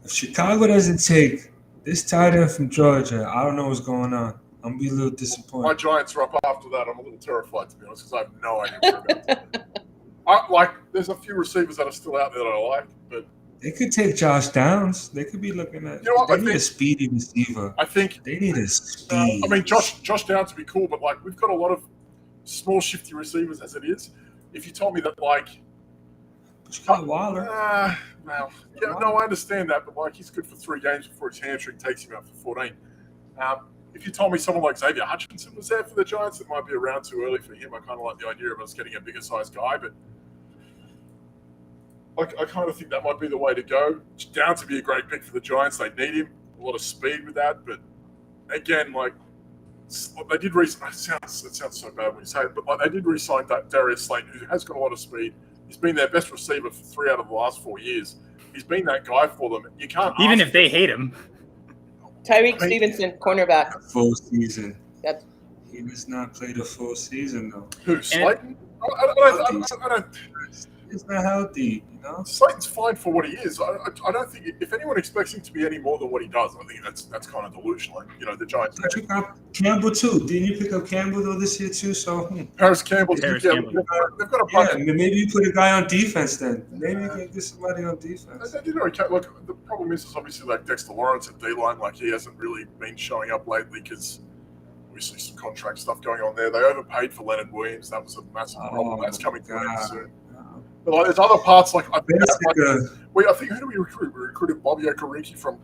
If Chicago doesn't take this tight end from Georgia, I don't know what's going on. I'm going to be a little disappointed. My Giants are up after that. I'm a little terrified, to be honest, because I have no idea where there's a few receivers that are still out there that I like, but they could take Josh Downs. They could be looking at. They need a speedy receiver. I think they need a speed. Josh Downs would be cool, but like we've got a lot of small, shifty receivers as it is. If you told me that, like, but you got Waller. I understand that, but like he's good for 3 games before his hamstring takes him out for 14. If you told me someone like Xavier Hutchinson was there for the Giants, it might be around too early for him. I kind of like the idea of us getting a bigger sized guy, but I kind of think that might be the way to go. Down to be a great pick for the Giants. They need him. A lot of speed with that, but again, like they did re-sign. It sounds so bad when you say it, but like they did re-sign that Darius Slayton, who has got a lot of speed. He's been their best receiver for 3 out of the last 4 years. He's been that guy for them. You can't Even if they hate him. Tyreek Stevenson, cornerback. Full season. Yep. He has not played a full season though. Who, Slayton? I don't. He's not healthy, you know. Slayton's fine for what he is. I don't think if anyone expects him to be any more than what he does, I think that's kind of delusional. You know, the Giants. I picked up Campbell too. Didn't you pick up Campbell though this year too? So Harris Campbell. Harris Campbell. They've got a bunch. yeah, maybe you put a guy on defense then. Maybe you can get somebody on defense. They did okay. Look, the problem is obviously like Dexter Lawrence at D-line, like he hasn't really been showing up lately because obviously some contract stuff going on there. They overpaid for Leonard Williams. That was a massive problem. That's coming to an end soon. But like, there's other parts like I think who do we recruit? We recruited Bobby Okereke from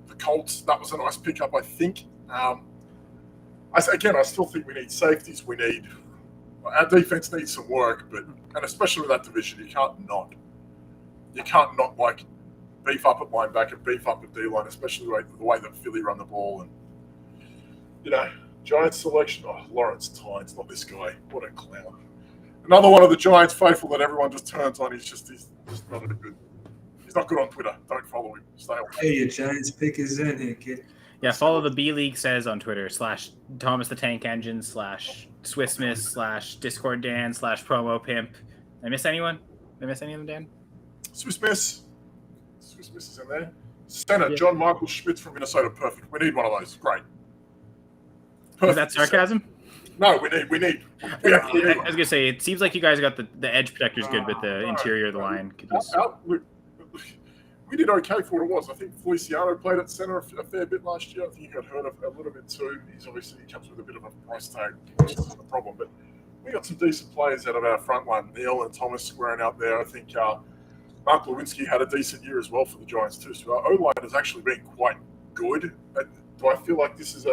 the Colts. That was a nice pickup, I think. I still think we need safeties. Our defense needs some work, and especially with that division, you can't not like beef up at linebacker, beef up at D-line, especially the way that Philly run the ball. And you know, Giants selection. Oh, Lawrence Tynes, not this guy. What a clown. Another one of the Giants faithful that everyone just turns on. He's just not good. He's not good on Twitter. Don't follow him. Stay away. Hey, your Giants pick is in here, kid. Yeah, follow the B League Says on Twitter / Thomas the Tank Engine / Swiss Miss / Discord Dan / Promo Pimp. Did I miss anyone? Did I miss any of them, Dan? Swiss Miss is in there. Center, John Michael Schmitz from Minnesota. Perfect. We need one of those. Great. Perfect. Is that sarcasm? No, we need. I was gonna say it seems like you guys got the edge protectors good, but the interior of the line could use. We did okay for what it was. I think Feliciano played at center a fair bit last year. I think he got hurt a little bit too. He comes with a bit of a price tag, which isn't a problem. But we got some decent players out of our front line. Neal and Thomas squaring out there. I think Mark Lewinsky had a decent year as well for the Giants too. So our O-line has actually been quite good. Do I feel like this is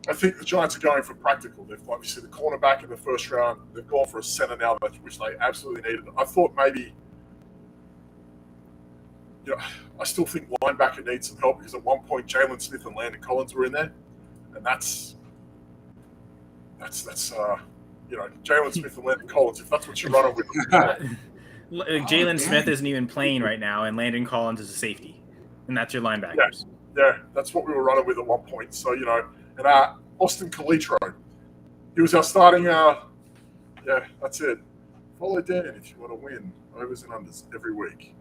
I think the Giants are going for practical. They've obviously the cornerback in the first round. They've gone for a center now, which they absolutely needed. I thought maybe, I still think linebacker needs some help because at one point Jalen Smith and Landon Collins were in there, and that's Jalen Smith and Landon Collins. If that's what you're running with, Jalen Smith isn't even playing right now, and Landon Collins is a safety, and that's your linebackers. Yeah, that's what we were running with at one point. So and Austin Calitro, he was our starting. That's it. Follow Dan if you want to win overs and unders every week.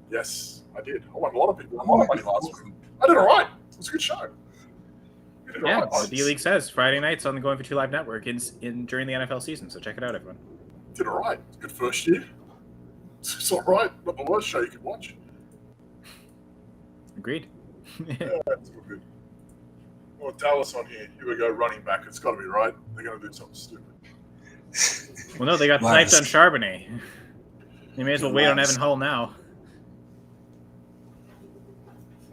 Yes, I did. I won a lot of people. I won a lot of money last week. I did all right. It was a good show. Yeah, the B League Says Friday nights on the GoingFor2 Live Network during the NFL season. So check it out, everyone. Did all right. Good first year. It's all right. Not the worst show you could watch. Agreed. Yeah, that's good. Well, Dallas on here. Here we go, running back. It's got to be right. They're going to do something stupid. Well, no, they got sniped on Charbonnet. You may as well wait on Evan Hull now.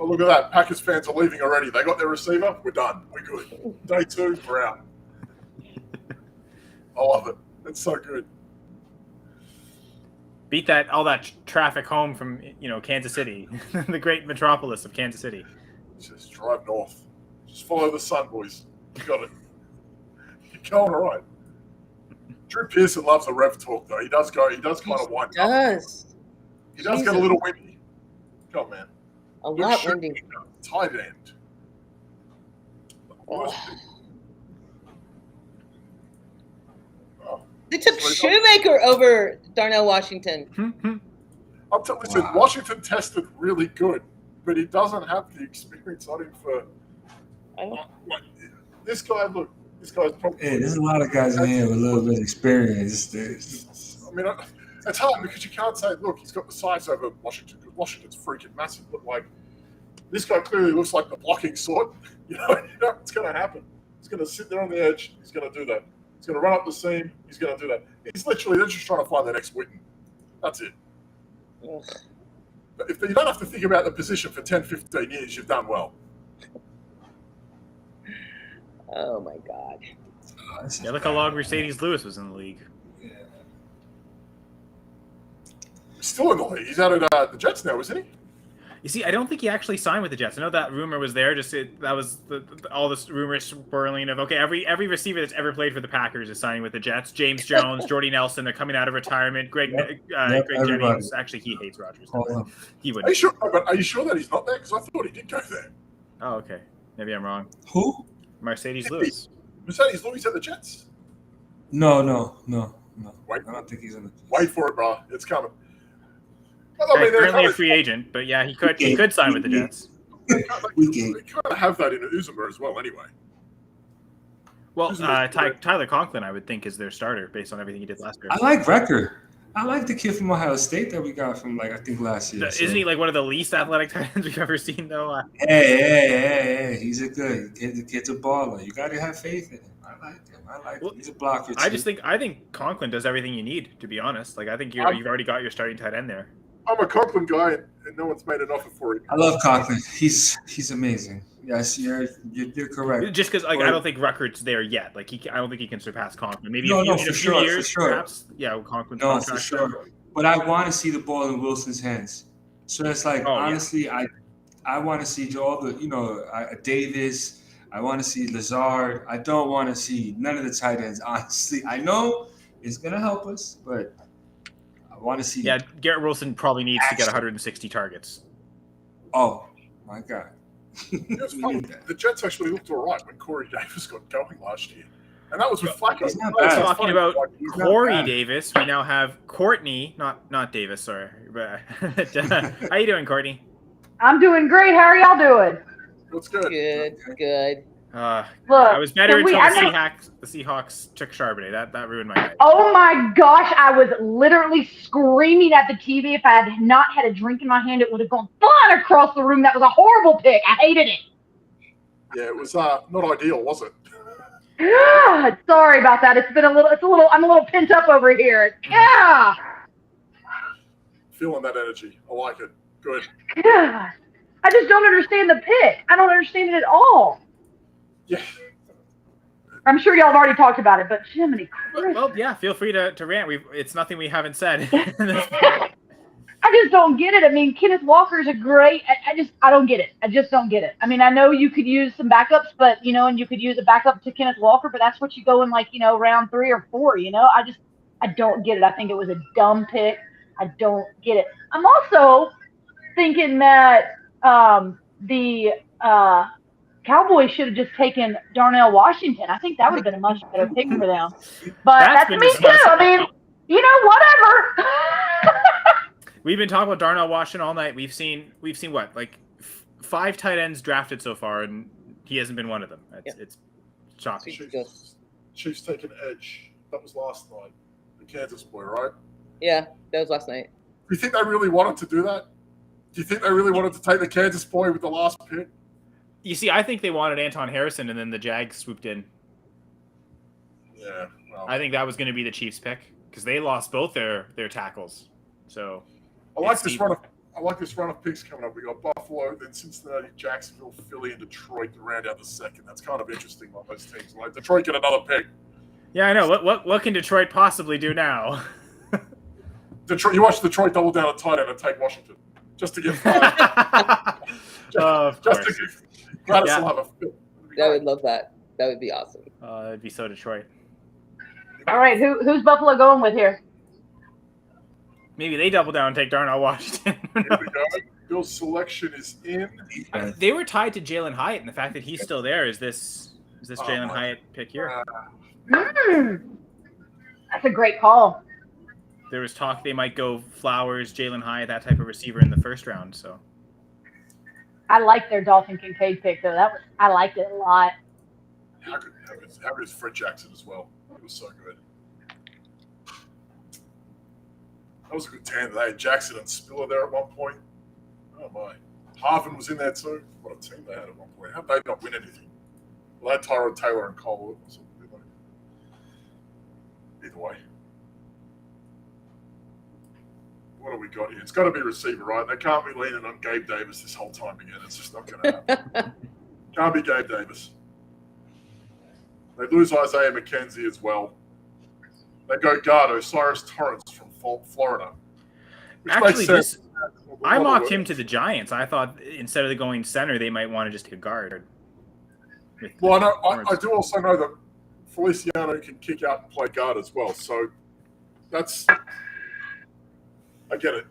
Oh, look at that. Packers fans are leaving already. They got their receiver. We're done. We're good. Day 2, we're out. I love it. It's so good. Beat all that traffic home from Kansas City, the great metropolis of Kansas City. Just drive north. Just follow the sun, boys. You got it. You're going all right. Drew Pearson loves a rev talk, though. He does kind of wind up. He does get a little windy. Come on, man. A lot windy. Tight end. Oh. They took Shoemaker over Darnell Washington. Listen, Washington tested really good, but he doesn't have the experience on him for. This guy's probably. Yeah, there's a lot of guys in here with a little bit of experience. I mean, it's hard because you can't say, look, he's got the size over Washington because Washington's freaking massive. But this guy clearly looks like the blocking sort. It's going to happen. He's going to sit there on the edge. He's going to do that. He's going to run up the seam. He's going to do that. They're just trying to find the next Witten. That's it. If you don't have to think about the position for 10, 15 years, you've done well. Oh, my God. Yeah, look how long Mercedes Lewis was in the league. Yeah. He's still in the league. He's out at the Jets now, isn't he? You see, I don't think he actually signed with the Jets. I know that rumor was there. That was all this rumor swirling of every receiver that's ever played for the Packers is signing with the Jets. James Jones, Jordy Nelson, they're coming out of retirement. Greg everybody. Jennings. Actually, he hates Rodgers. He would. Are you sure? But are you sure that he's not there? Because I thought he did go there. Oh, okay. Maybe I'm wrong. Who? Mercedes Lewis. Mercedes Lewis at the Jets. No. Wait. I don't think he's in the. Wait for it, bro. It's coming. He's currently a free agent, but yeah, he could sign with the Jets. They kind of have that in Uzuma as well, anyway. Well, Tyler Conklin, I would think, is their starter based on everything he did last year. I like Recker. I like the kid from Ohio State that we got from I think last year. Isn't he like one of the least athletic tight ends we've ever seen though? Hey, he's a good kid. The kid's a baller. You got to have faith in him. I like him. He's a blocker too. I think Conklin does everything you need, to be honest. Like I think you've already got your starting tight end there. I'm a Conklin guy, and no one's made an offer for him. I love Conklin. He's amazing. Yes, you're correct. Just because I don't think Ruckert's there yet. Like I don't think he can surpass Conklin. Maybe in a few years, perhaps. Yeah, Conklin. No, for sure. But I want to see the ball in Wilson's hands. So it's honestly, yeah. I want to see all the Davis. I want to see Lazard. I don't want to see none of the tight ends. Honestly, I know it's gonna help us, but I want to see. Yeah, Garrett Wilson probably needs to get 160 targets. Oh my God. It was funny. The Jets actually looked all right when Corey Davis got going last year. And that was with Flacco. He's not bad. Talking about Corey Davis, we now have Courtney, not Davis, sorry. But, how you doing, Courtney? I'm doing great. How are y'all doing? What's good? Good. Look, I was better until the Seahawks took Charbonnet. That ruined my night. Oh my gosh, I was literally screaming at the TV. If I had not had a drink in my hand, it would have gone flying across the room. That was a horrible pick. I hated it. Yeah, it was not ideal, was it? God, sorry about that. I'm a little pent up over here. Yeah. Feeling that energy. I like it. Good. God. I just don't understand the pick. I don't understand it at all. Yeah. I'm sure y'all have already talked about it, but Jiminy Christmas. Well, yeah, feel free to rant. It's nothing we haven't said. I just don't get it. I mean, Kenneth Walker's a great. I don't get it. I just don't get it. I mean, I know you could use some backups, but and you could use a backup to Kenneth Walker, but that's what you go in round 3 or 4. I don't get it. I think it was a dumb pick. I don't get it. I'm also thinking that the Cowboys should have just taken Darnell Washington. I think that would have been a much better pick for them. But that's me too. I mean, whatever. We've been talking about Darnell Washington all night. We've seen what, 5 tight ends drafted so far, and he hasn't been one of them. It's shocking. Chiefs taking edge. That was last night. The Kansas boy, right? Yeah, that was last night. Do you think they really wanted to do that? Do you think they really wanted to take the Kansas boy with the last pick? You see, I think they wanted Anton Harrison, and then the Jags swooped in. Yeah. Well, I think that was going to be the Chiefs' pick because they lost both their tackles. So I like this run of picks coming up. We got Buffalo, then Cincinnati, Jacksonville, Philly, and Detroit to round out the second. That's kind of interesting on those teams. Like Detroit get another pick. Yeah, I know. What can Detroit possibly do now? Detroit. You watch Detroit double down on tight end and take Washington just to get five. just to give Gladys will have a fit. I would love that. That would be awesome. It'd be so Detroit. All right, who's Buffalo going with here? Maybe they double down and take Darnell Washington. Here we go. Bill's selection is in. They were tied to Jalen Hyatt, and the fact that he's still there is this Jalen Hyatt pick here. That's a great call. There was talk they might go Flowers, Jalen Hyatt, that type of receiver in the first round. So I like their Dalton Kincaid pick though. I liked it a lot. How good is Fred Jackson as well? It was so good. That was a good tandem. They had Jackson and Spiller there at one point. Oh my. Harvin was in there too. What a team they had at one point. How did they not win anything? Well, they had Tyrod Taylor and Cole. Either way. What have we got here? It's got to be receiver, right? They can't be leaning on Gabe Davis this whole time again. It's just not going to happen. Can't be Gabe Davis. They lose Isaiah McKenzie as well. They go guard Osiris Torrance from Florida. Which actually, I mocked him to the Giants. I thought instead of going center, they might want to just take a guard. Well, I do also know that Feliciano can kick out and play guard as well. So I get it.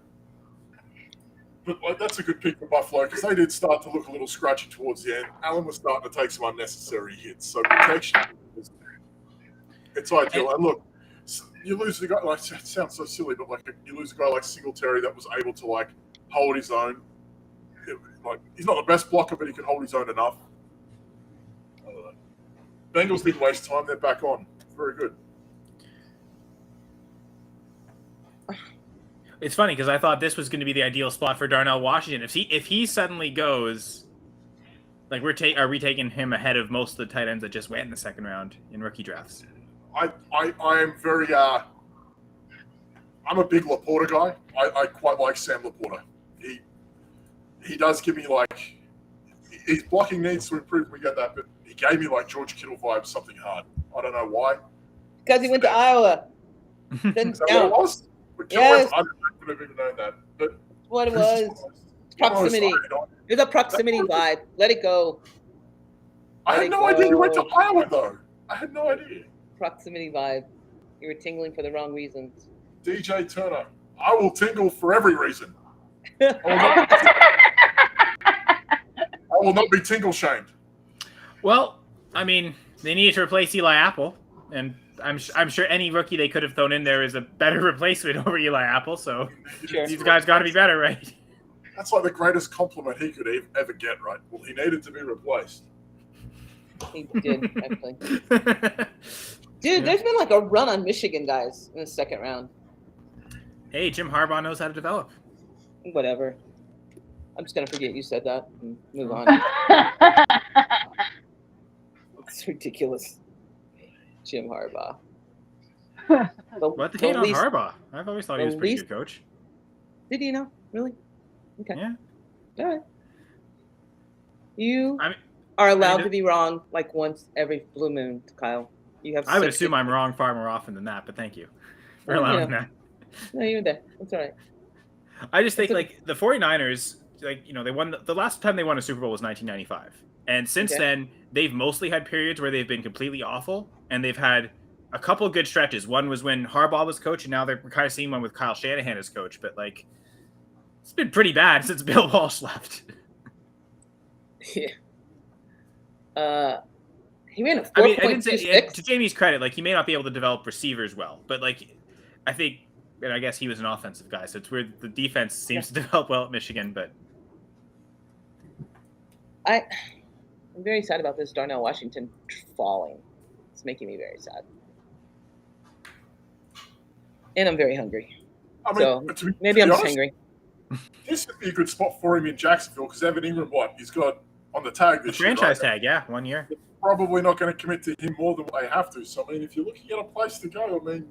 But that's a good pick for Buffalo because they did start to look a little scratchy towards the end. Allen was starting to take some unnecessary hits. So protection, it's ideal. And look, you lose a guy, like, it sounds so silly, but like you lose a guy like Singletary that was able to like hold his own. Like he's not the best blocker, but he can hold his own enough. I don't know. Bengals didn't waste time. They're back on. Very good. It's funny because I thought this was going to be the ideal spot for Darnell Washington. If he suddenly goes, like are we taking him ahead of most of the tight ends that just went in the second round in rookie drafts? I am very I'm a big Laporta guy. I quite like Sam Laporta. He does give me like his blocking needs to improve. We get that, but he gave me like George Kittle vibes, something hard. I don't know why. Because he went to Iowa. Then Is that what it was? Yes. I couldn't have even known that. But what it was. Proximity. There's a proximity vibe. Let it go. I had no idea you went to Iowa though. I had no idea. Proximity vibe. You were tingling for the wrong reasons. DJ Turner. I will tingle for every reason. I will not be tingle shamed. Well, I mean, they needed to replace Eli Apple, and I'm sure any rookie they could have thrown in there is a better replacement over Eli Apple. So Sure. these guys got to be better, right? That's like the greatest compliment he could ever get, right? Well, he needed to be replaced. He did, actually. Dude, there's been like a run on Michigan guys in the second round. Hey, Jim Harbaugh knows how to develop. Whatever. I'm just going to forget you said that and move on. It's ridiculous. Jim Harbaugh. What the hate on Harbaugh? I've always thought he was a pretty good coach. Did you know? Really? Okay. Yeah. All right. You are allowed to be wrong like once every blue moon, Kyle. You have. I would assume I'm wrong far more often than that, but thank you for allowing that. No, you're there. That's all right. I just think like the 49ers, like, they won the last time they won a Super Bowl was 1995. And since then, they've mostly had periods where they've been completely awful, and they've had a couple good stretches. One was when Harbaugh was coach, and now they're kind of seeing one with Kyle Shanahan as coach. But like, it's been pretty bad since Bill Walsh left. Yeah. He ran a 4.26. I mean, I didn't say, to Jamie's credit, like he may not be able to develop receivers well, but like, I think, and I guess he was an offensive guy, so it's weird. The defense seems to develop well at Michigan, but I'm very sad about this Darnell Washington falling. It's making me very sad. And I'm very hungry. I mean, so maybe I'm just hungry. This would be a good spot for him in Jacksonville because Evan Ingram, he's got on the tag this year. Franchise tag, yeah, 1 year. They're probably not going to commit to him more than they have to. So, I mean, if you're looking at a place to go, I mean.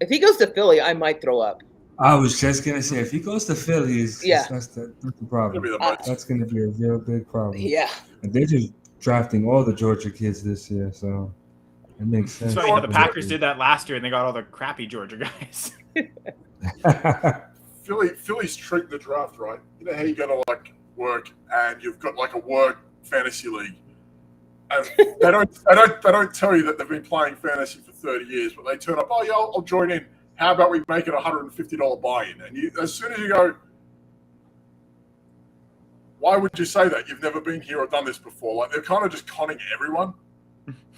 If he goes to Philly, I might throw up. I was just going to say, if he goes to Philly, that's the problem. That's going to be a real big problem. Yeah. And they're just drafting all the Georgia kids this year, so it makes sense. So, the Packers did that last year, and they got all the crappy Georgia guys. Philly's treat the draft, right? You know how you're going to, like, work, and you've got, like, a work fantasy league. And they don't tell you that they've been playing fantasy for 30 years, but they turn up, oh, yeah, I'll join in. How about we make it a $150 buy-in? And as soon as you go, why would you say that? You've never been here or done this before. Like, they're kind of just conning everyone.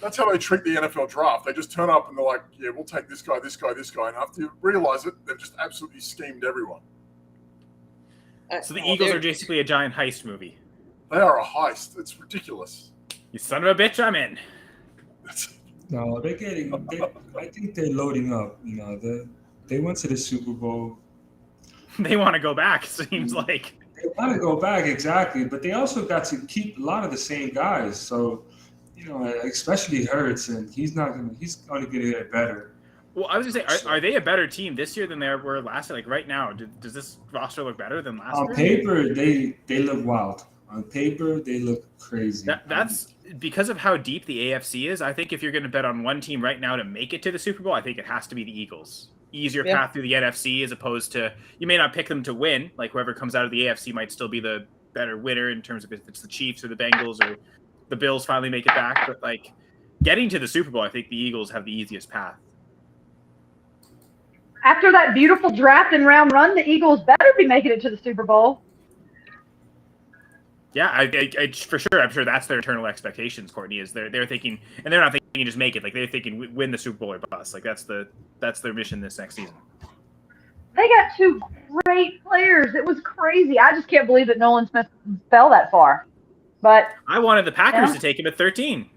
That's how they treat the NFL draft. They just turn up and they're like, yeah, we'll take this guy, this guy, this guy. And after you realize it, they've just absolutely schemed everyone. So the Eagles are basically a giant heist movie. They are a heist. It's ridiculous. You son of a bitch, I'm in. No, they're getting. I think they're loading up. They went to the Super Bowl. They want to go back. Seems like they want to go back exactly, but they also got to keep a lot of the same guys. So, especially Hurts, and he's going to get better. Well, I was going to say, are they a better team this year than they were last year? Like right now, does this roster look better than last year? On paper, they look wild. On paper, they look crazy. That's because of how deep the AFC is. I think if you're going to bet on one team right now to make it to the Super Bowl, I think it has to be the Eagles. easier path through the NFC as opposed to you may not pick them to win. Like whoever comes out of the AFC might still be the better winner in terms of if it's the Chiefs or the Bengals or the Bills finally make it back. But like getting to the Super Bowl, I think the Eagles have the easiest path. After that beautiful draft and round run, the Eagles better be making it to the Super Bowl. Yeah, I for sure. I'm sure that's their internal expectations. Courtney is they're thinking, and they're not thinking just make it. Like they're thinking win the Super Bowl or bust. Like that's their mission this next season. They got 2 great players. It was crazy. I just can't believe that Nolan Smith fell that far. But I wanted the Packers to take him at 13.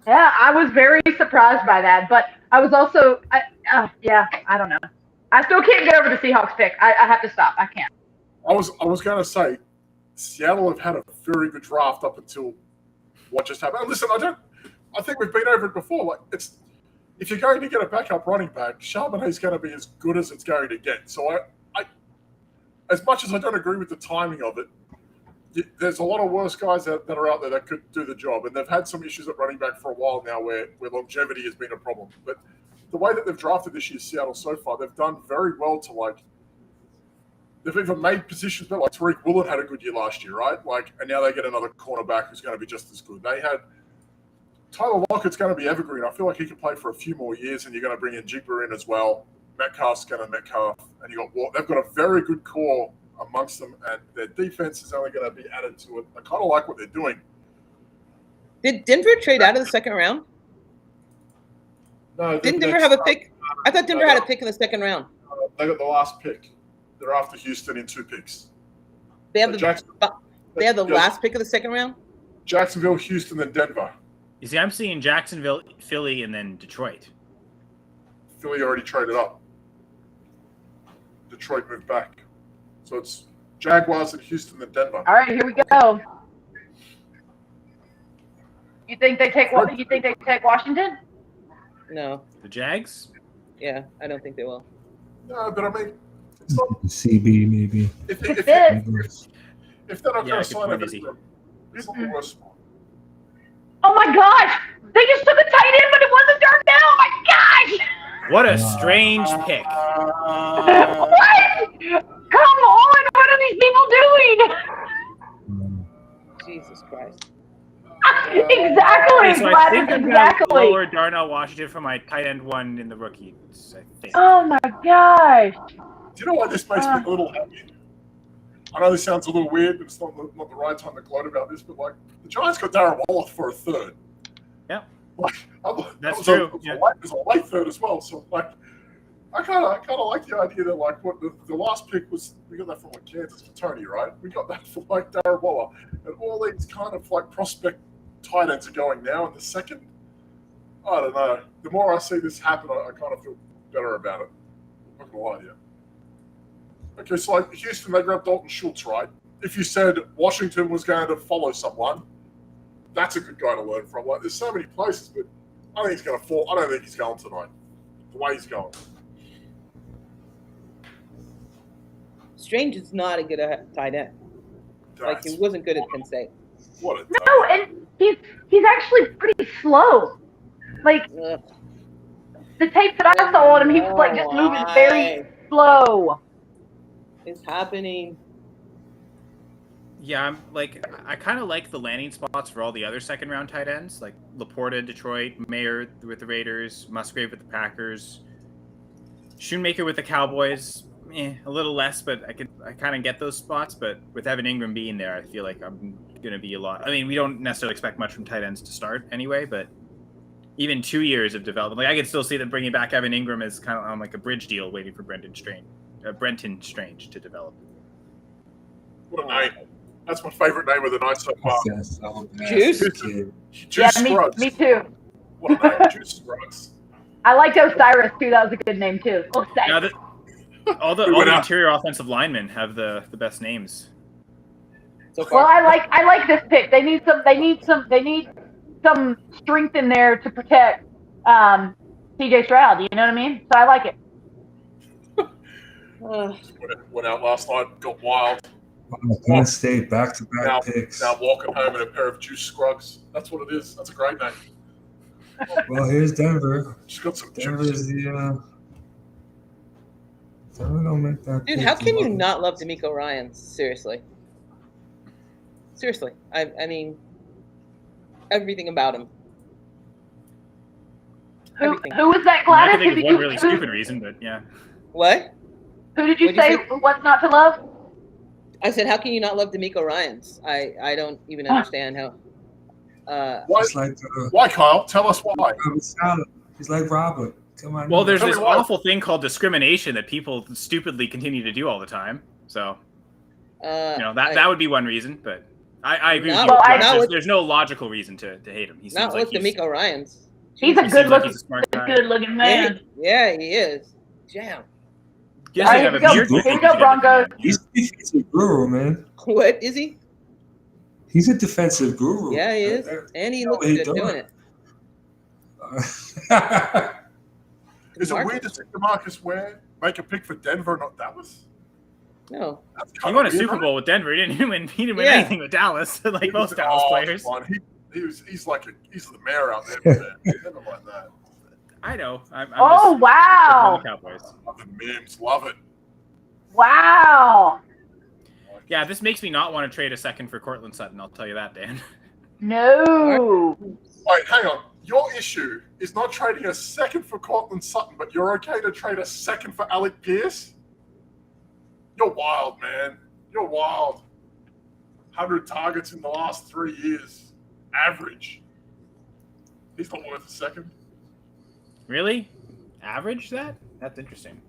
Yeah, I was very surprised by that. But I was also, I don't know. I still can't get over the Seahawks pick. I have to stop. I can't. I was going to say, Seattle have had a very good draft up until what just happened. And listen, I think we've been over it before. Like if you're going to get a backup running back, Charbonnet's going to be as good as it's going to get. So I as much as I don't agree with the timing of it, there's a lot of worse guys that are out there that could do the job. And they've had some issues at running back for a while now where longevity has been a problem. But the way that they've drafted this year, Seattle, so far, they've done very well to they've even made positions better. Like Tariq Woolen had a good year last year, right? And now they get another cornerback who's going to be just as good. They had Tyler Lockett's going to be evergreen. I feel like he can play for a few more years, and you're going to bring in Jigba in as well. Metcalf's going to Metcalf, and they've got a very good core amongst them, and their defense is only going to be added to it. I kind of like what they're doing. Did Denver trade out of the second round? No, didn't Denver have a pick? I thought Denver had a pick in the second round. They got the last pick. They're after Houston in 2 picks. They have the last pick of the second round? Jacksonville, Houston, then Denver. You see, I'm seeing Jacksonville, Philly, and then Detroit. Philly already traded up. Detroit moved back. So it's Jaguars and Houston, then Denver. All right, here we go. You think they take Washington? No. The Jags? Yeah, I don't think they will. No, but I mean, it's not, CB maybe. if they're not going to sign it, it's not the worst spot. Oh my gosh! They just took a tight end, but it wasn't dark now. Oh my gosh! What a strange pick. What? Come on! What are these people doing? Jesus Christ. Exactly, So I Gladys, think I'm going exactly. to lower Darnell Washington for my tight end 1 in the rookies, I think. Oh my gosh. Do you know why this makes me a little happy? I know this sounds a little weird, but it's not the right time to gloat about this, but the Giants got Darren Waller for a third. Yeah. That's true. It was a late third as well. So I kind of like the idea that what the last pick was, we got that from Kansas for Tony, right? We got that for Darren Waller, and all these kind of prospect tight ends are going now in the second. I don't know. The more I see this happen, I kind of feel better about it. I'm not gonna lie to you. Okay, so Houston, they grabbed Dalton Schultz, right? If you said Washington was going to follow someone, that's a good guy to learn from. There's so many places, but I think he's going to fall. I don't think he's going tonight. The way he's going. Strange is not a good tight end. He wasn't good at Penn State. What a No, and he's actually pretty slow. The tape that I saw on him, he was just moving very slow. It's happening. Yeah, I kind of like the landing spots for all the other second round tight ends, like Laporta, Detroit, Mayer with the Raiders, Musgrave with the Packers, Schoonmaker with the Cowboys. A little less, but I kind of get those spots. But with Evan Ingram being there, I feel like I'm going to be a lot. I mean, we don't necessarily expect much from tight ends to start anyway, but even 2 years of development, I could still see them bringing back Evan Ingram as kind of on a bridge deal, waiting for Brenton Strange to develop. What a name. That's my favorite name of the night so far. Juice? Juice Scruggs. Me too. What a name. Juice Scruggs. I liked Osiris too. That was a good name too. Now all the interior offensive linemen have the best names. So far. Well, I like this pick. They need some strength in there to protect CJ Stroud. You know what I mean? So I like it. Went out last night, got wild. Penn State back-to-back picks. Now walking home in a pair of Juice Scruggs. That's what it is. That's a great name. Well, here's Denver. She's got some Denver's juice. Don't make that Dude, pick, how can you love it. not love D'Amico Ryans? Seriously. Seriously. I mean, everything about him. Everything. Who was that, I Gladys? can think Who of did one you- really stupid reason, but yeah. What? Who did you What'd you say? What's not to love? I said, how can you not love D'Amico Ryans? I don't even understand how. Why, It's like why, Kyle? Tell us why. Robert Sala. He's like Robert. Come on. Well, there's Tell me this why. awful thing called discrimination that people stupidly continue to do all the time. So, that would be one reason, but I agree with you. Not- Well, Josh. not with- There's no logical reason to hate him. He seems Not like with D'Amico Ryans. He's a he good seems like looking, he's a smart guy. good looking man. Yeah, he is. Damn. He doesn't All right, have a here beard. we go. Here we go, Broncos. He's a defensive guru, man. What is he? He's a defensive guru. Yeah, he is. And he looks he good doing. doing it. Is it weird to see DeMarcus Ware make a pick for Denver, not Dallas? No. That's He kind won a of weird, Super right? Bowl with Denver. He didn't win Yeah. anything with Dallas, like most Dallas players. come on. He's the mayor out there. Never mind that. I know. I'm Oh, just wow. the Cowboys. Love the memes. Love it. Wow. Yeah, this makes me not want to trade a second for Cortland Sutton. I'll tell you that, Dan. No. Wait, hang on. Your issue is not trading a second for Cortland Sutton, but you're okay to trade a second for Alec Pierce? You're wild, man. You're wild. 100 targets in the last 3 years. Average. He's not worth a second. Really? Average that? That's interesting.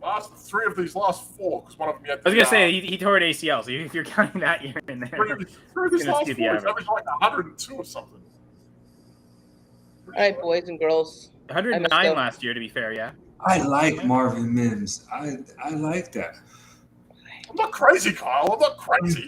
Last 3 of these last 4, because one of them yet. I was gonna say he tore an ACL, so if you're counting that year in there, 3 of these gonna last see 4, the he's average. averaged like 102 or something. All right, boys and girls. 109 I must go. last year, to be fair. Yeah. I like Marvin Mims. I like that. I'm not crazy, Kyle. I'm not crazy.